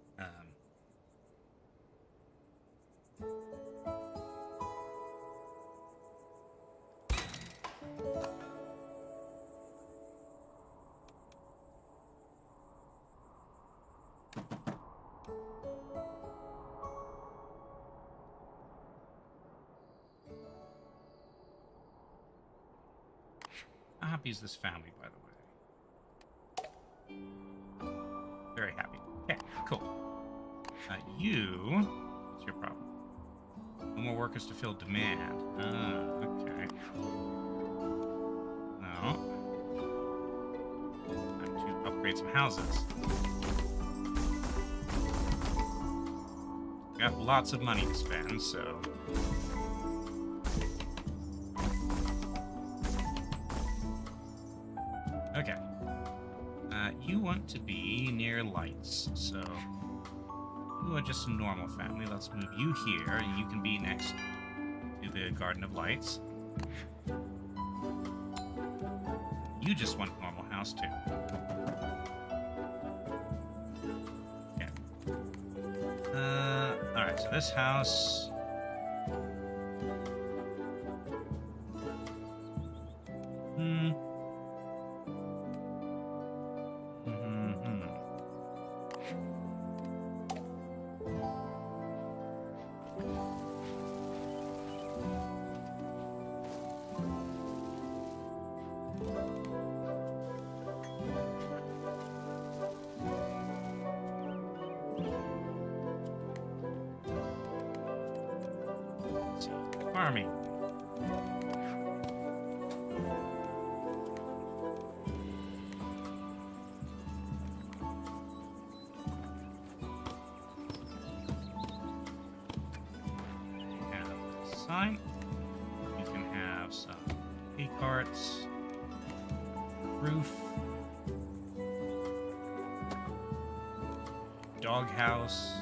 How happy is this family, by the way? Very happy. Okay, cool. What's your problem? No more workers to fill demand. Okay. No. Time to upgrade some houses. Got lots of money to spend, so... Okay. You want to be near lights, so you are just a normal family. Let's move you here. You can be next to the Garden of Lights. You just want a normal house, too. Okay. Alright, so this house... farming. Have a sign. You can have some hay carts, roof, doghouse.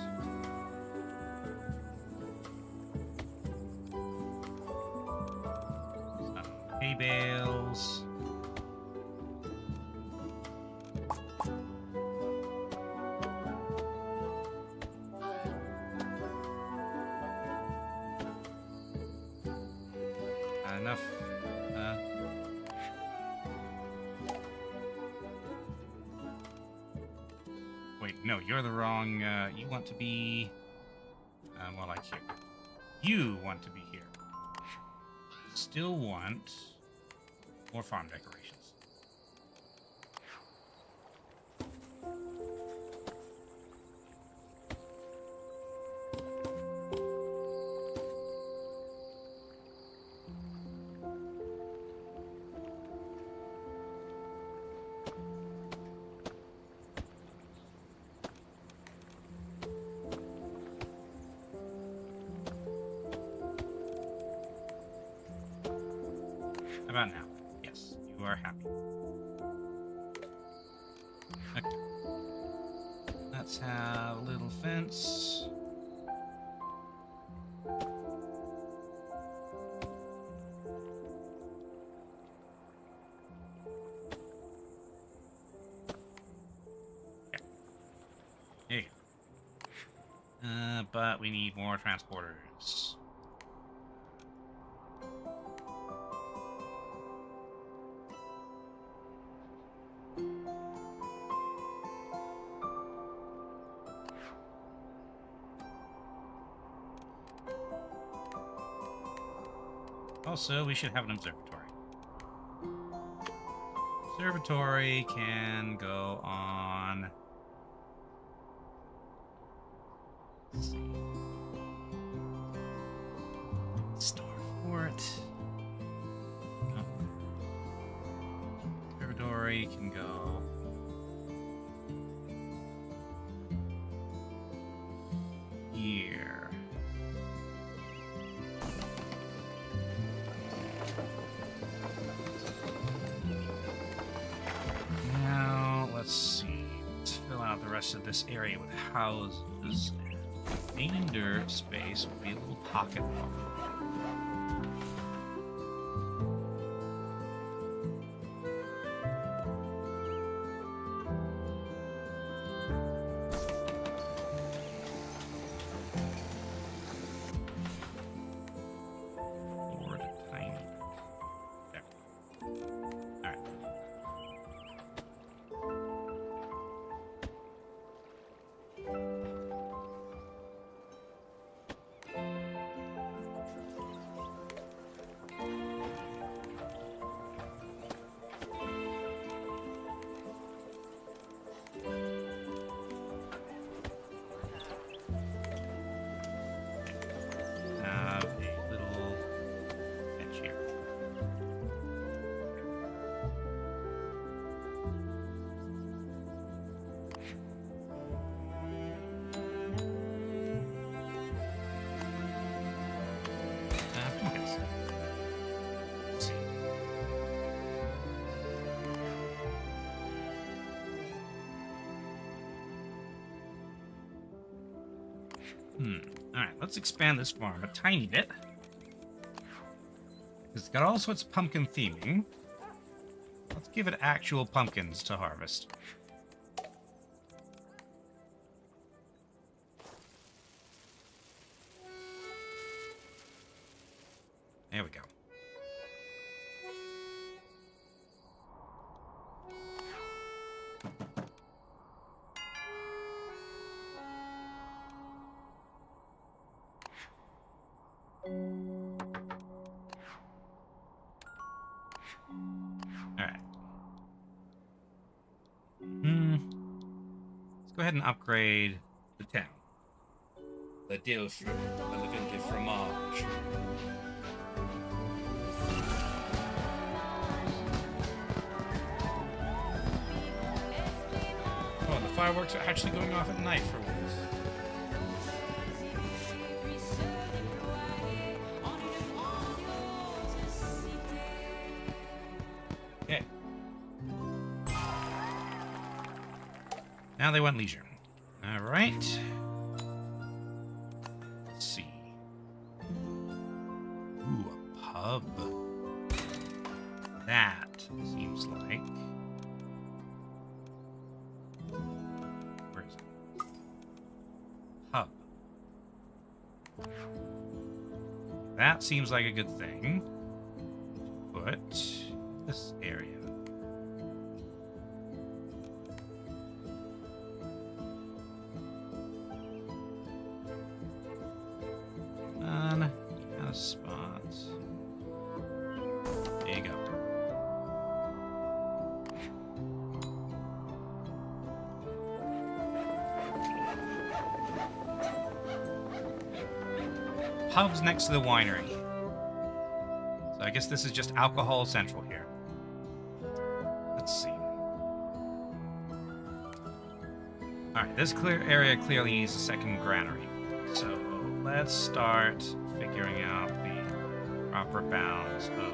Hay bales. Enough. Wait, no, you're the wrong. You want to be more like here. You want to be here. Still want more farm decorations. About now. Yes, you are happy. Okay. Let's have a little fence. Okay. There you go. But we need more transporters. Also, we should have an observatory. Observatory can go on... Let's see. Starfort. Oh. Observatory can go... here. rest of this area with houses. Remainder space will be a little pocket. Alright, let's expand this farm a tiny bit. It's got all sorts of pumpkin theming. Let's give it actual pumpkins to harvest. There we go. Alright. Let's go ahead and upgrade the town. La Vente Fromage. Oh, the fireworks are actually going off at night for once. Okay. Now they want leisure. All right. Let's see. Ooh, a pub. That seems like. Where is it? Pub. That seems like a good thing. Put this area. Kind of spots. There you go. Pub's next to the winery. So I guess this is just alcohol central here. Let's see. Alright, this area clearly needs a second granary. So let's start figuring out the proper bounds of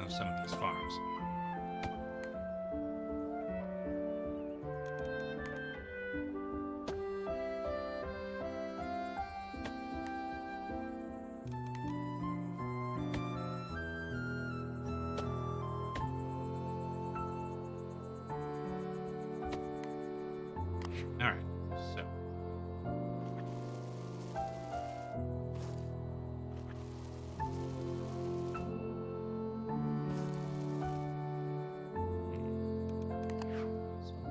some of these farms. All right, so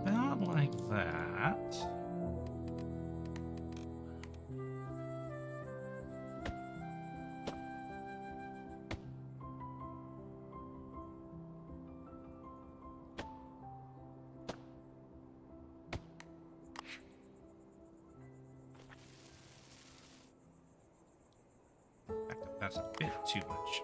about like that. That's a bit too much.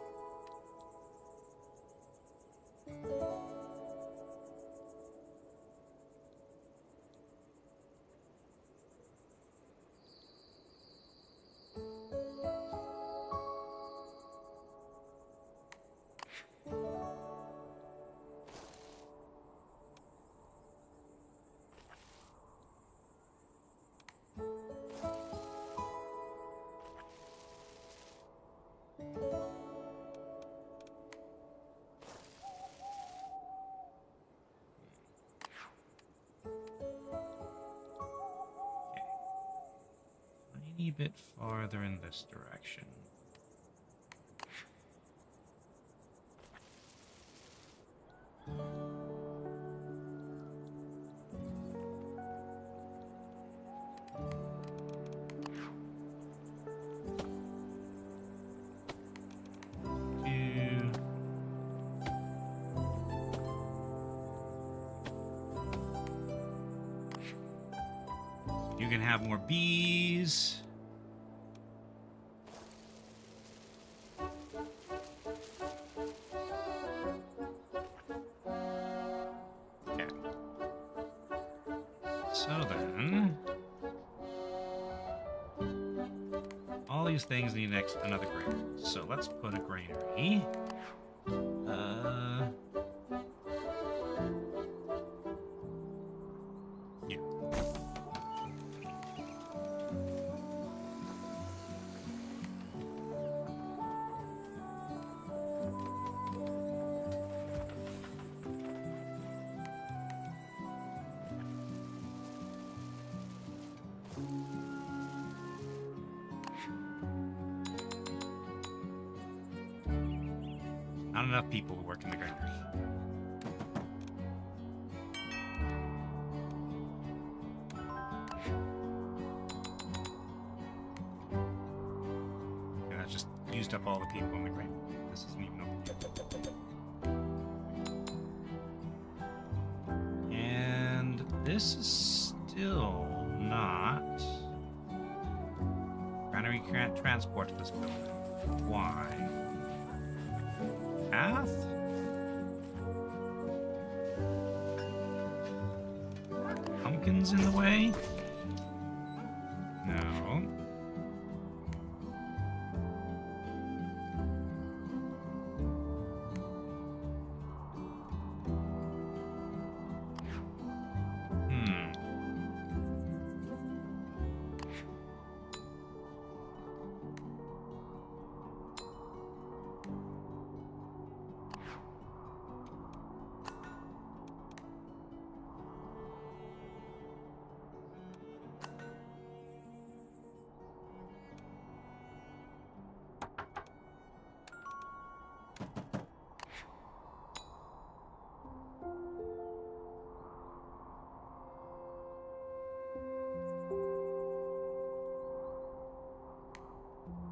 wee bit farther in this direction. You can have more bees. Okay. So then, all these things need another granary. So let's put a granary. Yeah. Not enough people to work in the granary. And I just used up all the people in the granary. This isn't even open. And this is still not... Granary can't transport to this building. Why? Path? Pumpkins in the way? No.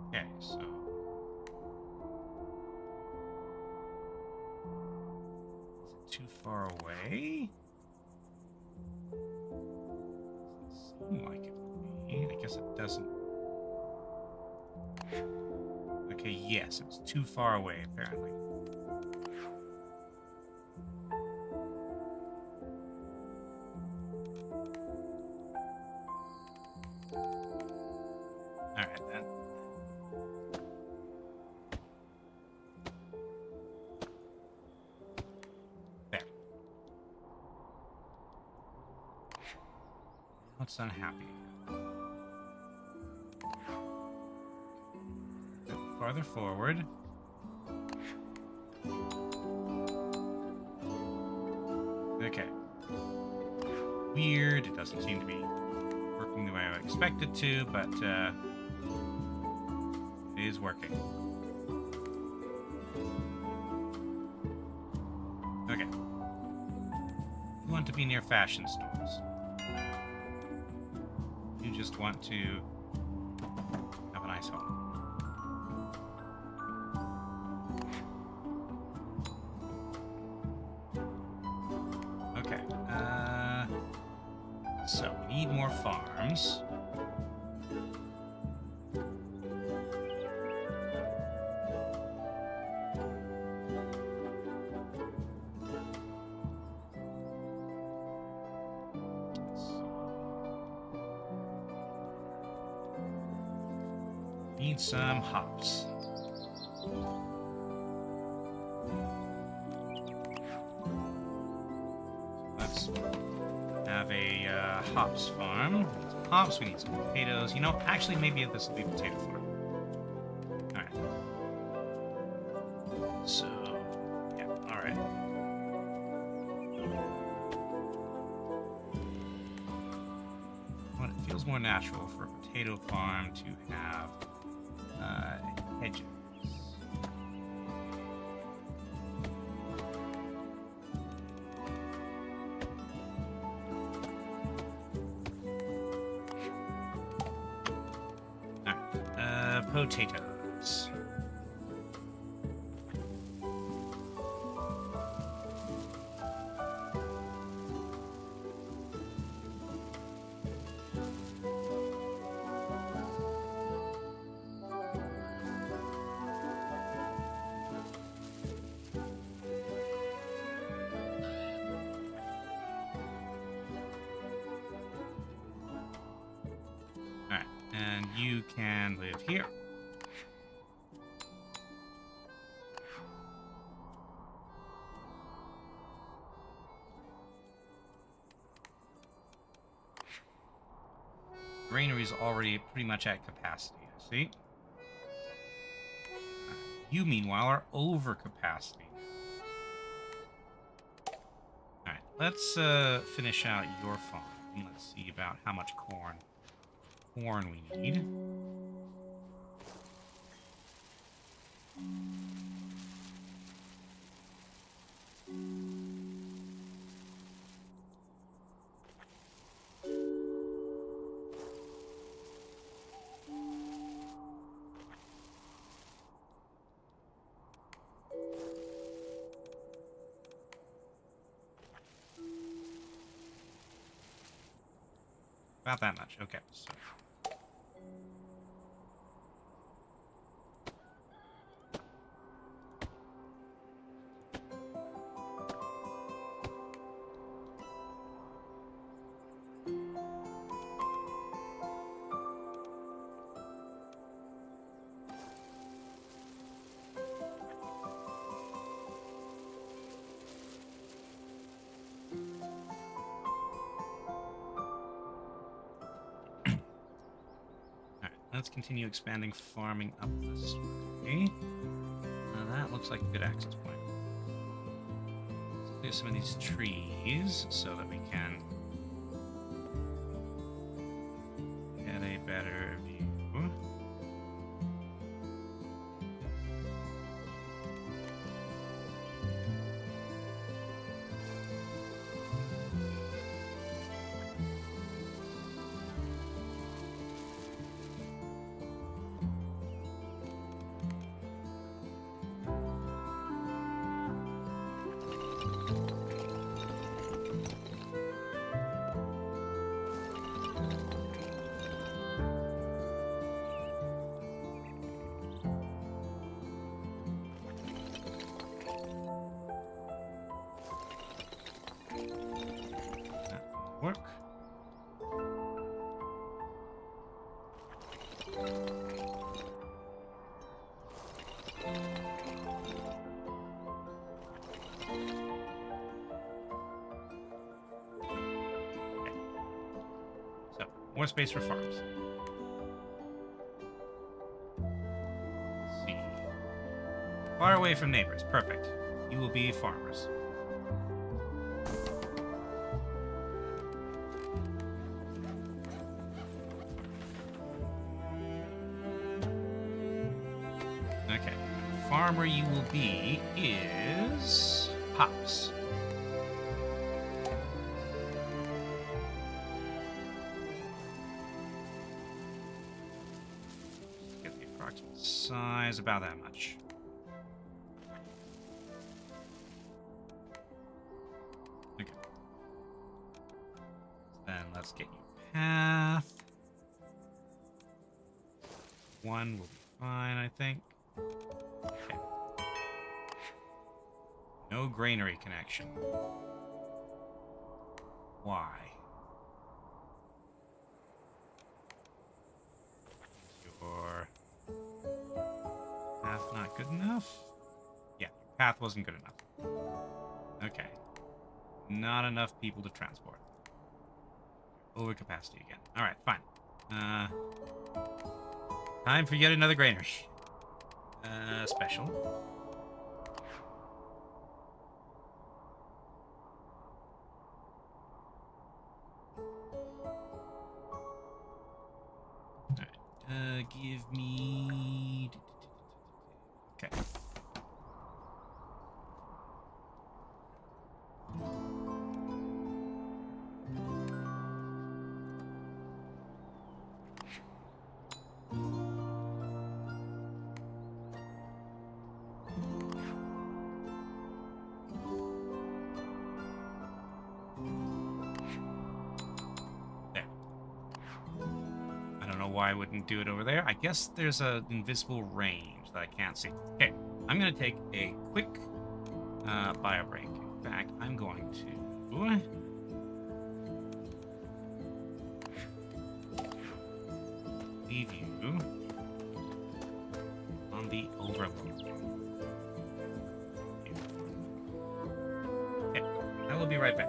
Okay, so... Is it too far away? Doesn't seem like it would be. I guess it doesn't. Okay, yes, it's too far away, apparently. Alright, then. There. What's unhappy? Farther forward. Okay. Weird. It doesn't seem to be working the way I expected to, but it is working. Okay. You want to be near fashion stores. You just want to have a nice home. Okay. So we need more farms. Need some hops. Let's have a hops farm. Some hops, we need some potatoes. You know, actually, maybe this will be a potato farm. Alright. So, yeah, alright. What, it feels feels more natural for a potato farm to have hedges. Alright, potatoes. Alright, and you can live here. Granary is already pretty much at capacity, I see. You, meanwhile, are over capacity. Alright, let's finish out your farm. Let's see about how much corn we need. About that much. Okay, so let's continue expanding farming up this way. Now that looks like a good access point. Let's clear some of these trees so that we can get a better view. Work. So, more space for farms. Let's see. Far away from neighbors. Perfect. You will be farmers. Okay. Farmer you will be is hops. Get the approximate size, about that much. Okay. Then let's get you path. One will be fine, I think. Okay. No granary connection. Why? Your path not good enough? Yeah, path wasn't good enough. Okay. Not enough people to transport. Over capacity again. Alright, fine. Time for yet another granary. Special. give me... Okay. Why I wouldn't do it over there. I guess there's an invisible range that I can't see. Okay, I'm going to take a quick bio break. In fact, I'm going to... leave you on the overload. Okay, I will be right back.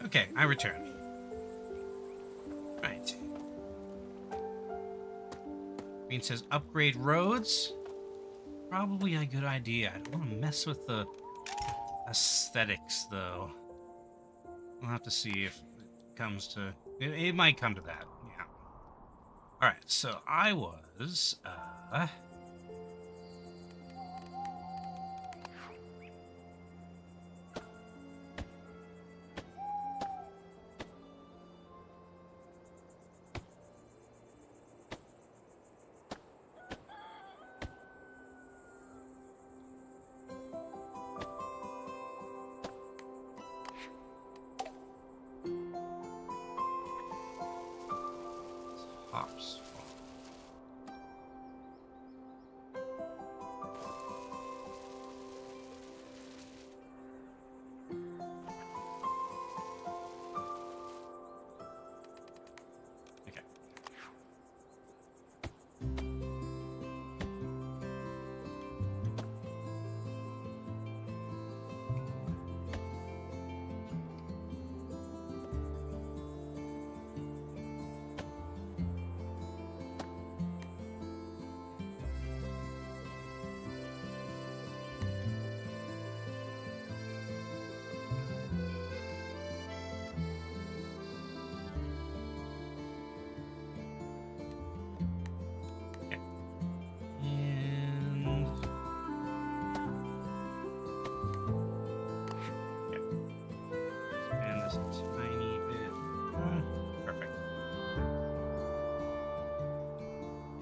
Okay, I return. Right. Green says upgrade roads. Probably a good idea. I don't want to mess with the aesthetics, though. We'll have to see if it comes to... It might come to that, yeah. Alright, so I was... hops. Okay.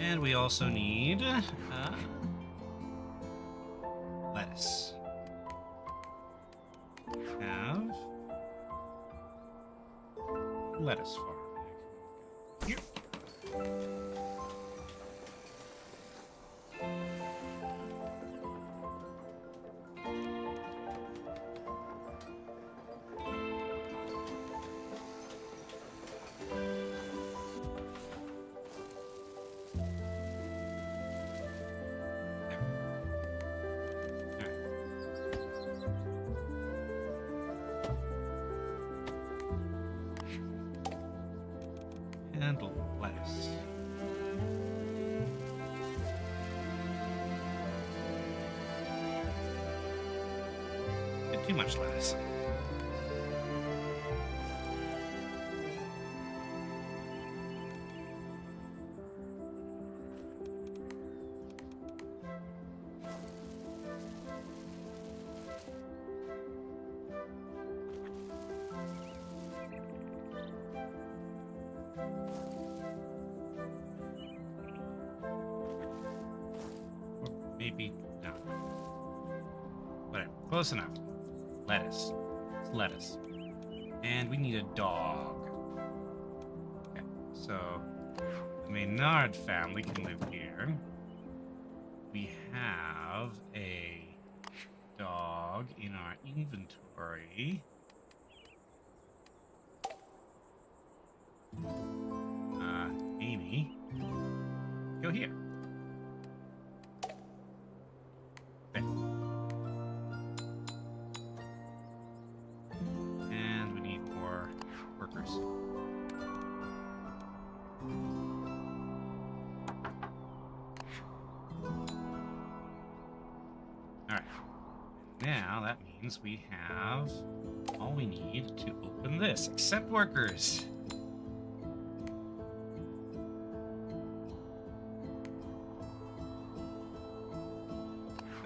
And we also need lettuce. Have lettuce farm. Here. And lettuce. Did too much lettuce. Maybe no. Whatever. Close enough. Lettuce. It's lettuce. And we need a dog. Okay. So the Maynard family can live here. We have a dog in our inventory. Amy. Go here. And we need more workers. Alright. Now that means we have all we need to open this. Accept workers.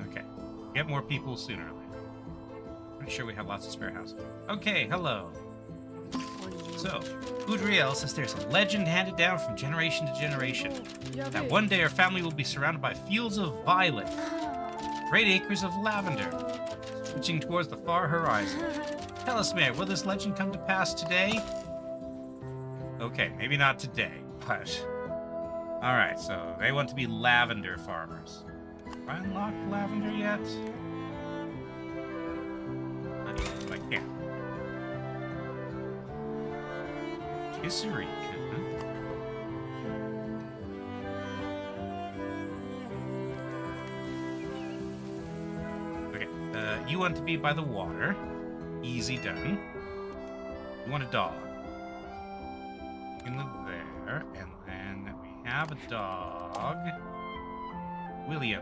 Okay. Get more people sooner or later. Pretty sure we have lots of spare houses. Okay, hello. So, Udriel says there's a legend handed down from generation to generation. That one day our family will be surrounded by fields of violet, great acres of lavender, switching towards the far horizon. Tell us, Mayor, will this legend come to pass today? Okay, maybe not today, but... Alright, so they want to be lavender farmers. Have I unlocked lavender yet? Not yet, but I can. Kissery. Okay, you want to be by the water. Easy done. You want a dog. You can live there, and then we have a dog. William.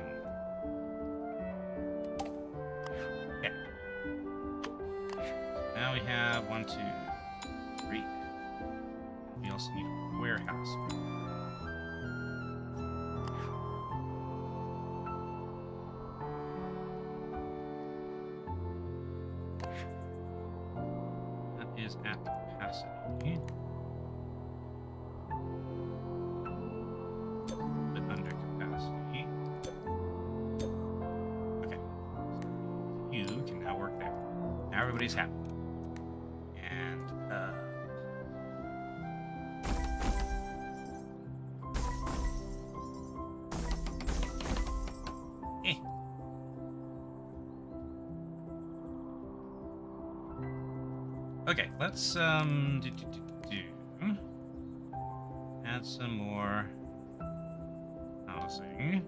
Okay. Now we have 1, 2, 3. We also need a warehouse. That is at capacity. But under capacity. Okay. You can now work there. Now everybody's happy. And, Okay, let's add some more housing.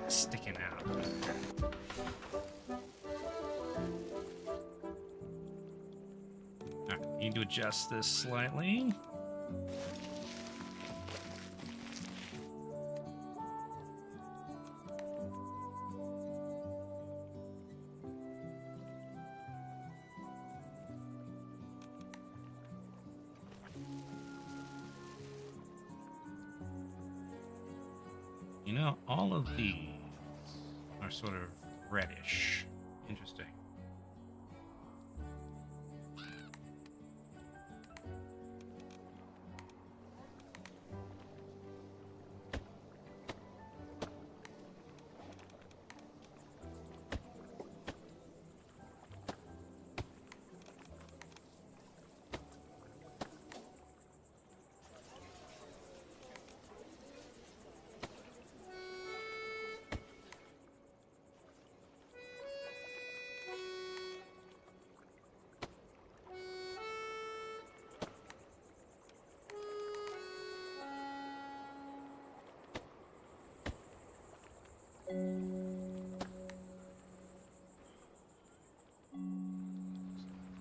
Sticking out. Alright, need to adjust this slightly. You know, all of these are sort of reddish. Interesting.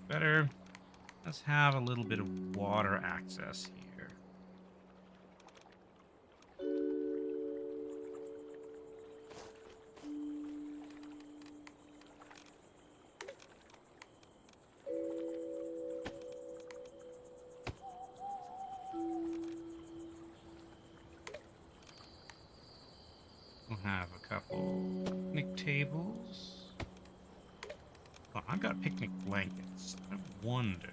Better. Let's have a little bit of water access here. We'll have a couple picnic tables. Oh, I've got picnic blankets. I wonder.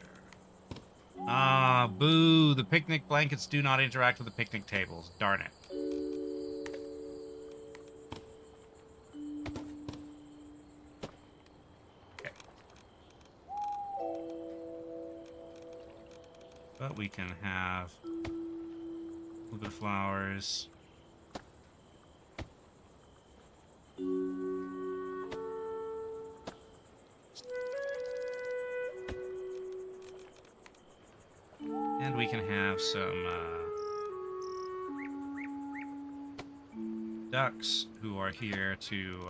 Ah, boo. The picnic blankets do not interact with the picnic tables. Darn it. Okay. But we can have a little bit of flowers. And we can have some ducks who are here to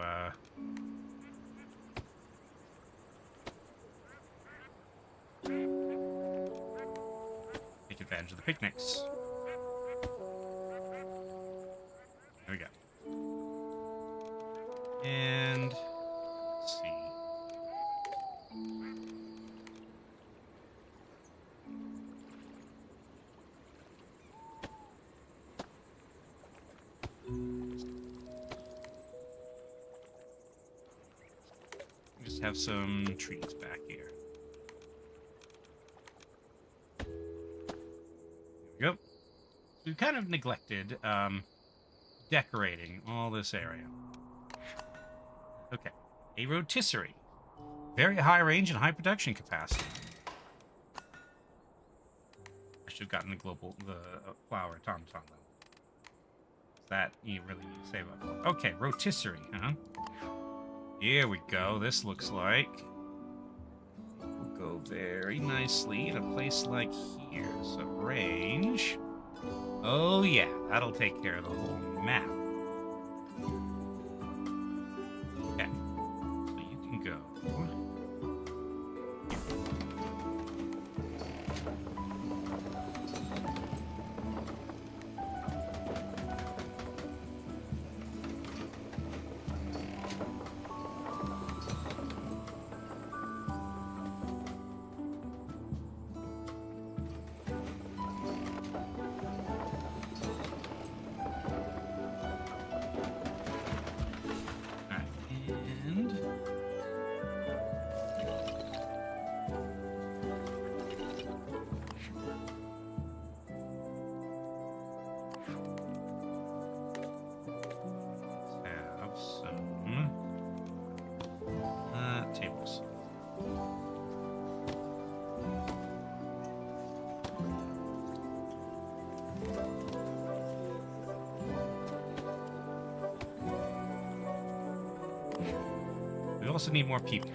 take advantage of the picnics. There we go. And let's see. Just have some trees back here. There we go. We've kind of neglected decorating all this area. Okay. A rotisserie. Very high range and high production capacity. I should have gotten the flower tom-tom though. That you really need to save up for. Okay, rotisserie, huh? Here we go. This looks like will go very nicely in a place like here. So range. Oh yeah, that'll take care of the whole map. Okay, so you can go. Tables. We also need more people.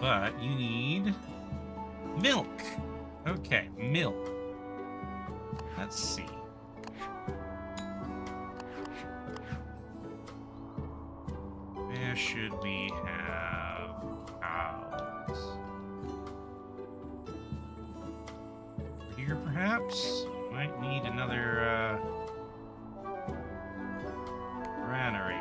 But you need milk. Okay, milk. Let's see. Where should we have cows? Here, perhaps? Might need another granary.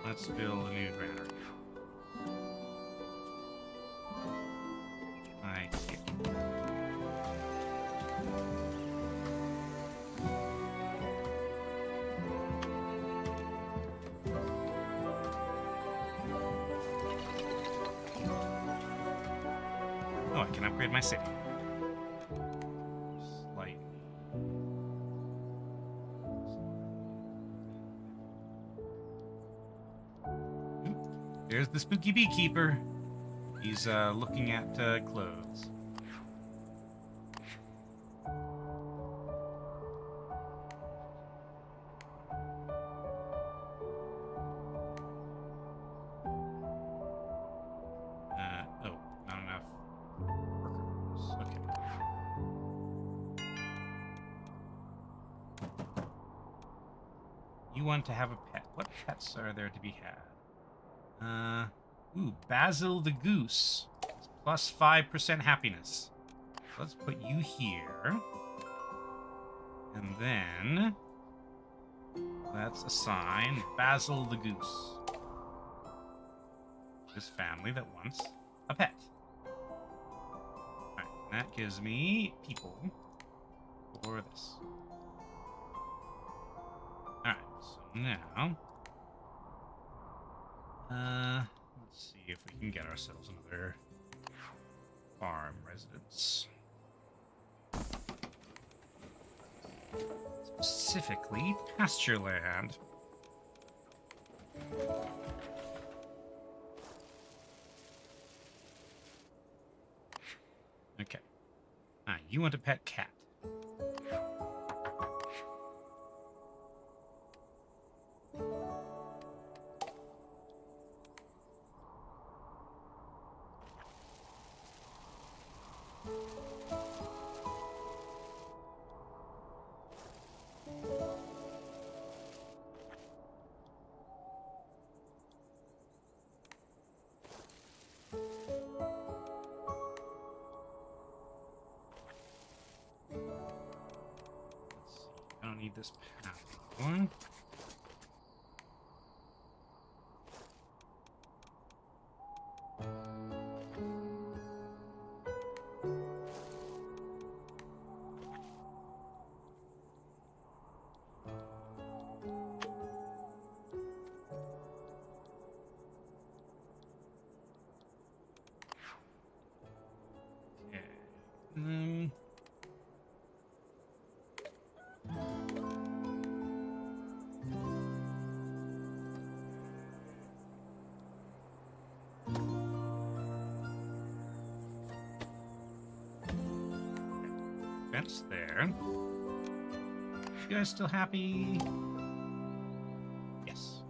Let's build a new granary. Right here. Oh, I can upgrade my city. Slightly. There's the spooky beekeeper. He's looking at clothes. Oh, not enough workers. Okay. You want to have a pet. What pets are there to be had? Basil the goose. It's plus 5% happiness. Let's put you here. And then let's assign Basil the goose. This family that wants a pet. Alright, that gives me people for this. Alright, so now Let's see if we can get ourselves another farm residence. Specifically, pasture land. Okay. You want a pet cat. I don't need this path one. Okay. Fence there. You guys still happy? Yes.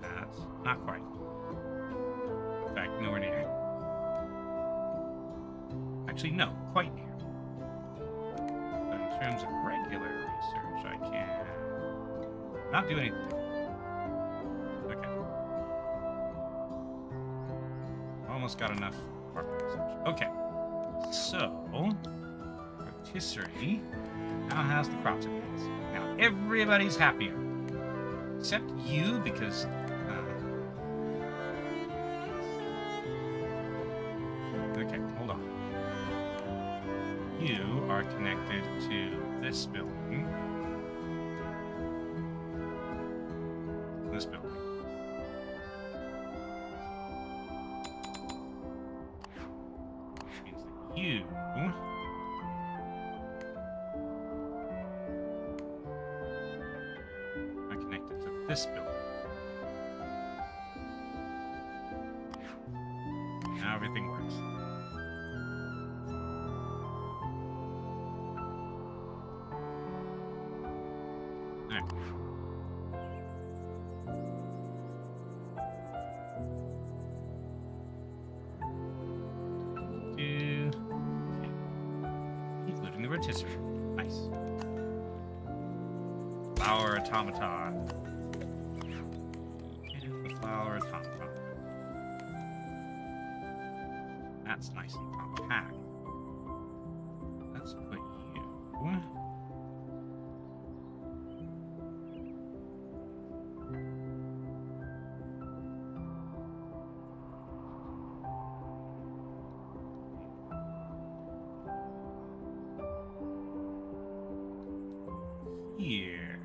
That's not quite. In fact, nowhere near. Actually, no, quite near. But in terms of regular research, I can not do anything. Okay. Almost got enough market research. Okay. So, rotisserie now has the crops it needs. Now everybody's happier. Except you, because okay, hold on. You are connected to this building. This building. Which means that you are connected to this building. Now everything works. Alright. Okay. Including the rotisserie. Nice. Flower automaton. And the flower automaton. That's nice and compact. Let's put you here.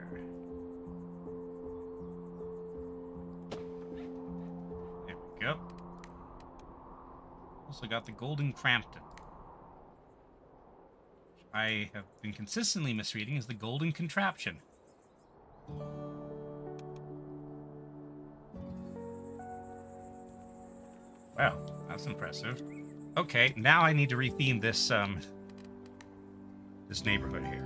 There we go. Also got the Golden Crampton, which I have been consistently misreading as the Golden Contraption. Well, that's impressive. Okay, now I need to retheme this this neighborhood here.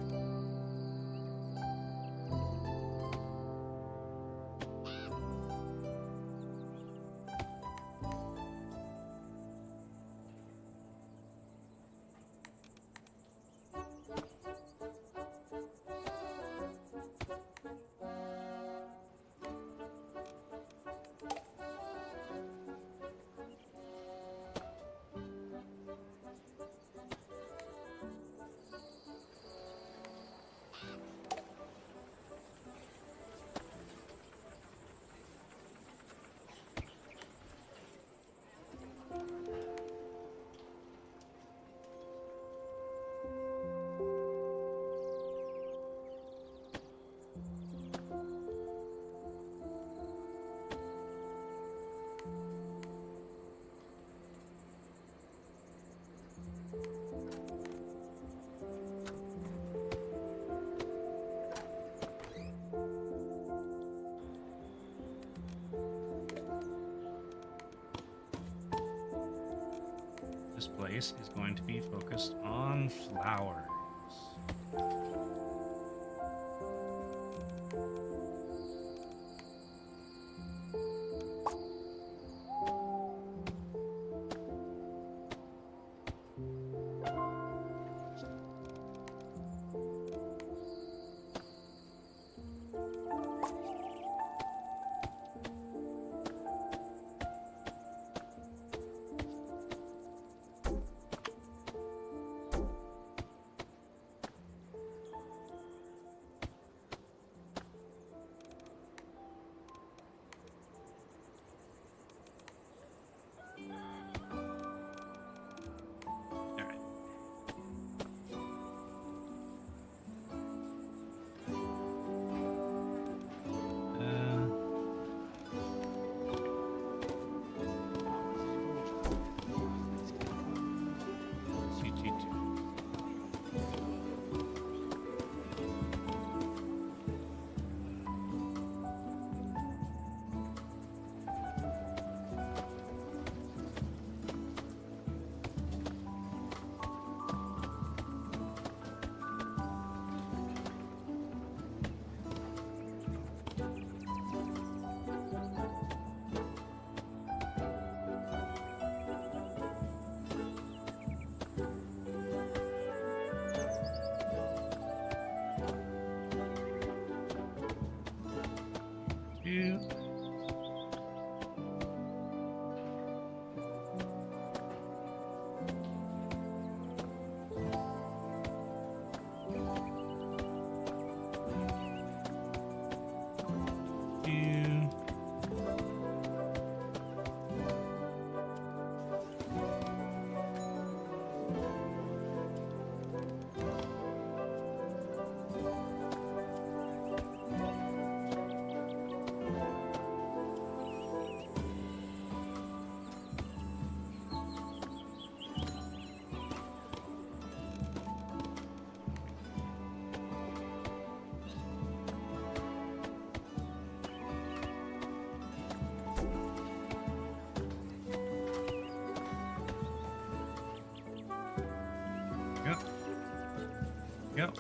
space is going to be focused on flowers. Two. Yep.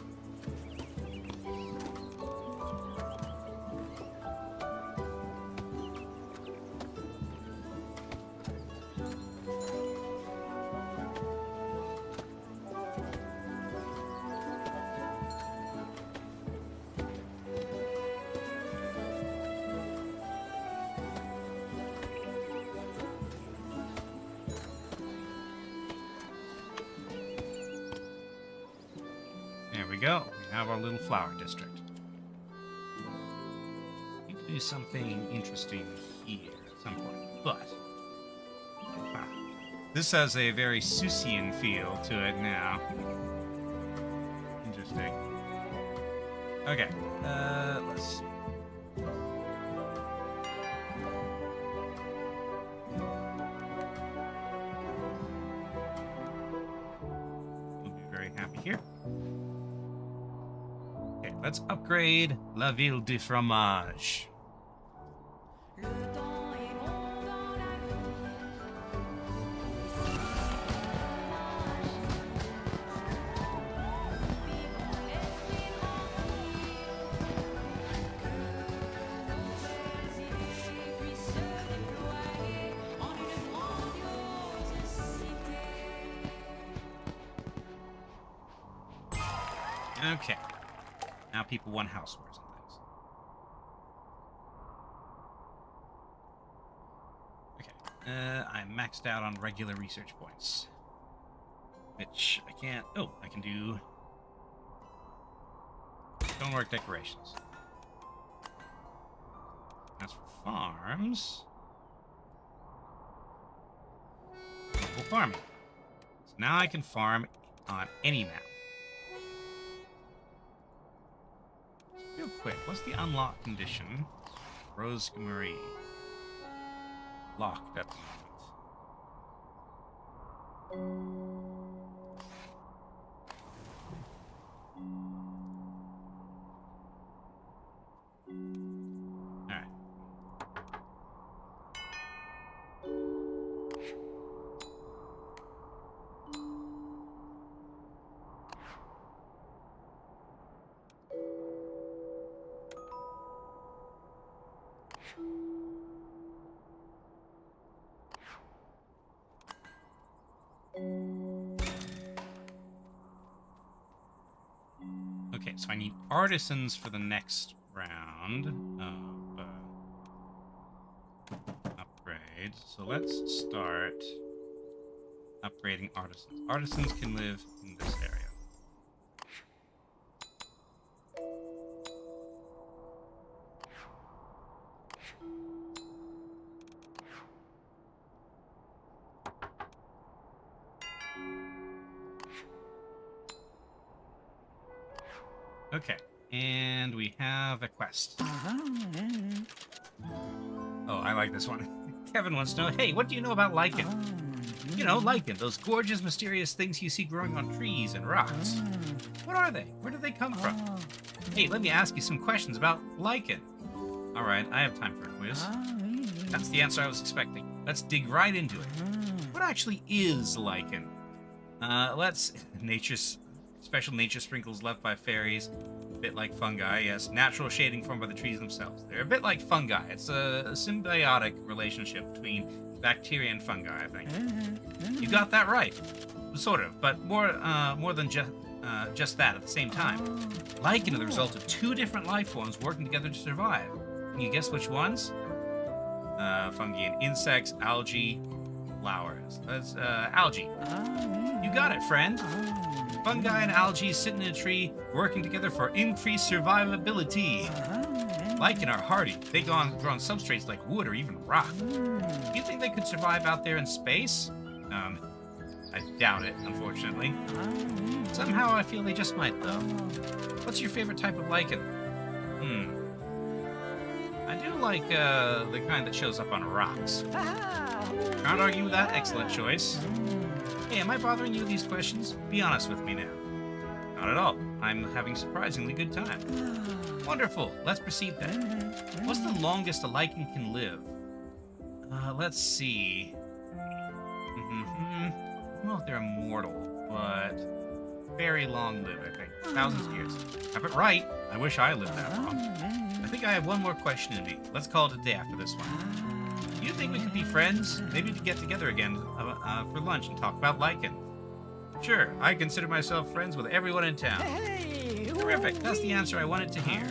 There we go. We have our little flower district. Need to do something interesting here at some point, but this has a very Seussian feel to it now. Interesting. Okay, let's see. We'll be very happy here. Okay, let's upgrade La Ville du Fromage. Okay. Now people want housewares and things. Okay. I'm maxed out on regular research points. Which I can't... Oh, I can do... stonework decorations. As for farms... local farming. So now I can farm on any map. Real quick, what's the unlock condition? Rosemary. Locked at the moment. Alright. so I need artisans for the next round of upgrade. So let's start upgrading artisans. Artisans can live in this area. Okay, and we have a quest. Oh, I like this one. Kevin wants to know, hey, what do you know about lichen? You know, lichen, those gorgeous, mysterious things you see growing on trees and rocks. What are they? Where do they come from? Hey, let me ask you some questions about lichen. All right, I have time for a quiz. That's the answer I was expecting. Let's dig right into it. What actually is lichen? Special nature sprinkles left by fairies, a bit like fungi, yes, natural shading formed by the trees themselves. They're a bit like fungi. It's a symbiotic relationship between bacteria and fungi, I think. You got that right. Sort of, but more than just that at the same time. Lichen are the result of two different life forms working together to survive. Can you guess which ones? Fungi and insects, algae, flowers. That's algae. You got it, friend. Fungi and algae sitting in a tree, working together for increased survivability. Lichen are hardy. They grow on substrates like wood or even rock. Do you think they could survive out there in space? I doubt it, unfortunately. Somehow I feel they just might, though. What's your favorite type of lichen? I do like the kind that shows up on rocks. Can't argue with that. Excellent choice. Hey, am I bothering you with these questions? Be honest with me now. Not at all. I'm having a surprisingly good time. Wonderful. Let's proceed then. What's the longest a lichen can live? Let's see. I don't know if they're immortal, but very long lived, I think. Thousands of years. Have it right. I wish I lived that long. I think I have one more question to me. Let's call it a day after this one. Do you think we could be friends? Maybe we could get together again for lunch and talk about lichen. Sure, I consider myself friends with everyone in town. Hey, terrific, that's the answer I wanted to hear.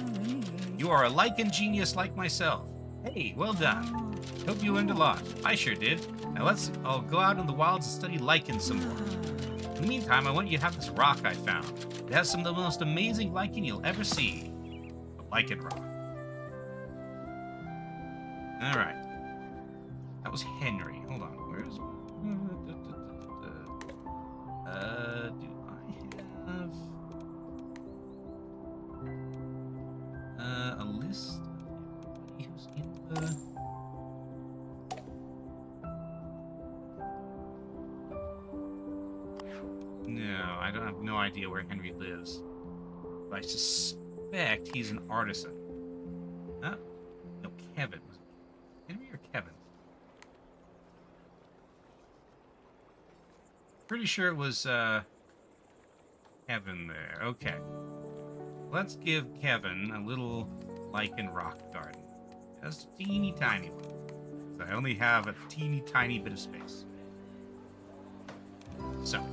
You are a lichen genius like myself. Hey, well done. Hope you learned a lot. I sure did. Now let's all go out in the wilds and study lichen some more. In the meantime, I want you to have this rock I found. It has some of the most amazing lichen you'll ever see. The lichen rock. Alright. That was Henry. Hold on. Where's... do I have... a list of everybody who's in the... No, I don't have no idea where Henry lives. But I suspect he's an artisan. Huh? No, Kevin. Was it Henry or Kevin? Pretty sure it was, Kevin there. Okay. Let's give Kevin a little lichen rock garden. Just a teeny tiny one. So I only have a teeny tiny bit of space. So.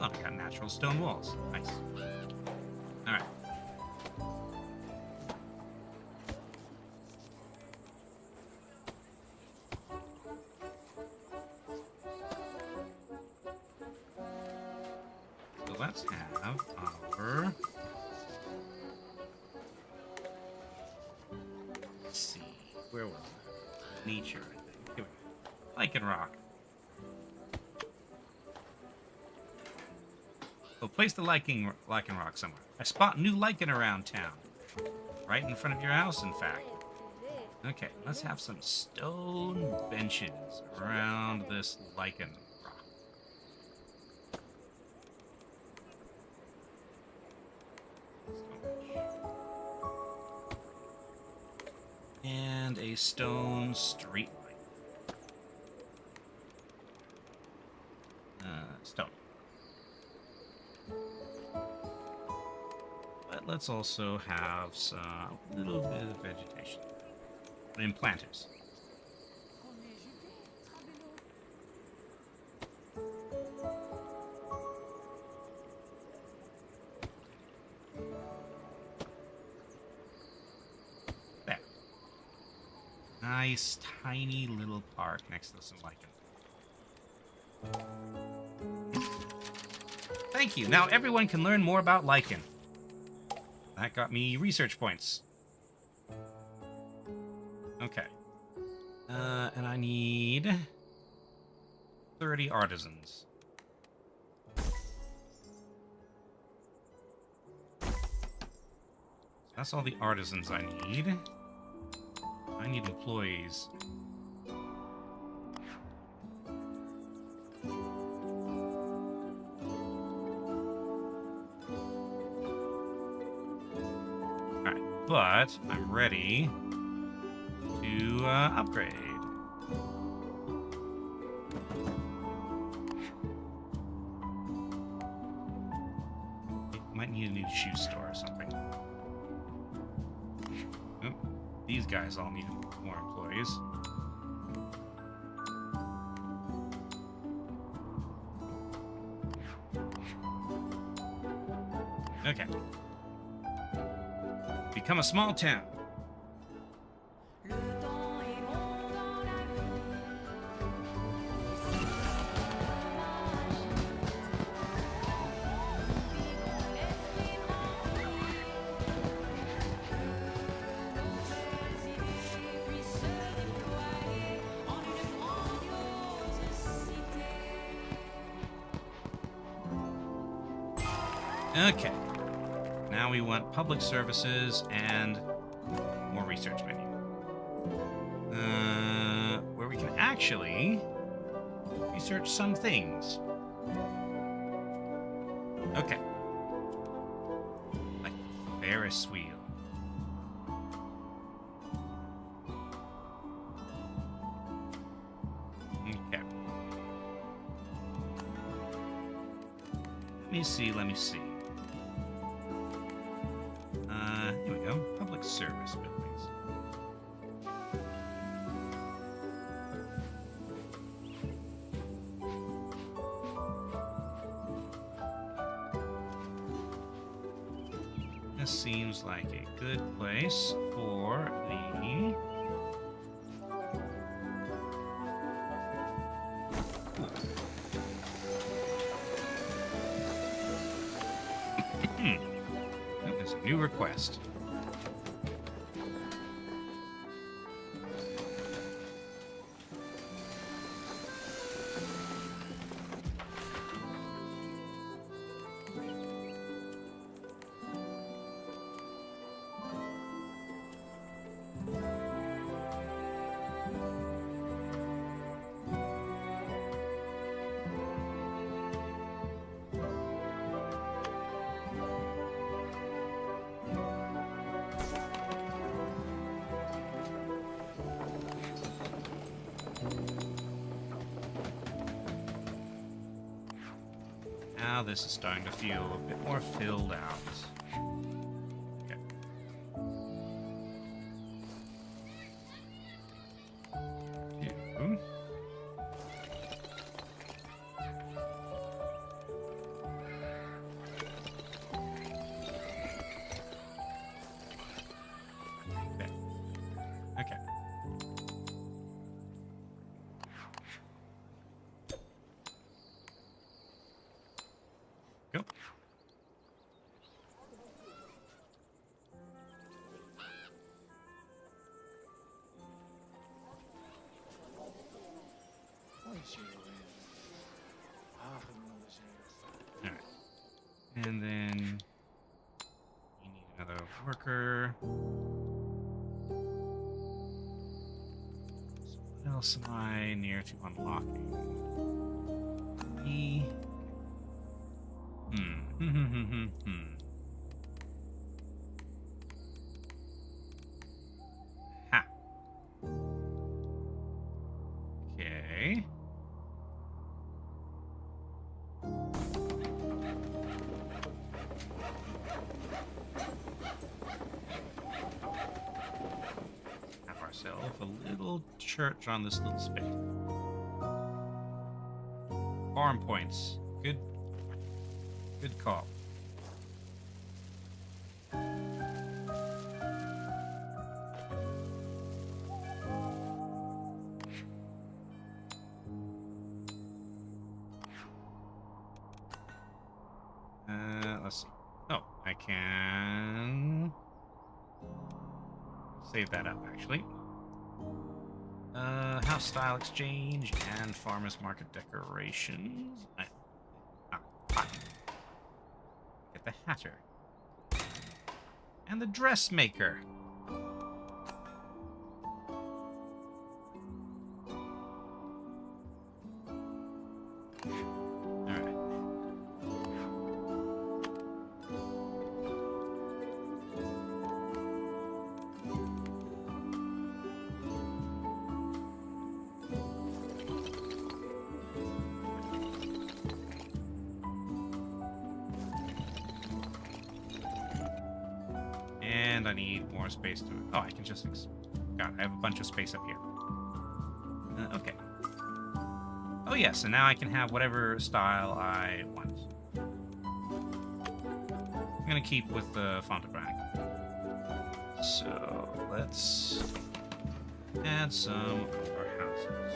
Oh, I got natural stone walls. Nice. Alright. So let's have our... Let's see. Where was it? Nature, I think. Here we go. Lichen rock. So place the lichen rock somewhere. I spot new lichen around town. Right in front of your house, in fact. Okay, let's have some stone benches around this lichen rock. And a stone street light. Stone. But let's also have some little bit of vegetation. And planters. Nice, tiny little park next to some lichen. Thank you. Now everyone can learn more about lichen. That got me research points. Okay. And I need 30 artisans. That's all the artisans I need. I need employees. Alright, but I'm ready to upgrade. Might need a new shoe store or something. Oh, these guys all need more employees. Okay. Become a small town. Okay. Now we want public services and more research menu. Where we can actually research some things. Okay. Like Ferris wheel. Okay. Let me see. Here we go. Public service buildings. This seems like a good place for the... There's a new request. Now this is starting to feel a bit more filled out. Okay. Two. Okay. Okay. Go. Alright. And then you need another worker. So what else am I near to unlocking? E. Ha. Okay. Have ourselves a little church on this little space. Farm points. Good. Good call. let's see. Oh, I can save that up, actually. House style exchange and farmers market decorations. Get the hatter. And the dressmaker. Alright. And I need more space to... Oh, I can just... God, I have a bunch of space up here. Okay. Oh, yes, and now I can have whatever style I want. I'm going to keep with the font of brand. So, let's add some of our houses.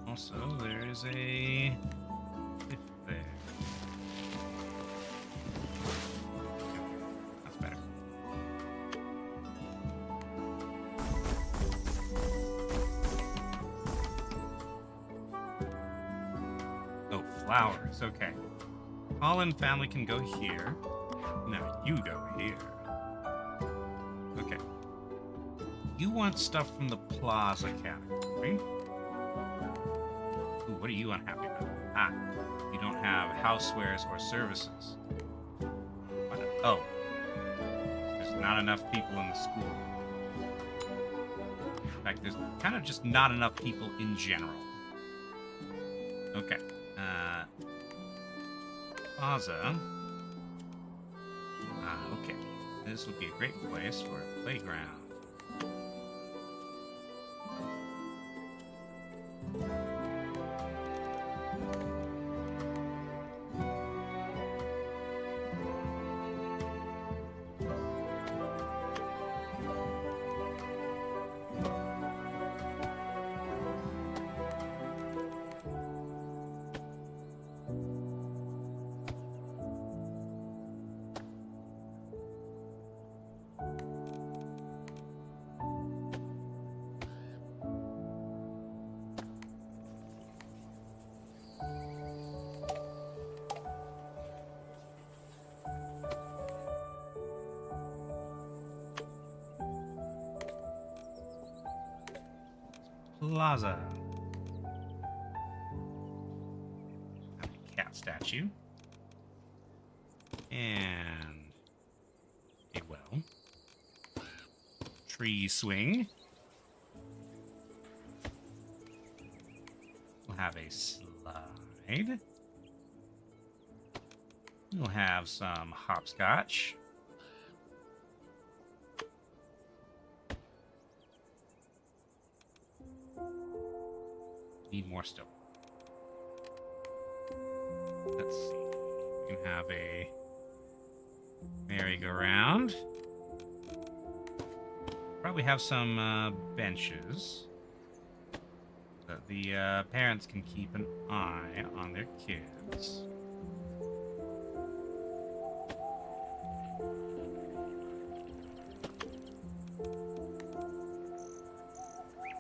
Also, there is a lift there. That's better. Oh, flowers. Okay. Holland family can go here. No, you go here. Okay. You want stuff from the plaza category. Ooh, what are you unhappy about? Ah, you don't have housewares or services. What? Oh, there's not enough people in the school. In fact, there's kind of just not enough people in general. Okay. Plaza. Ah, okay. This would be a great place for a playground. Plaza. Have a cat statue. And a well. Tree swing. We'll have a slide. We'll have some hopscotch. Need more still. Let's see. We can have a merry-go-round. Probably have some benches so that the parents can keep an eye on their kids.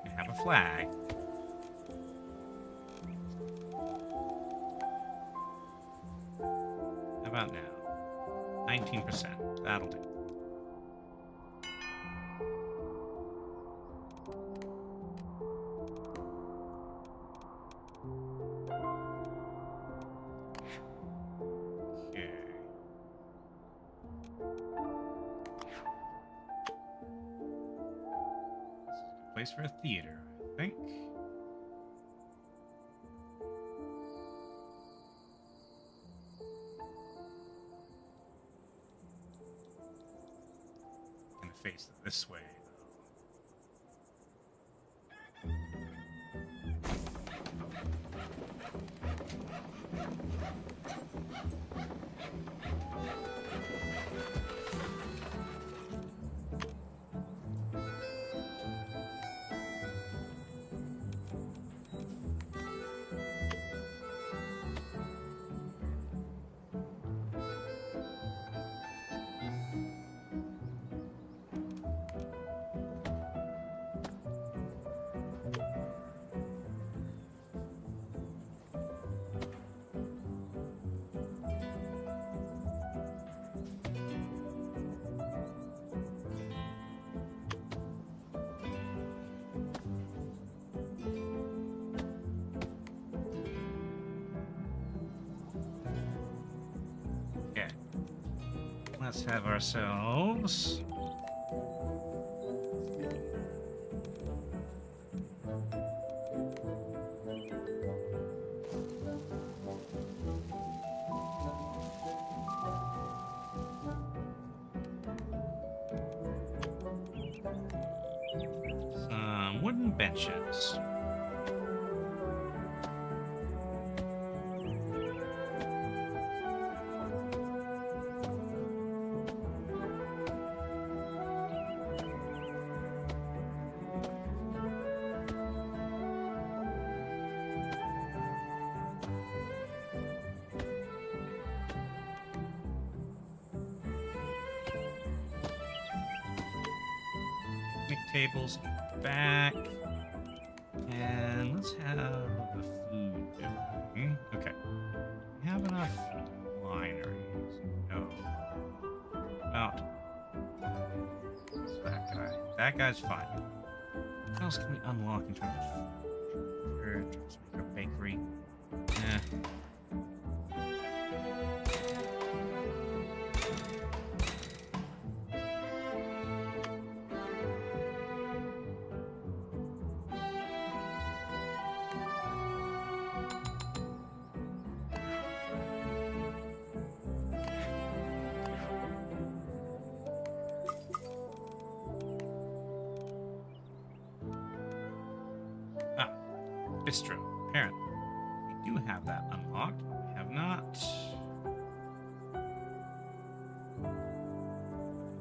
We have a flag. About now. 19%. That'll do. Okay. place for a theater, I think. Gonna face it this way. Let's have ourselves some wooden benches. Tables back, and let's have the food going. Okay, we have enough wineries. No, about that guy. That guy's fine. What else can we unlock in terms of food? Let's make a bakery. Bistro. Apparently, we do have that unlocked. We have not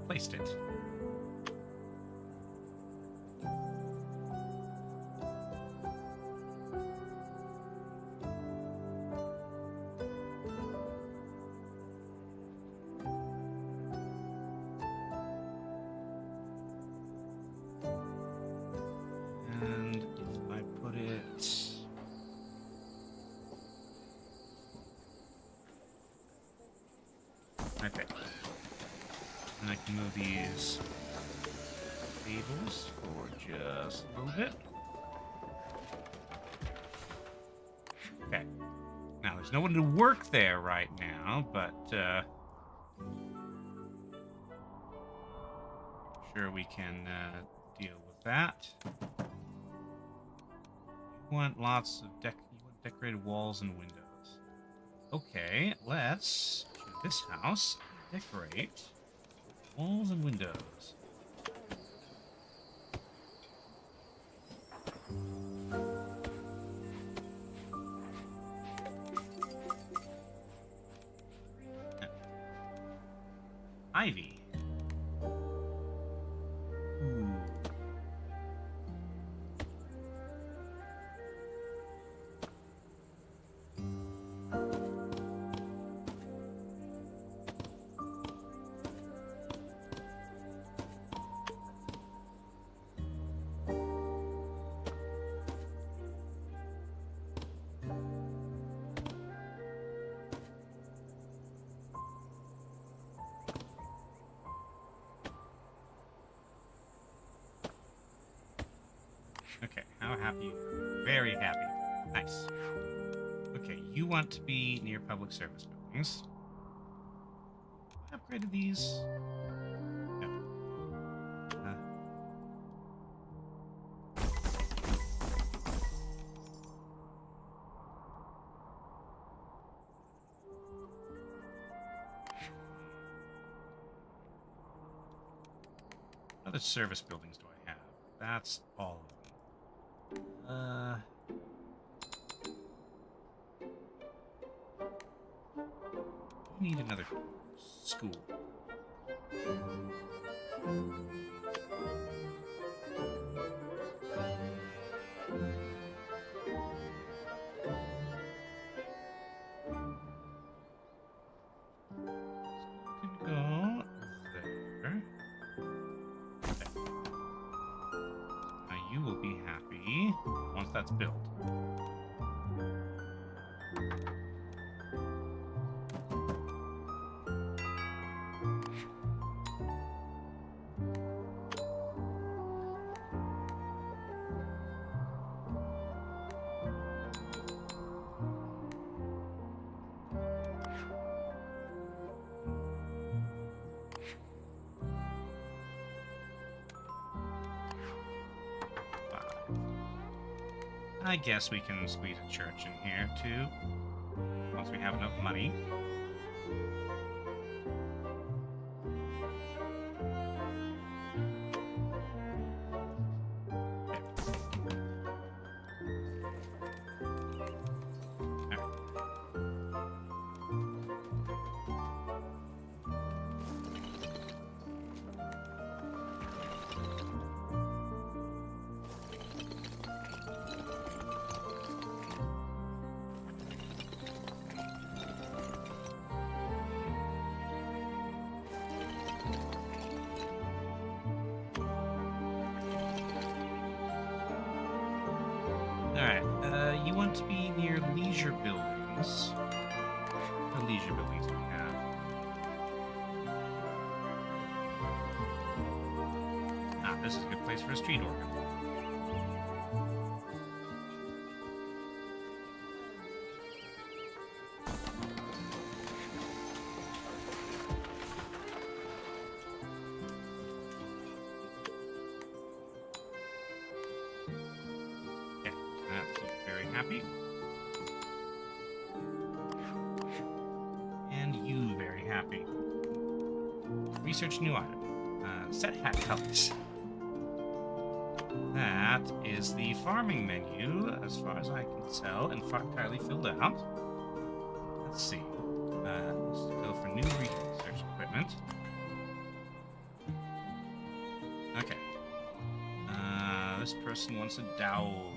placed it. Okay. And I can move these tables for just a little bit. Okay. Now, there's no one to work there right now, but sure we can deal with that. You want lots of decorated walls and windows. Okay, let's this house decorate walls and windows. Ivy. Okay, how happy? Very happy. Nice. Okay, you want to be near public service buildings. I upgraded these. No. What other service buildings do I have? That's all of them. We need another school. You will be happy once that's built. I guess we can squeeze a church in here, too, once we have enough money. Alright, you want to be near leisure buildings. What leisure buildings do we have? Ah, this is a good place for a street organ. Happy. And you very happy. Research new item. Set hat colors. That is the farming menu, as far as I can tell, and entirely filled out. Let's see. Let's go for new research equipment. Okay. This person wants a dowel.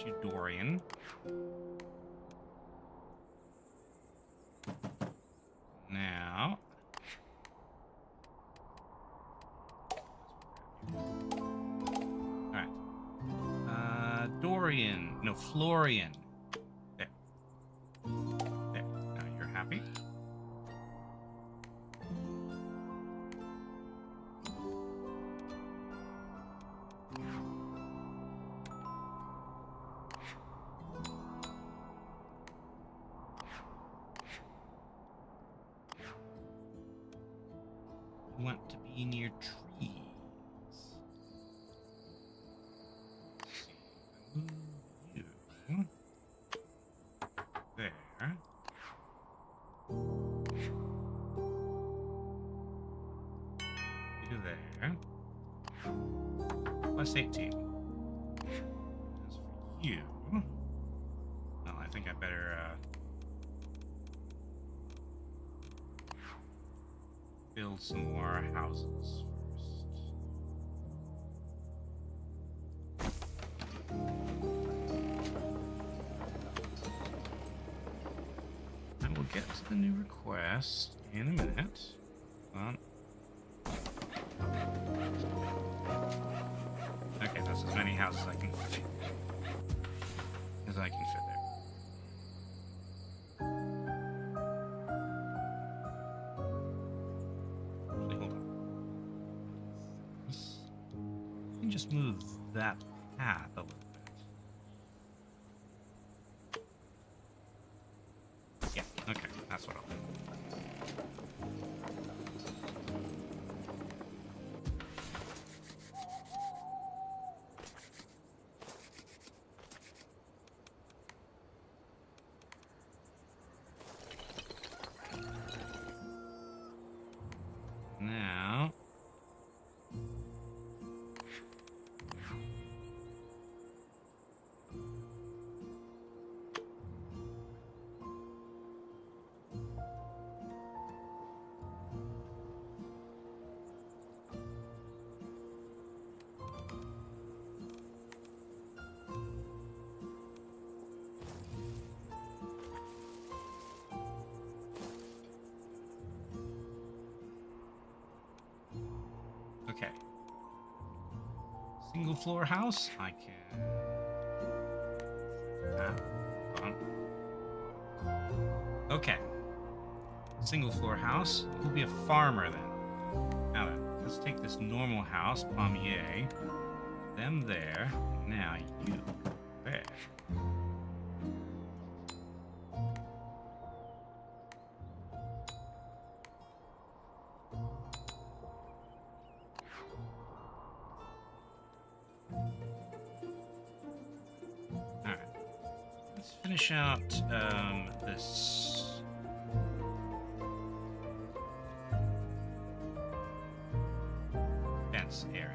You Dorian. Now. Alright. Dorian. No, Florian. There. There. Now you're happy. Want to be near trees. You there. You there. Plus 18. As for you, well, I think I better build some more houses first. I will get to the new request in a minute. Okay, that's as many houses I can fit. As I can fit there. Just move that path a little bit. Yeah, okay, that's what I'll do. single floor house. I can... hold on. Okay. Single floor house. You'll be a farmer then. Now then, let's take this normal house, Pommier. Them there. Now you there. Alright. Let's finish out this fence area.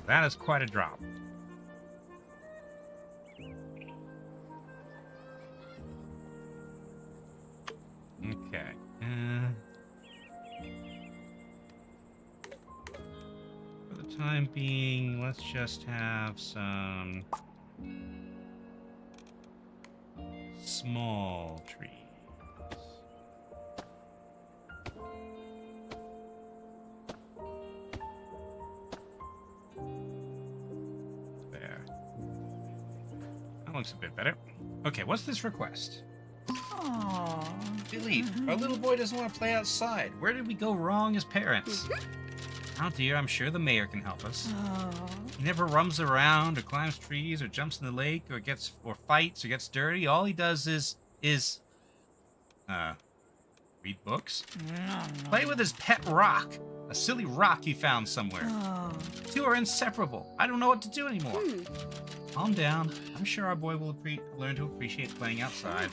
That is quite a drop. Okay. For the time being, let's just have some small trees. Looks a bit better. Okay, what's this request? Aww. Delete. Our little boy doesn't want to play outside. Where did we go wrong as parents? Oh dear, I'm sure the mayor can help us. He never roams around or climbs trees or jumps in the lake or fights or gets dirty. All he does is read books. Play with his pet rock. A silly rock he found somewhere. The two are inseparable. I don't know what to do anymore. Calm down. I'm sure our boy will learn to appreciate playing outside.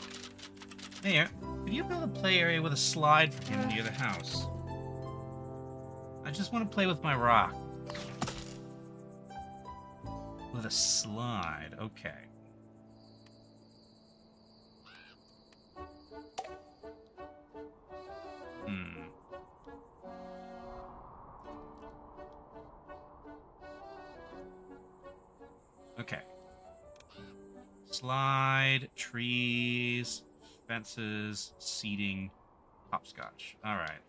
Mayor, could you build a play area with a slide for him near the house? I just want to play with my rock. With a slide. Okay. Okay. Slide, trees, fences, seating, hopscotch. All right.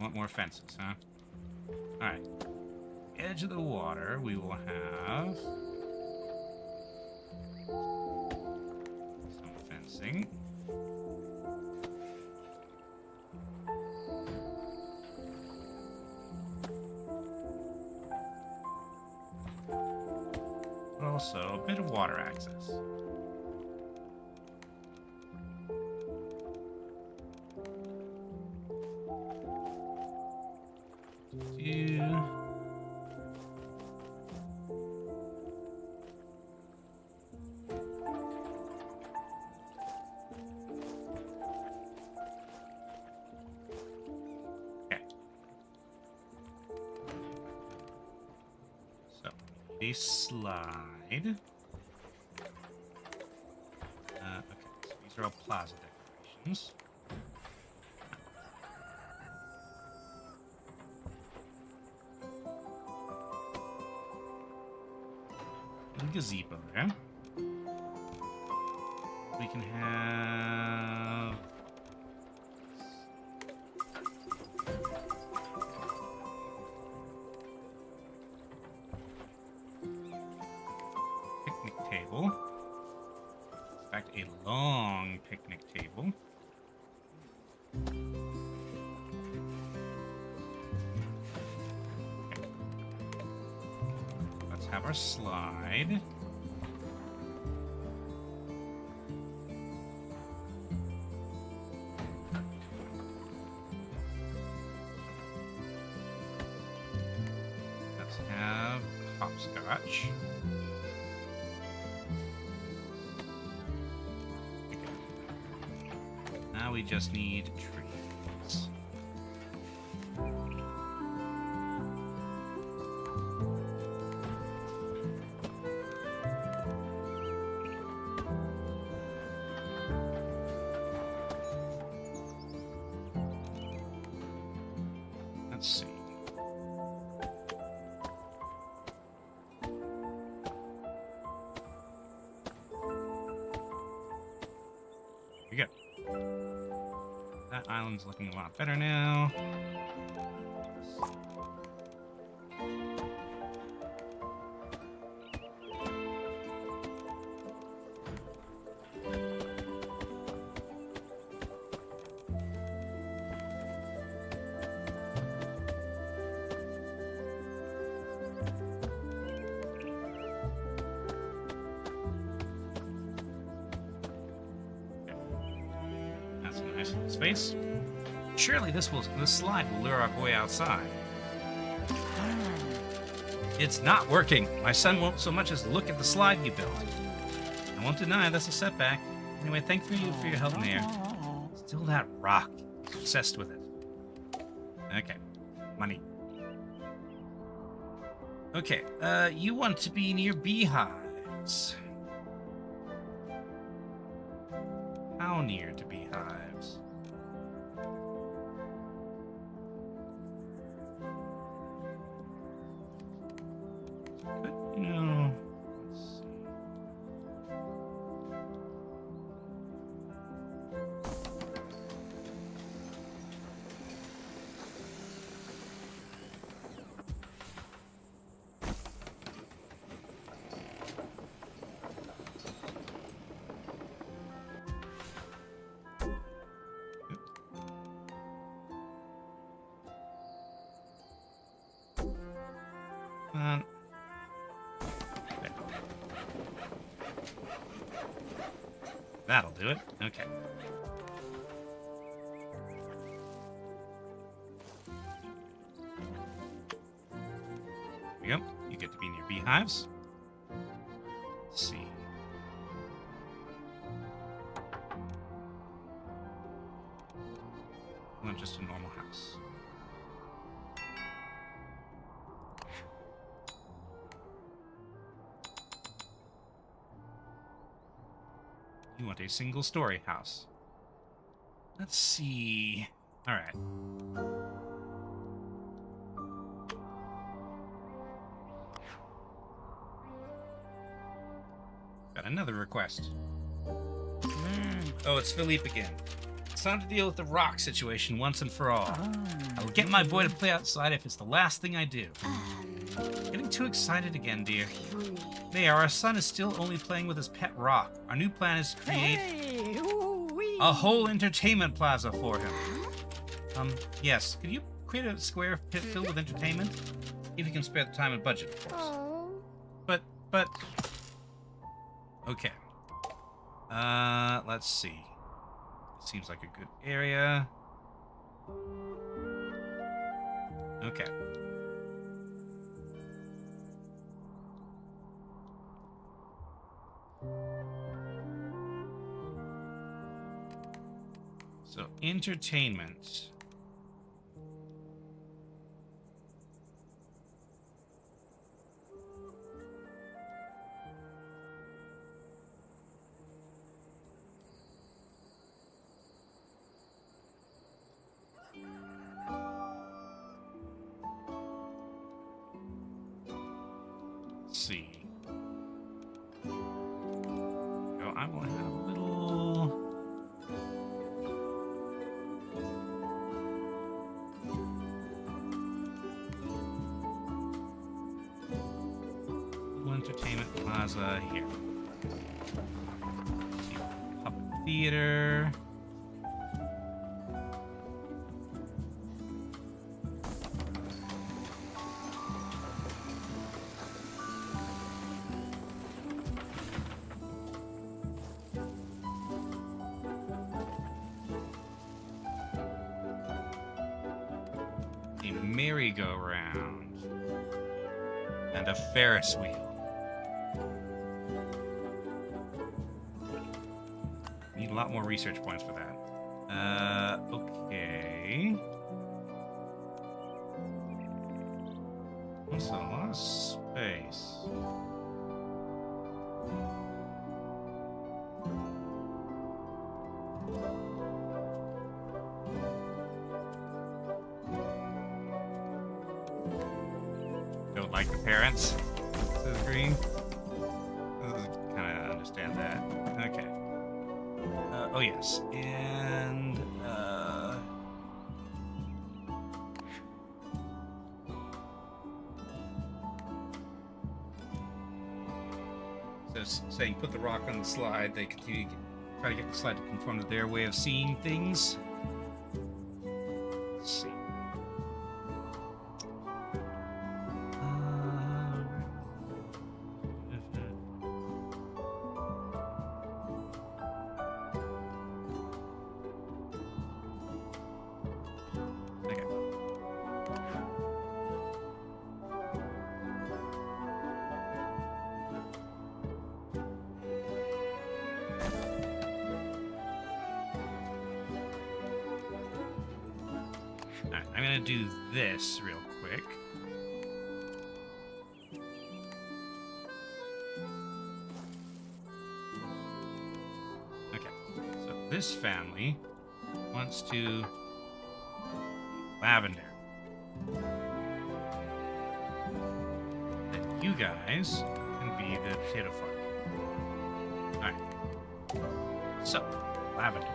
Want more fences, huh? All right. Edge of the water, we will have some fencing. But also a bit of water access. A slide. Okay, so these are all plaza decorations. And gazebo there. We can have table. In fact, a long picnic table. Okay. Let's have our slide. Let's have hopscotch. Now we just need trees. Let's see. Here we go. That island's looking a lot better now. That's a nice little space. Surely this slide will lure our boy outside. It's not working. My son won't so much as look at the slide you built. I won't deny that's a setback. Anyway, thank you for your help in there. Still that rock. Obsessed with it. Okay. Money. Okay, you want to be near beehives. How near to beehives? But, you know, let's see. Um, there. That'll do it. Okay. There we go. You get to be near beehives. Let's see. Not just a normal house. You want a single-story house. Let's see. All right. Got another request. Oh, it's Philippe again. It's time to deal with the rock situation once and for all. I will get my boy to play outside if it's the last thing I do. Getting too excited again, dear. There, our son is still only playing with his pet rock. Our new plan is to create a whole entertainment plaza for him. Yes. Could you create a square pit filled with entertainment? If you can spare the time and budget, of course. But... Okay. Let's see. Seems like a good area. Okay. So, entertainment. Let's see. So I will have a little... entertainment plaza here. Puppet theater. merry-go-round. And a Ferris wheel. Need a lot more research points for that. Okay. That's a lot of space. Don't like the parents. This is green. Kind of understand that. Okay. Oh yes, and so saying put the rock on the slide. They continue to try to get the slide to conform to their way of seeing things. Let's see. Alright, I'm gonna do this real quick. Okay, so this family wants to lavender. Then you guys can be the potato farm. Alright. So, lavender.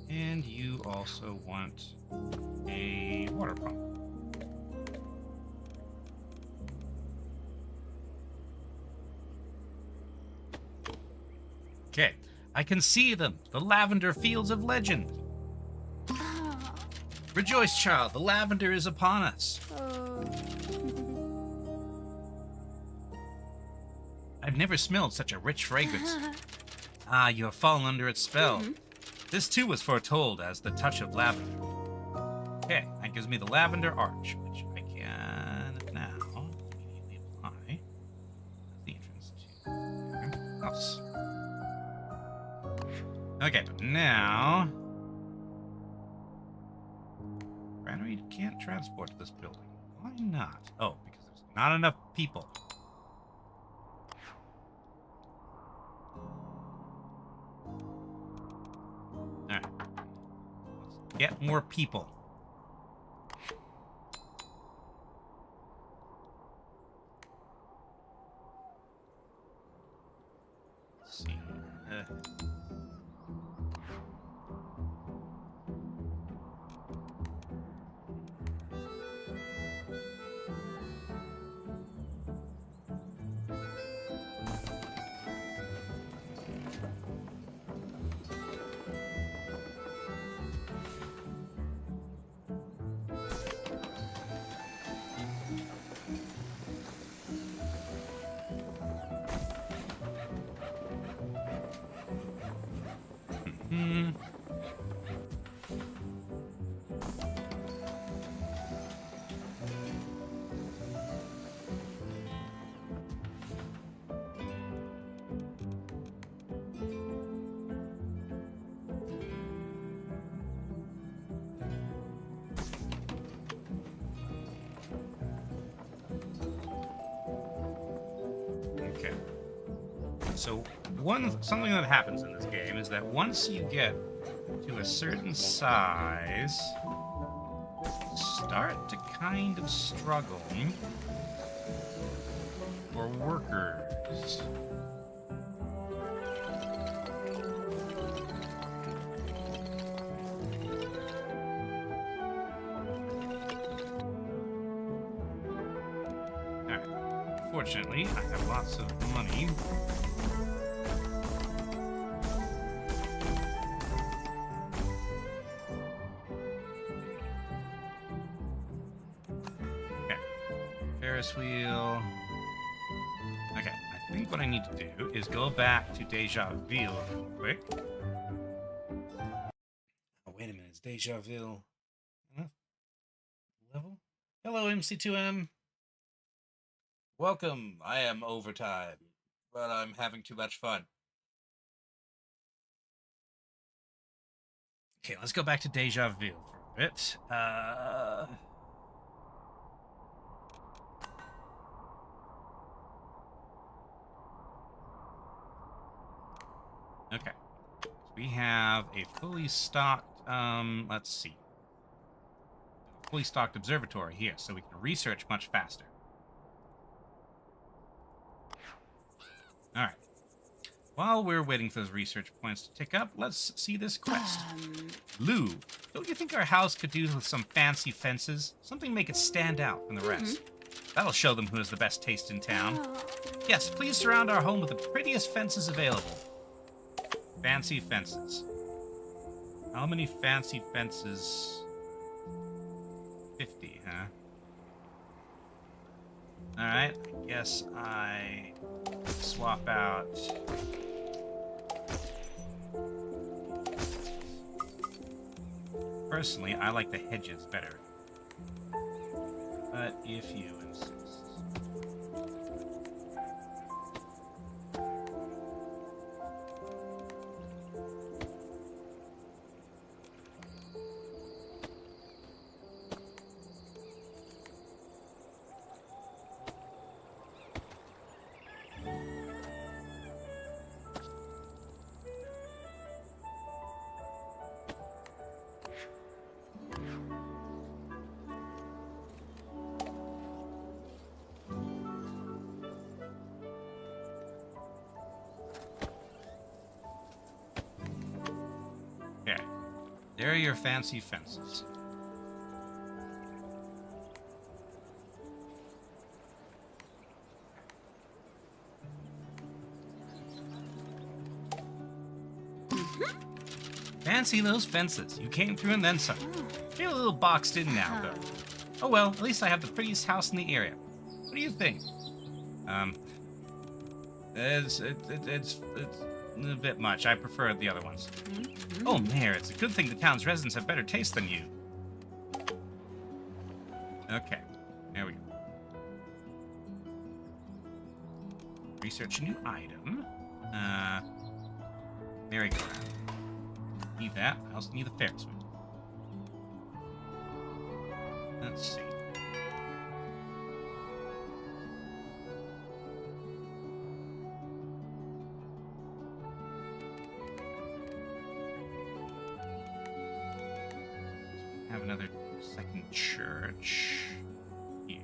And you also want a water pump. Okay, I can see them, the lavender fields of legend. Rejoice, child, the lavender is upon us. I've never smelled such a rich fragrance. Ah, you have fallen under its spell. This too was foretold as the touch of lavender. Okay, that gives me the lavender arch, which I can now immediately apply as the entrance to their house. Okay, but now granary can't transport to this building. Why not? Oh, because there's not enough people. Alright. Let's get more people. Let's see. So something that happens in this game is that once you get to a certain size, you start to kind of struggle for workers. Alright. Fortunately, I have lots of money. Ferris wheel. Okay, I think what I need to do is go back to Deja Vu real quick. Oh, wait a minute. Is Deja Vu enough level? Hello, MC2M. Welcome. I am overtime, but I'm having too much fun. Okay, let's go back to Deja Vu for a bit. Okay. So we have a fully stocked, let's see. Fully stocked observatory here, so we can research much faster. Alright. While we're waiting for those research points to tick up, let's see this quest. Lou, don't you think our house could do with some fancy fences? Something to make it stand out from the rest. That'll show them who has the best taste in town. Yes, please surround our home with the prettiest fences available. Fancy fences. How many fancy fences? 50, huh? Alright, I guess I swap out. Personally, I like the hedges better. But if you insist. There are your fancy fences. Fancy those fences. You came through and then some. Feel a little boxed in now, though. Oh well, at least I have the prettiest house in the area. What do you think? It's a bit much. I prefer the other ones. Oh, Mayor, it's a good thing the town's residents have better taste than you. Okay, there we go. Research a new item. Merry-go-round. Need that. I also need the Ferris wheel. Let's see. Have another second church here.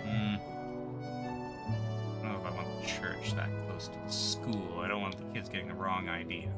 I don't know if I want the church that close to the school. I don't want the kids getting the wrong idea.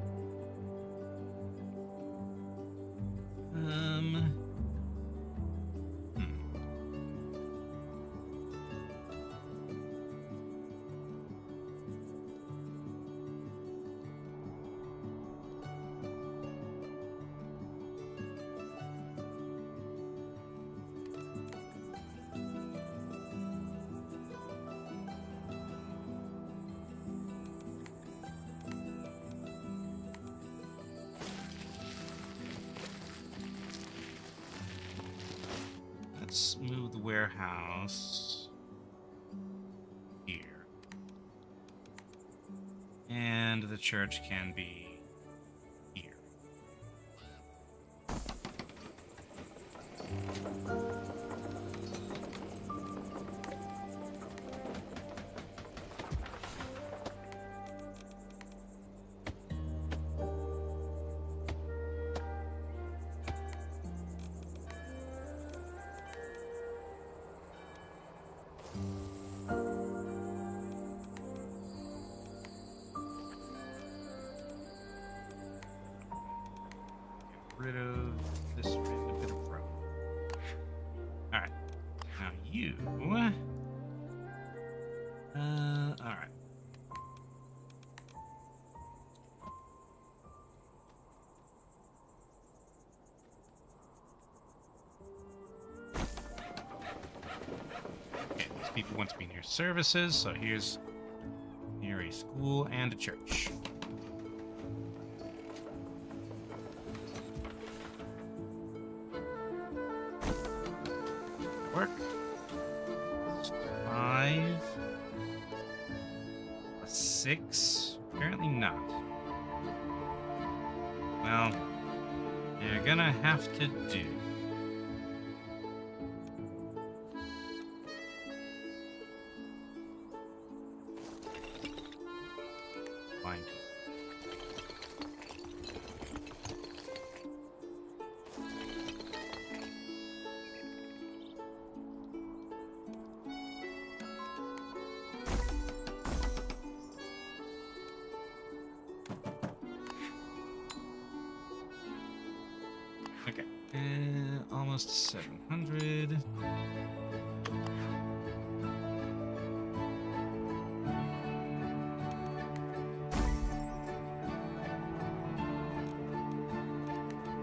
Let's move the warehouse here. And the church can be here. rid of this random bit of road. Alright. Now you... alright. Okay, these people want to be near services, so here's near a school and a church. Work. 5. A 6. Apparently not. Well, you're gonna have to do. Fine. Okay, almost 700.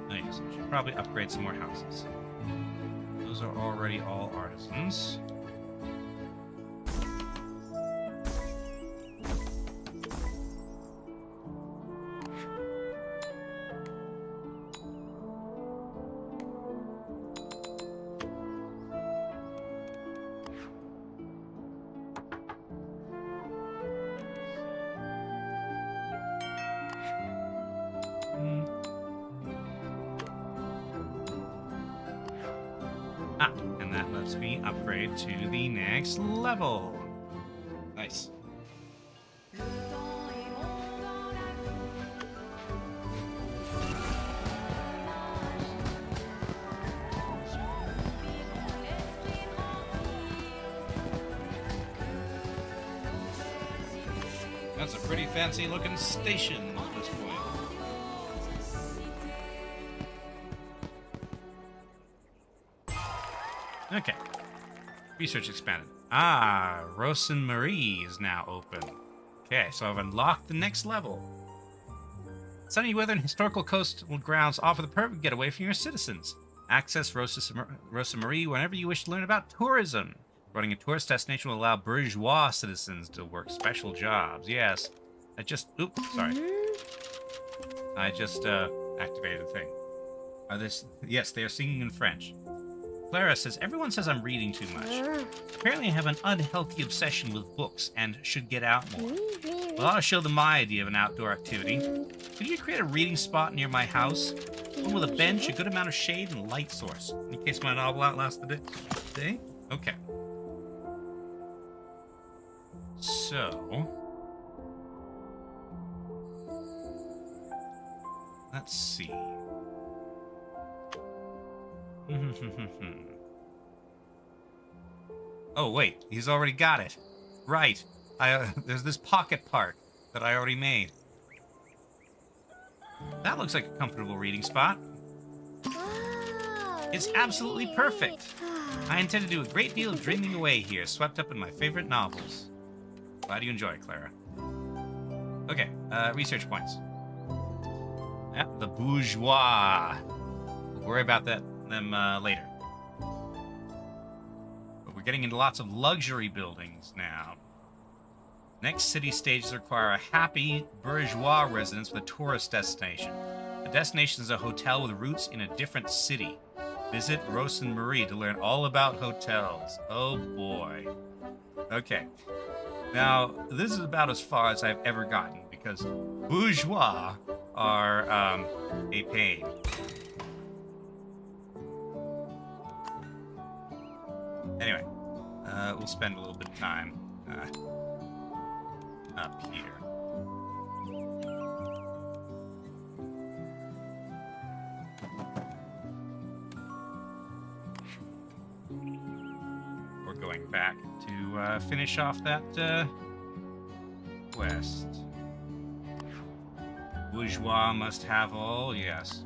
Oh yes, I should probably upgrade some more houses. Those are already all artisans. And that lets me upgrade to the next level. Nice. That's a pretty fancy looking station at this point. Okay. Research expanded. Ah, Rosen Marie is now open. Okay, so I've unlocked the next level. Sunny weather and historical coastal grounds offer the perfect getaway for your citizens. Access Rosen Marie whenever you wish to learn about tourism. Running a tourist destination will allow bourgeois citizens to work special jobs. Yes. Oops, sorry. I just activated the thing. Yes, they are singing in French. Clara says, everyone says I'm reading too much. Apparently I have an unhealthy obsession with books and should get out more. Well, I'll show them my idea of an outdoor activity. Could you create a reading spot near my house? One with a bench, a good amount of shade, and a light source. In case my novel outlasts the day? Okay. So... let's see. Oh, wait. He's already got it. Right. There's this pocket park that I already made. That looks like a comfortable reading spot. It's absolutely perfect. I intend to do a great deal of dreaming away here, swept up in my favorite novels. Glad you enjoy it, Clara. Okay, research points. Yeah, the bourgeois. We'll worry about them later. But we're getting into lots of luxury buildings now. Next city stages require a happy bourgeois residence with a tourist destination. The destination is a hotel with roots in a different city. Visit Rosen Marie to learn all about hotels. Oh boy. Okay. Now, this is about as far as I've ever gotten, because bourgeois are a pain. Anyway, we'll spend a little bit of time up here. We're going back to finish off that quest. Bourgeois must have all, yes.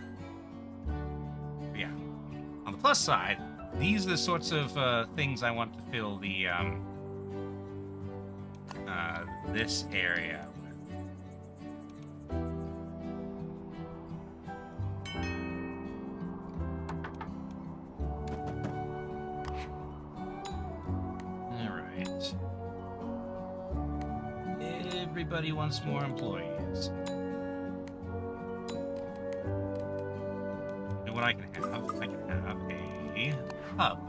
On the plus side, these are the sorts of things I want to fill the this area with. All right. Everybody wants more employees. You know what I can have? I can have a hub.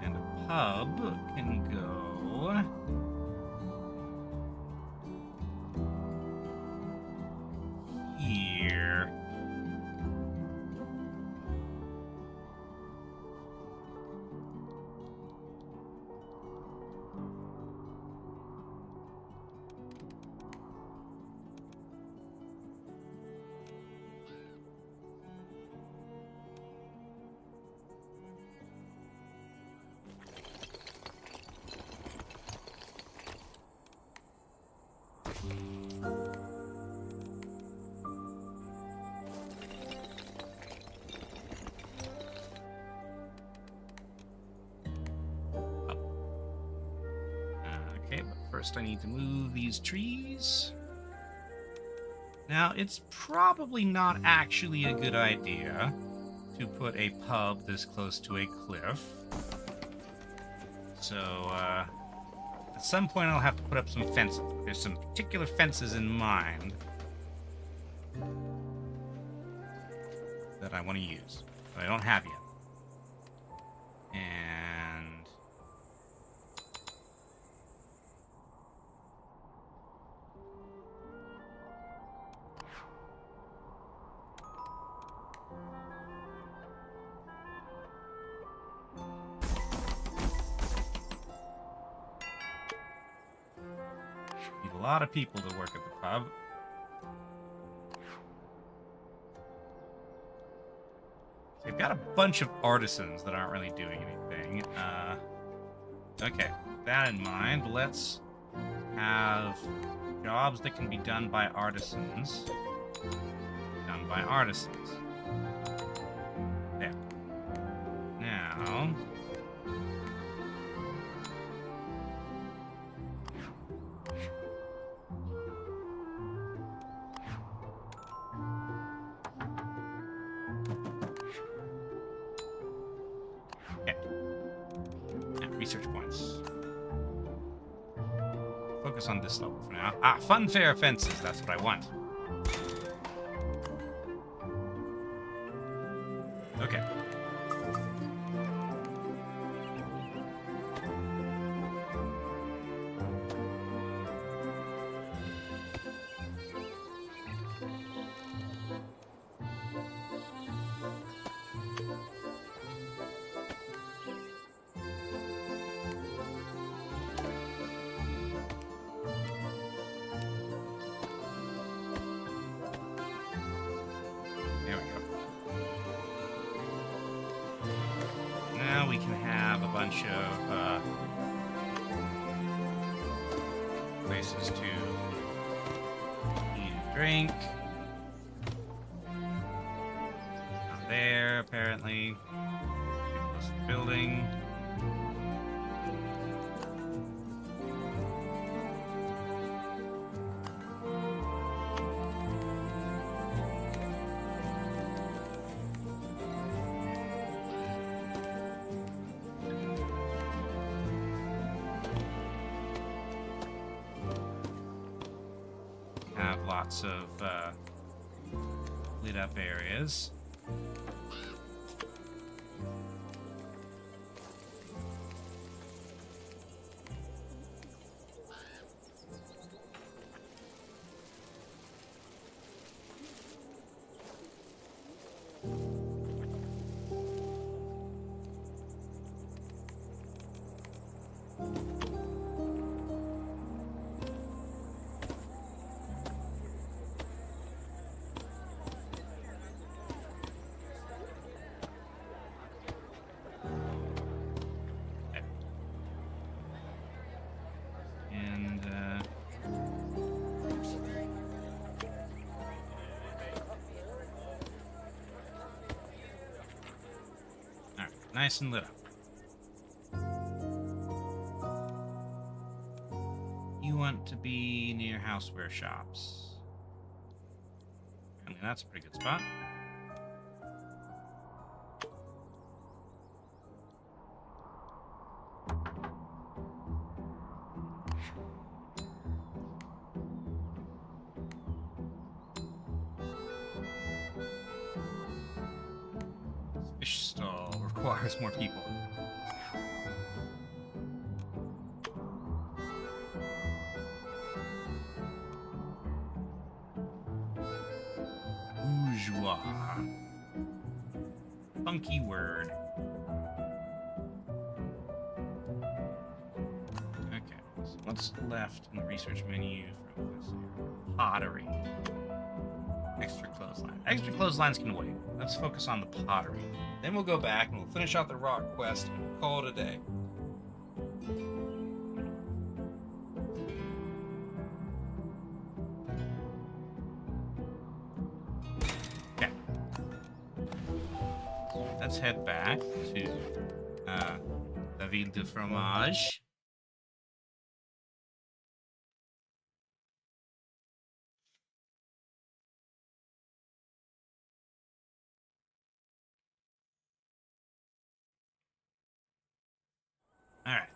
And a hub can go here. Okay, but first I need to move these trees. Now, it's probably not actually a good idea to put a pub this close to a cliff. So, at some point I'll have to put up some fences. There's some particular fences in mind that I want to use, but I don't have yet. And need a lot of people to work at the pub. They've got a bunch of artisans that aren't really doing anything. Okay, with that in mind, let's have jobs that can be done by artisans. Done by artisans. There. Now... research points. Focus on this level for now. Ah, funfair fences. That's what I want. Okay. We can have a bunch of places to eat and drink. Not there, apparently. Get close to the building. Lots of lit up areas. Nice and lit up. You want to be near houseware shops. I mean, that's a pretty good spot. Fish stall requires more people. Bourgeois. Funky word. Okay, so what's left in the research menu from this area? Pottery. Extra clothesline. Extra clotheslines can wait. Let's focus on the pottery. Then we'll go back and we'll finish out the rock quest and call it a day. Okay. Let's head back to La Ville de Fromage. Alright.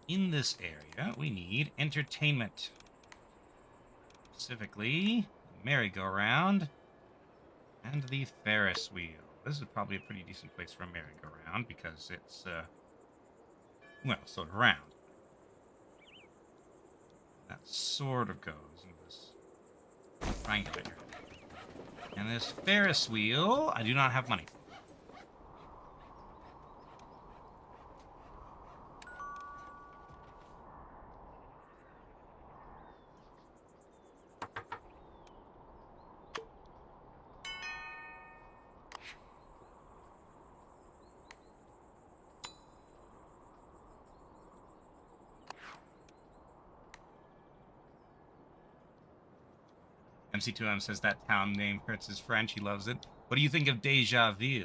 In this area, we need entertainment. Specifically, merry-go-round and the Ferris wheel. This is probably a pretty decent place for a merry-go-round because it's, well, sort of round. That sort of goes in this triangular area. And this Ferris wheel, I do not have money for. MC2M says that town name hurts his French. He loves it. What do you think of Deja Vu?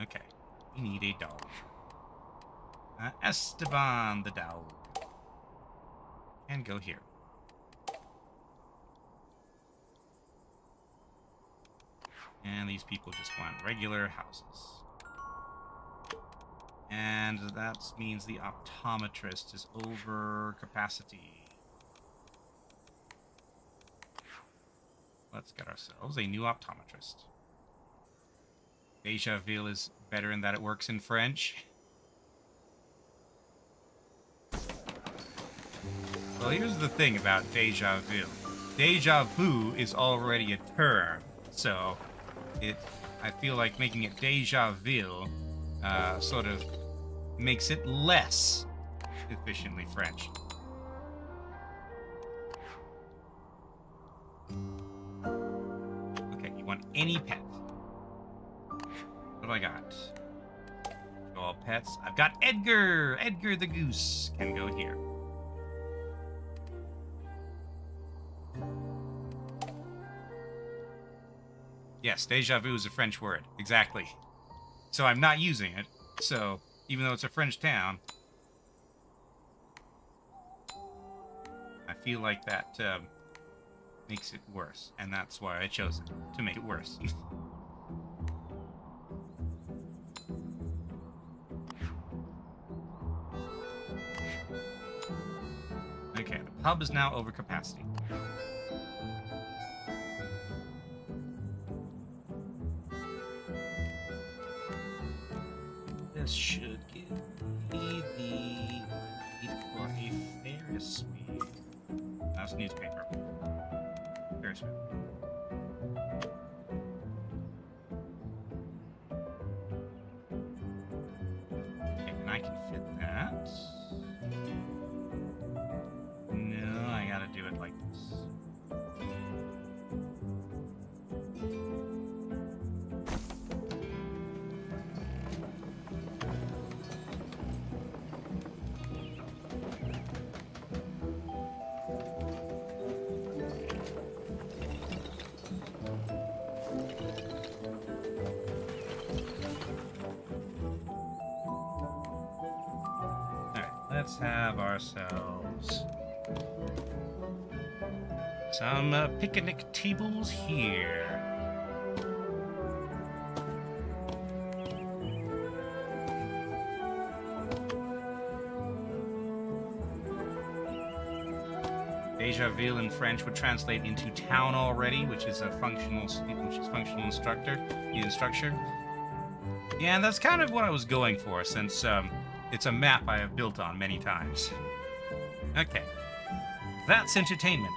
Okay. We need a dog. Esteban the dog. And go here. And these people just want regular houses. And that means the optometrist is over capacity. Let's get ourselves a new optometrist. Deja vu is better in that it works in French. Well, here's the thing about deja vu. Deja vu is already a term, so I feel like making it deja vu sort of makes it less efficiently French. Okay, you want any pet. What have I got? All pets. I've got Edgar! Edgar the goose can go here. Yes, deja vu is a French word. Exactly. So I'm not using it. So, even though it's a French town, I feel like that makes it worse. And that's why I chose it, to make it worse. Okay, the pub is now over capacity. This should give me the need for a Ferris wheel. That's newspaper. Ferris wheel. Okay, and I can fit that. No, I gotta do it like this. Let's have ourselves some picnic tables here. Deja vu in French would translate into town already, which is functional instructor. Yeah, and that's kind of what I was going for, since it's a map I have built on many times. Okay, that's entertainment.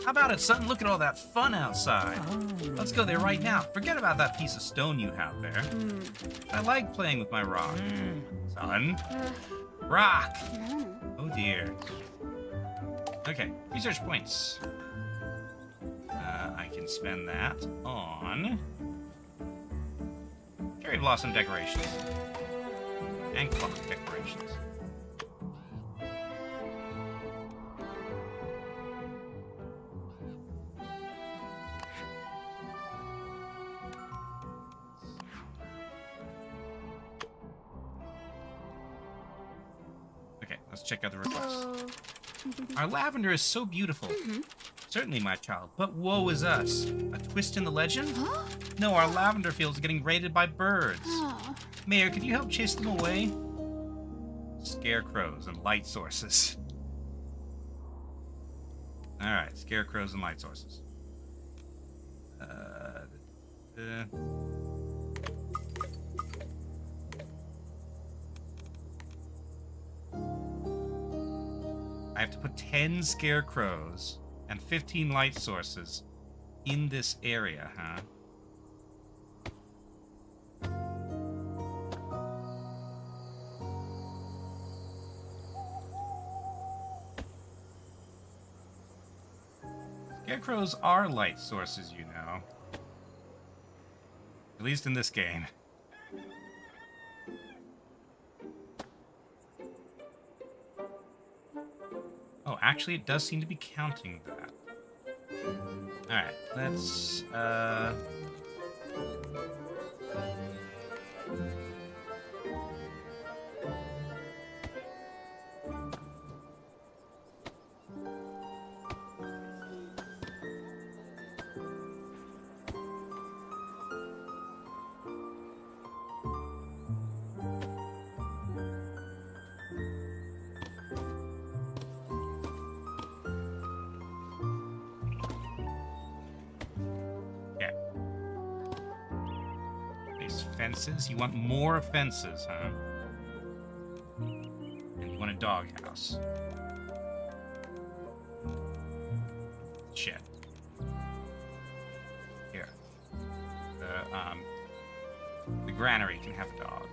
How about it, son? Look at all that fun outside. Let's go there right now. Forget about that piece of stone you have there. I like playing with my rock. Son? Rock! Oh dear. Okay, research points. I can spend that on cherry blossom decorations and clock decorations. Okay, let's check out the request. Our lavender is so beautiful. Certainly, my child, but woe is us. A twist in the legend? Huh? No, our lavender field is getting raided by birds. Oh. Mayor, could you help chase them away? Scarecrows and light sources. Alright, scarecrows and light sources. I have to put 10 scarecrows and 15 light sources in this area, huh? Scarecrows are light sources, you know. At least in this game. Oh, actually, it does seem to be counting that. Alright, let's, fences. You want more fences, huh? And you want a doghouse. Shit. Here. The granary can have a dog.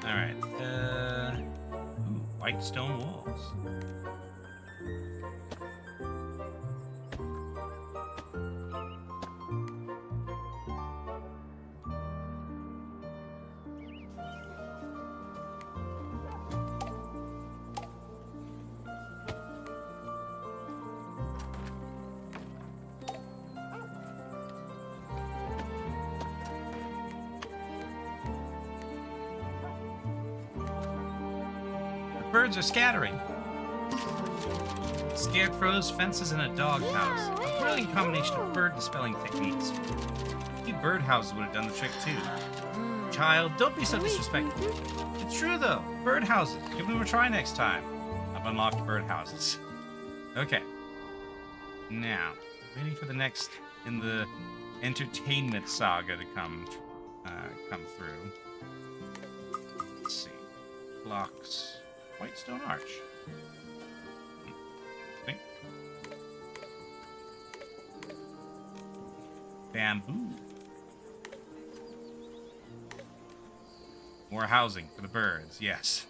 Alright, white stone walls. Birds are scattering. Scarecrows, fences, and a doghouse. A brilliant combination of bird dispelling techniques. A few birdhouses would have done the trick too. Child, don't be so disrespectful. It's true though. Birdhouses. Give them a try next time. I've unlocked birdhouses. Okay. Now, waiting for the next in the entertainment saga to come through. Let's see. Blocks. White stone arch. Think. Bamboo. More housing for the birds, yes.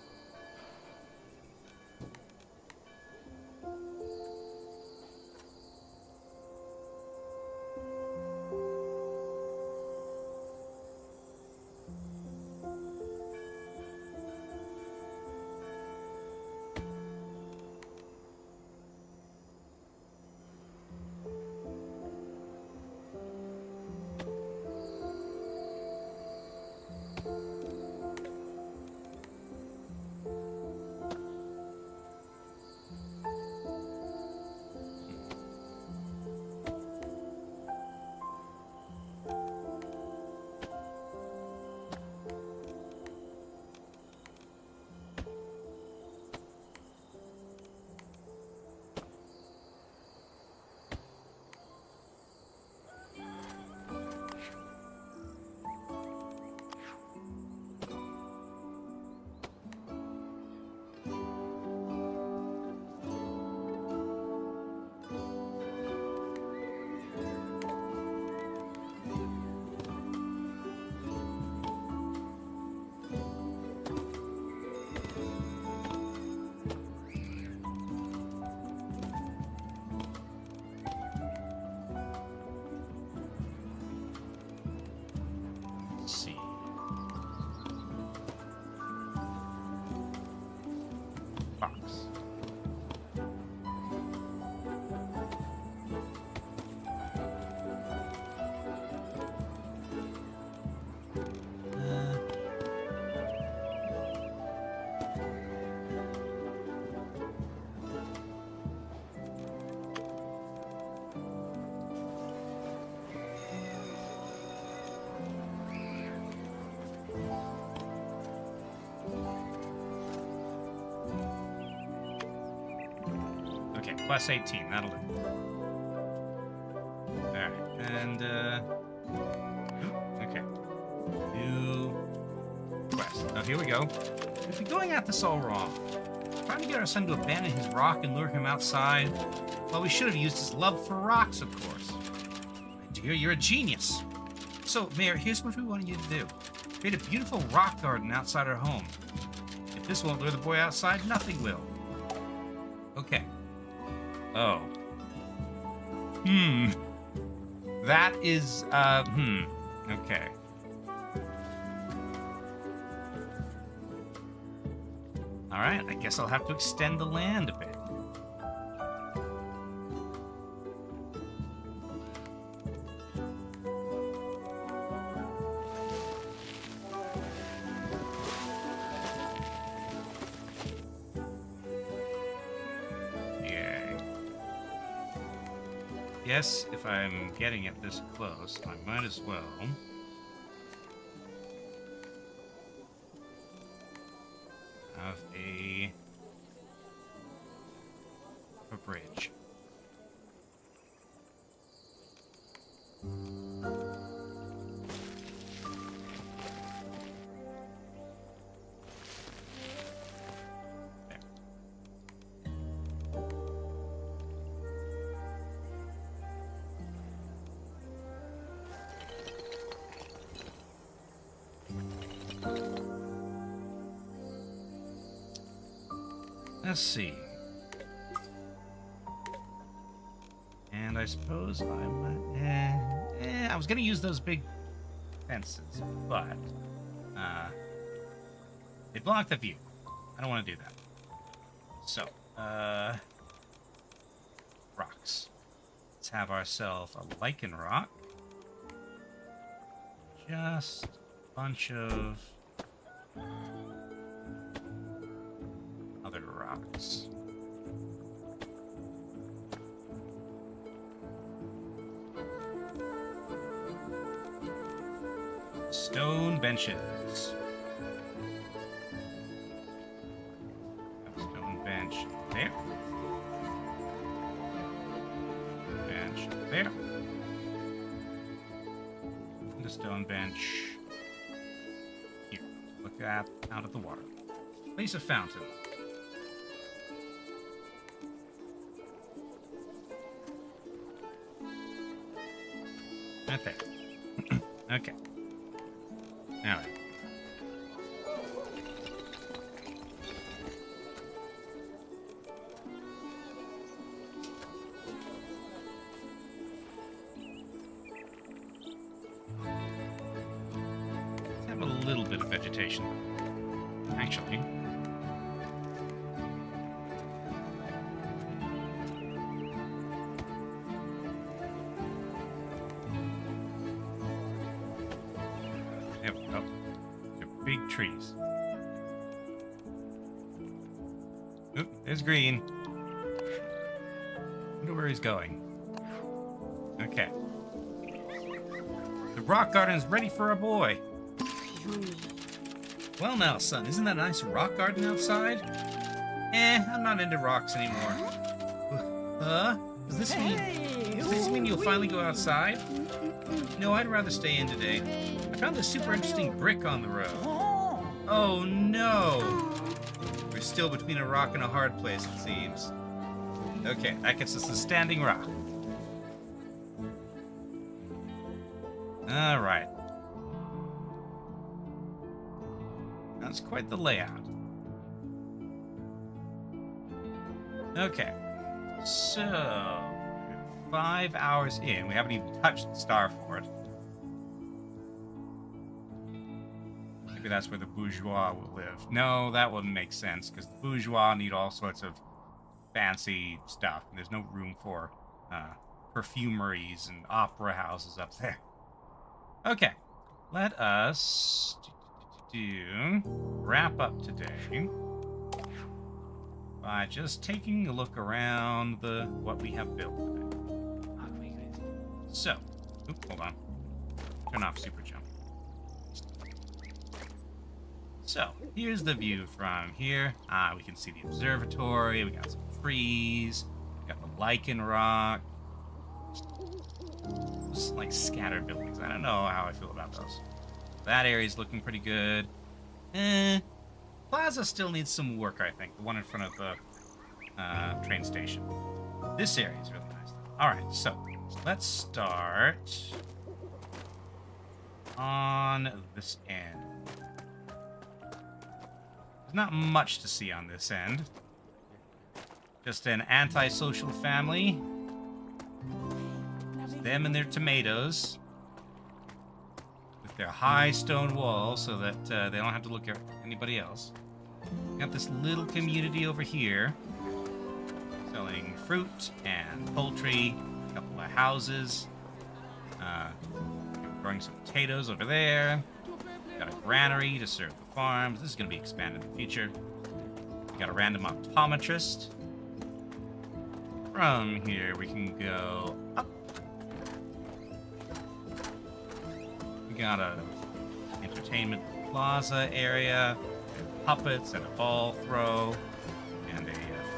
Plus 18, that'll do. Alright, and, okay. New quest. Oh, here we go. We've been going at this all wrong. Trying to get our son to abandon his rock and lure him outside. Well, we should have used his love for rocks, of course. My dear, you're a genius. So, Mayor, here's what we want you to do. Create a beautiful rock garden outside our home. If this won't lure the boy outside, nothing will. Okay. Oh. That is, okay. Alright, I guess I'll have to extend the land a bit. Yes, if I'm getting it this close, I might as well have a bridge. Let's see. And I suppose I was gonna use those big fences, but they block the view. I don't want to do that. So, rocks. Let's have ourselves a lichen rock. Just a bunch of other rocks. Stone benches. Stone bench there. Bench there. And a stone bench here. Look out at the water. Place a fountain. Right there. Okay. All right. Let's have a little bit of vegetation. Actually. There we go. They're big trees. Oop, there's Green. Wonder where he's going. Okay. The rock garden's ready for a boy. Well now, son, isn't that a nice rock garden outside? I'm not into rocks anymore. Does this mean you'll finally go outside? No, I'd rather stay in today. I found this super interesting brick on the road. Oh no! We're still between a rock and a hard place, it seems. Okay, that gets us a standing rock. Alright. That's quite the layout. Okay. So, we're 5 hours in. We haven't even touched the star fort. Maybe that's where the bourgeois will live. No, that wouldn't make sense, because the bourgeois need all sorts of fancy stuff, and there's no room for perfumeries and opera houses up there. Okay, let us wrap up today by just taking a look around what we have built today. So, hold on. Turn off super jump. So, here's the view from here. We can see the observatory. We got some trees. We got lichen rock. Just like scattered buildings. I don't know how I feel about those. That area's looking pretty good. Plaza still needs some work, I think. The one in front of the train station. This area is really nice. Alright, so let's start on this end. There's not much to see on this end. Just an antisocial family. Just them and their tomatoes. With their high stone walls so that they don't have to look at anybody else. Got this little community over here. Selling fruit and poultry. A couple of houses. Growing some potatoes over there. Got a granary to serve the farms. This is going to be expanded in the future. We got a random optometrist. From here, we can go up. We got a entertainment plaza area, puppets and a ball throw, and a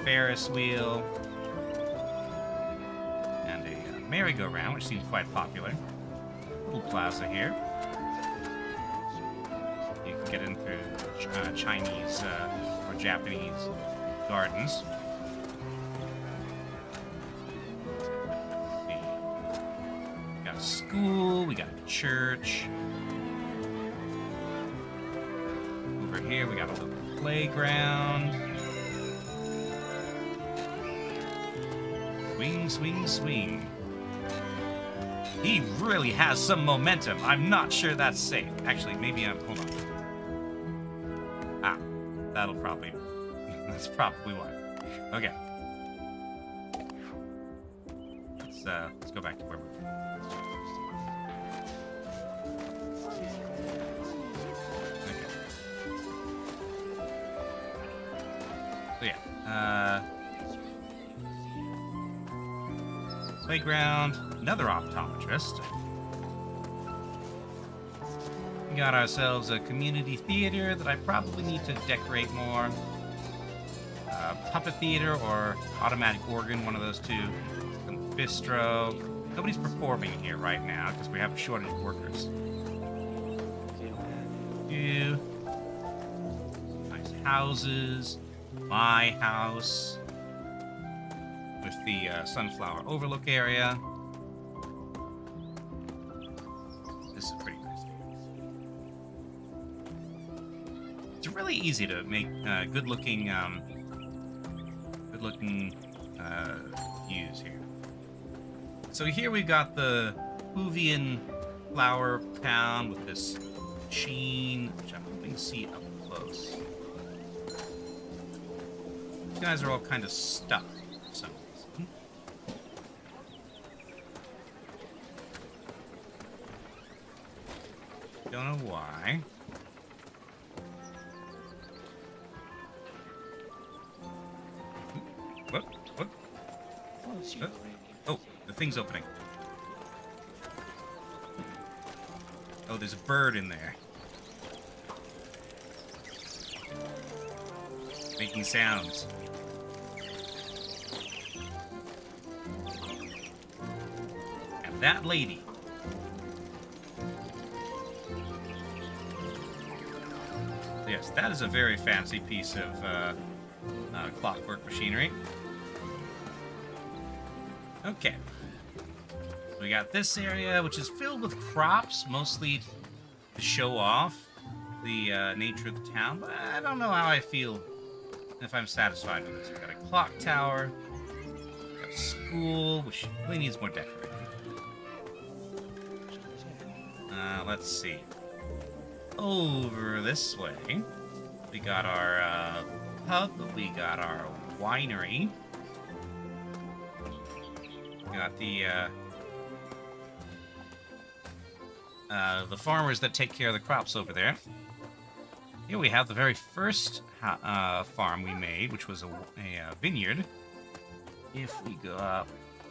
Ferris wheel, and a merry-go-round, which seems quite popular. Little plaza here. You can get in through Chinese or Japanese gardens. We got a school, we got a church. Over here we got a little playground. Swing, swing, swing. He really has some momentum. I'm not sure that's safe. Actually, maybe I'm... Hold on. Ah, that'll probably... That's probably why. Okay. Let's go back to where we were. Okay. So yeah. Playground. Another optometrist. We got ourselves a community theater that I probably need to decorate more. Puppet theater or automatic organ, one of those two. Some bistro. Nobody's performing here right now because we have a shortage of workers. Two nice houses. My house with the sunflower overlook area. This is pretty nice. It's really easy to make good-looking views here. So here we've got the Peruvian flower town with this sheen, which I'm hoping to see up close. These guys are all kind of stuck for some reason. Don't know why. What? Oh, the thing's opening. Oh, there's a bird in there. Making sounds. And that lady. Yes, that is a very fancy piece of clockwork machinery. Okay. We got this area, which is filled with crops, mostly to show off the nature of the town, but I don't know how I feel if I'm satisfied with this. We got a clock tower, we got a school, which really needs more decorating. Let's see. Over this way, we got our pub, we got our winery. We got the farmers that take care of the crops over there. Here we have the very first farm we made, which was a vineyard. If we go up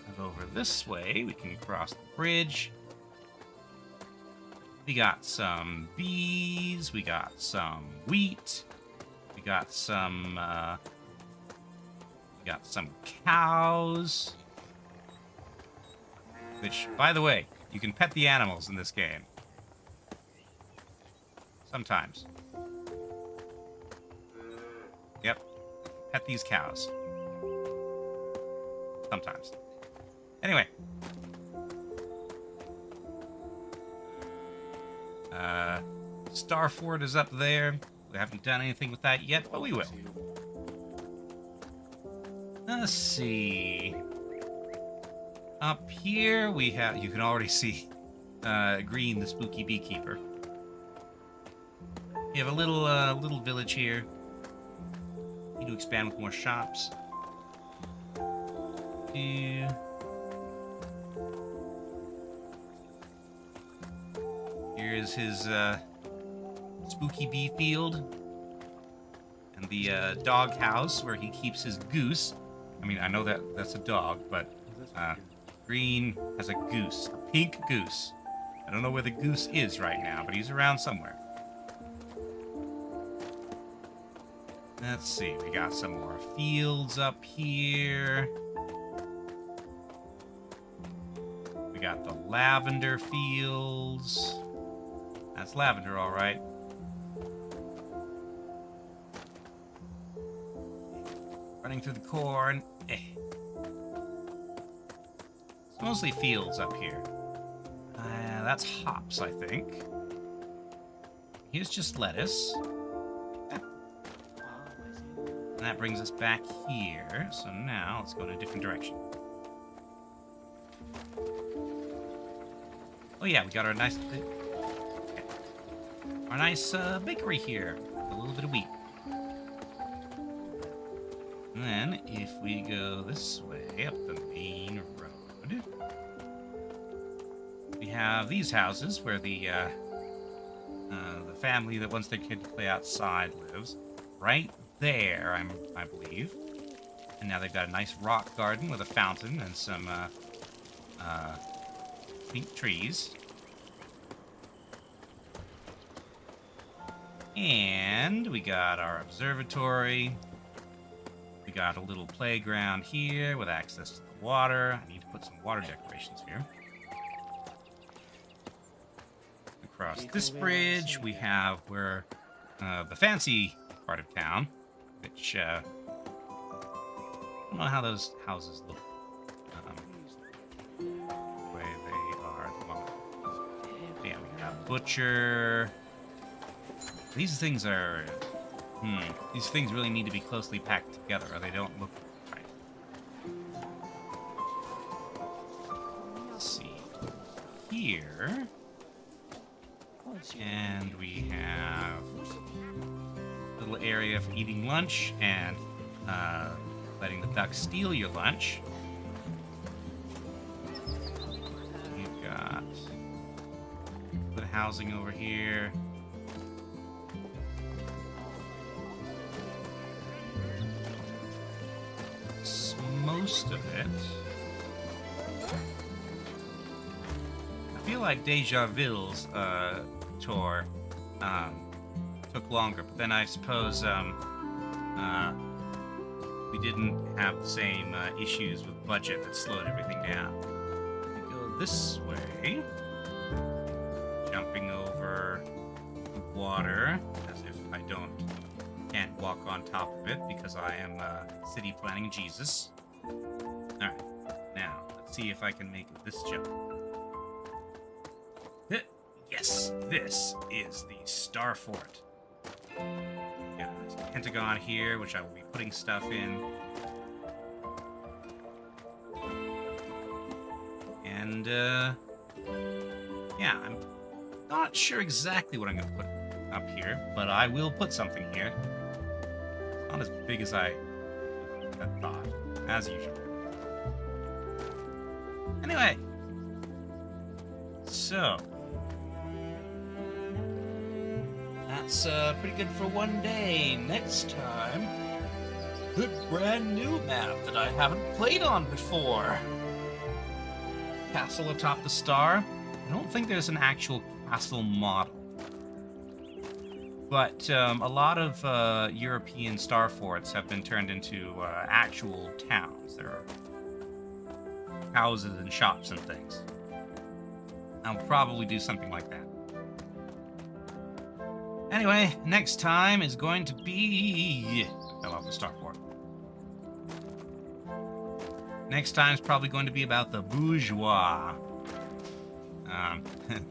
and over this way, we can cross the bridge. We got some bees, we got some wheat, we got some Got some cows. Which, by the way, you can pet the animals in this game. Sometimes. Yep. Pet these cows. Sometimes. Anyway. Starfort is up there. We haven't done anything with that yet, but we will. Let's see. Up here we have, you can already see Green, the spooky beekeeper. You have a little village here. Need to expand with more shops. Here's his spooky bee field. And the dog house where he keeps his goose. I mean, I know that's a dog, but Green has a goose. A pink goose. I don't know where the goose is right now, but he's around somewhere. Let's see, we got some more fields up here. We got the lavender fields. That's lavender, all right. Running through the corn. It's mostly fields up here. That's hops, I think. Here's just lettuce. And that brings us back here. So now let's go in a different direction. Oh yeah, we got our nice bakery here. A little bit of wheat. And then if we go this way up the main road, we have these houses where the family that wants their kid to play outside lives. Right there, I believe. And now they've got a nice rock garden with a fountain and some pink trees. And we got our observatory. We got a little playground here with access to the water. I need to put some water decorations here. Across this bridge, we have where the fancy part of town, which I don't know how those houses look. The way they are at the moment. Yeah, we got butcher. These things are. These things really need to be closely packed together, or they don't look right. Let's see. Here. And we have a little area for eating lunch and letting the ducks steal your lunch. You've got the housing over here. That's most of it. I feel like Deja Vu's tour took longer, but then I suppose we didn't have the same issues with budget that slowed everything down. We go this way, jumping over the water as if I can't walk on top of it because I am city planning Jesus. Alright, now let's see if I can make this jump. Yes, this is the Starfort. Yeah, there's a pentagon here, which I will be putting stuff in. And, yeah, I'm not sure exactly what I'm going to put up here, but I will put something here. It's not as big as I had thought, as usual. Anyway, so that's pretty good for one day. Next time, a brand new map that I haven't played on before. Castle atop the star. I don't think there's an actual castle model. But a lot of European star forts have been turned into actual towns. There are houses and shops and things. I'll probably do something like that. Anyway, next time is going to be... I fell off the star fort. Next time is probably going to be about the bourgeois.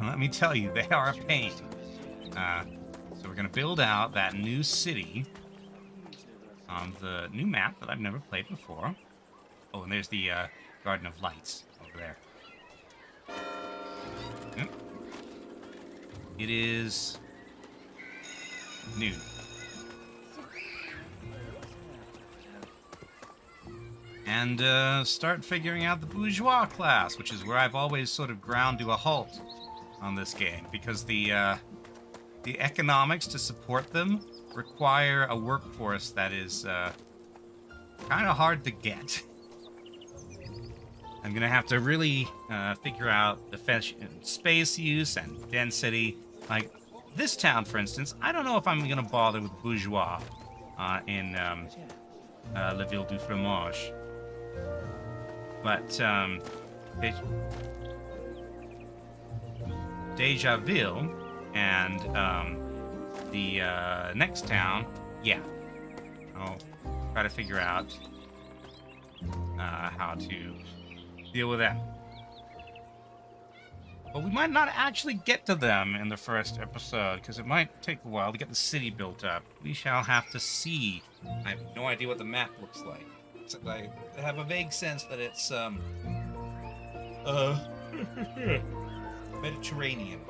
Let me tell you, they are a pain. So we're going to build out that new city on the new map that I've never played before. Oh, and there's the Garden of Lights over there. Yep. It is noon. And start figuring out the bourgeois class, which is where I've always sort of ground to a halt on this game, because the economics to support them require a workforce that is kind of hard to get. I'm gonna have to really figure out the space use and density. Like this town, for instance, I don't know if I'm gonna bother with bourgeois in La Ville du Fromage. But Déjà and the next town, yeah, I'll try to figure out how to deal with them. But we might not actually get to them in the first episode, because it might take a while to get the city built up. We shall have to see. I have no idea what the map looks like. I have a vague sense that it's Mediterranean,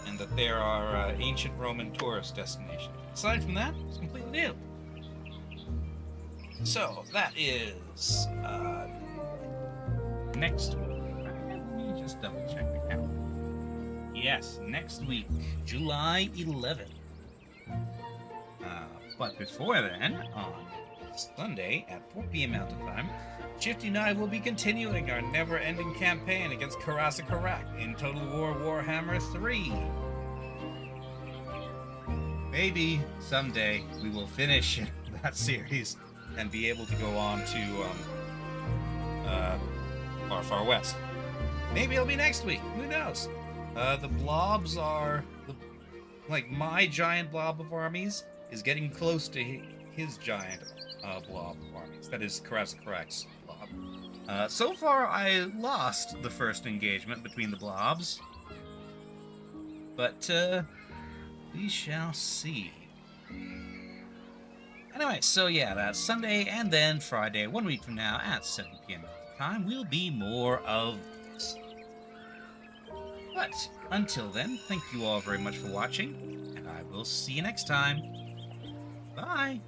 and that there are ancient Roman tourist destinations. Aside from that, it's completely new. So that is next week. Let me just double check the calendar. Yes, next week, July 11th. But before then, on Sunday at 4 p.m. Mountain Time, Shifty and I will be continuing our never-ending campaign against Karasa Karak in Total War Warhammer 3. Maybe someday we will finish that series and be able to go on to Far Far West. Maybe it'll be next week. Who knows? The blobs are... like, my giant blob of armies is getting close to his giant blob of armies. That is Karasa Karak's blob. So far, I lost the first engagement between the blobs. But, we shall see. Anyway, so yeah, that's Sunday, and then Friday, 1 week from now, at 7 p.m. time, will be more of this. But, until then, thank you all very much for watching, and I will see you next time. Bye!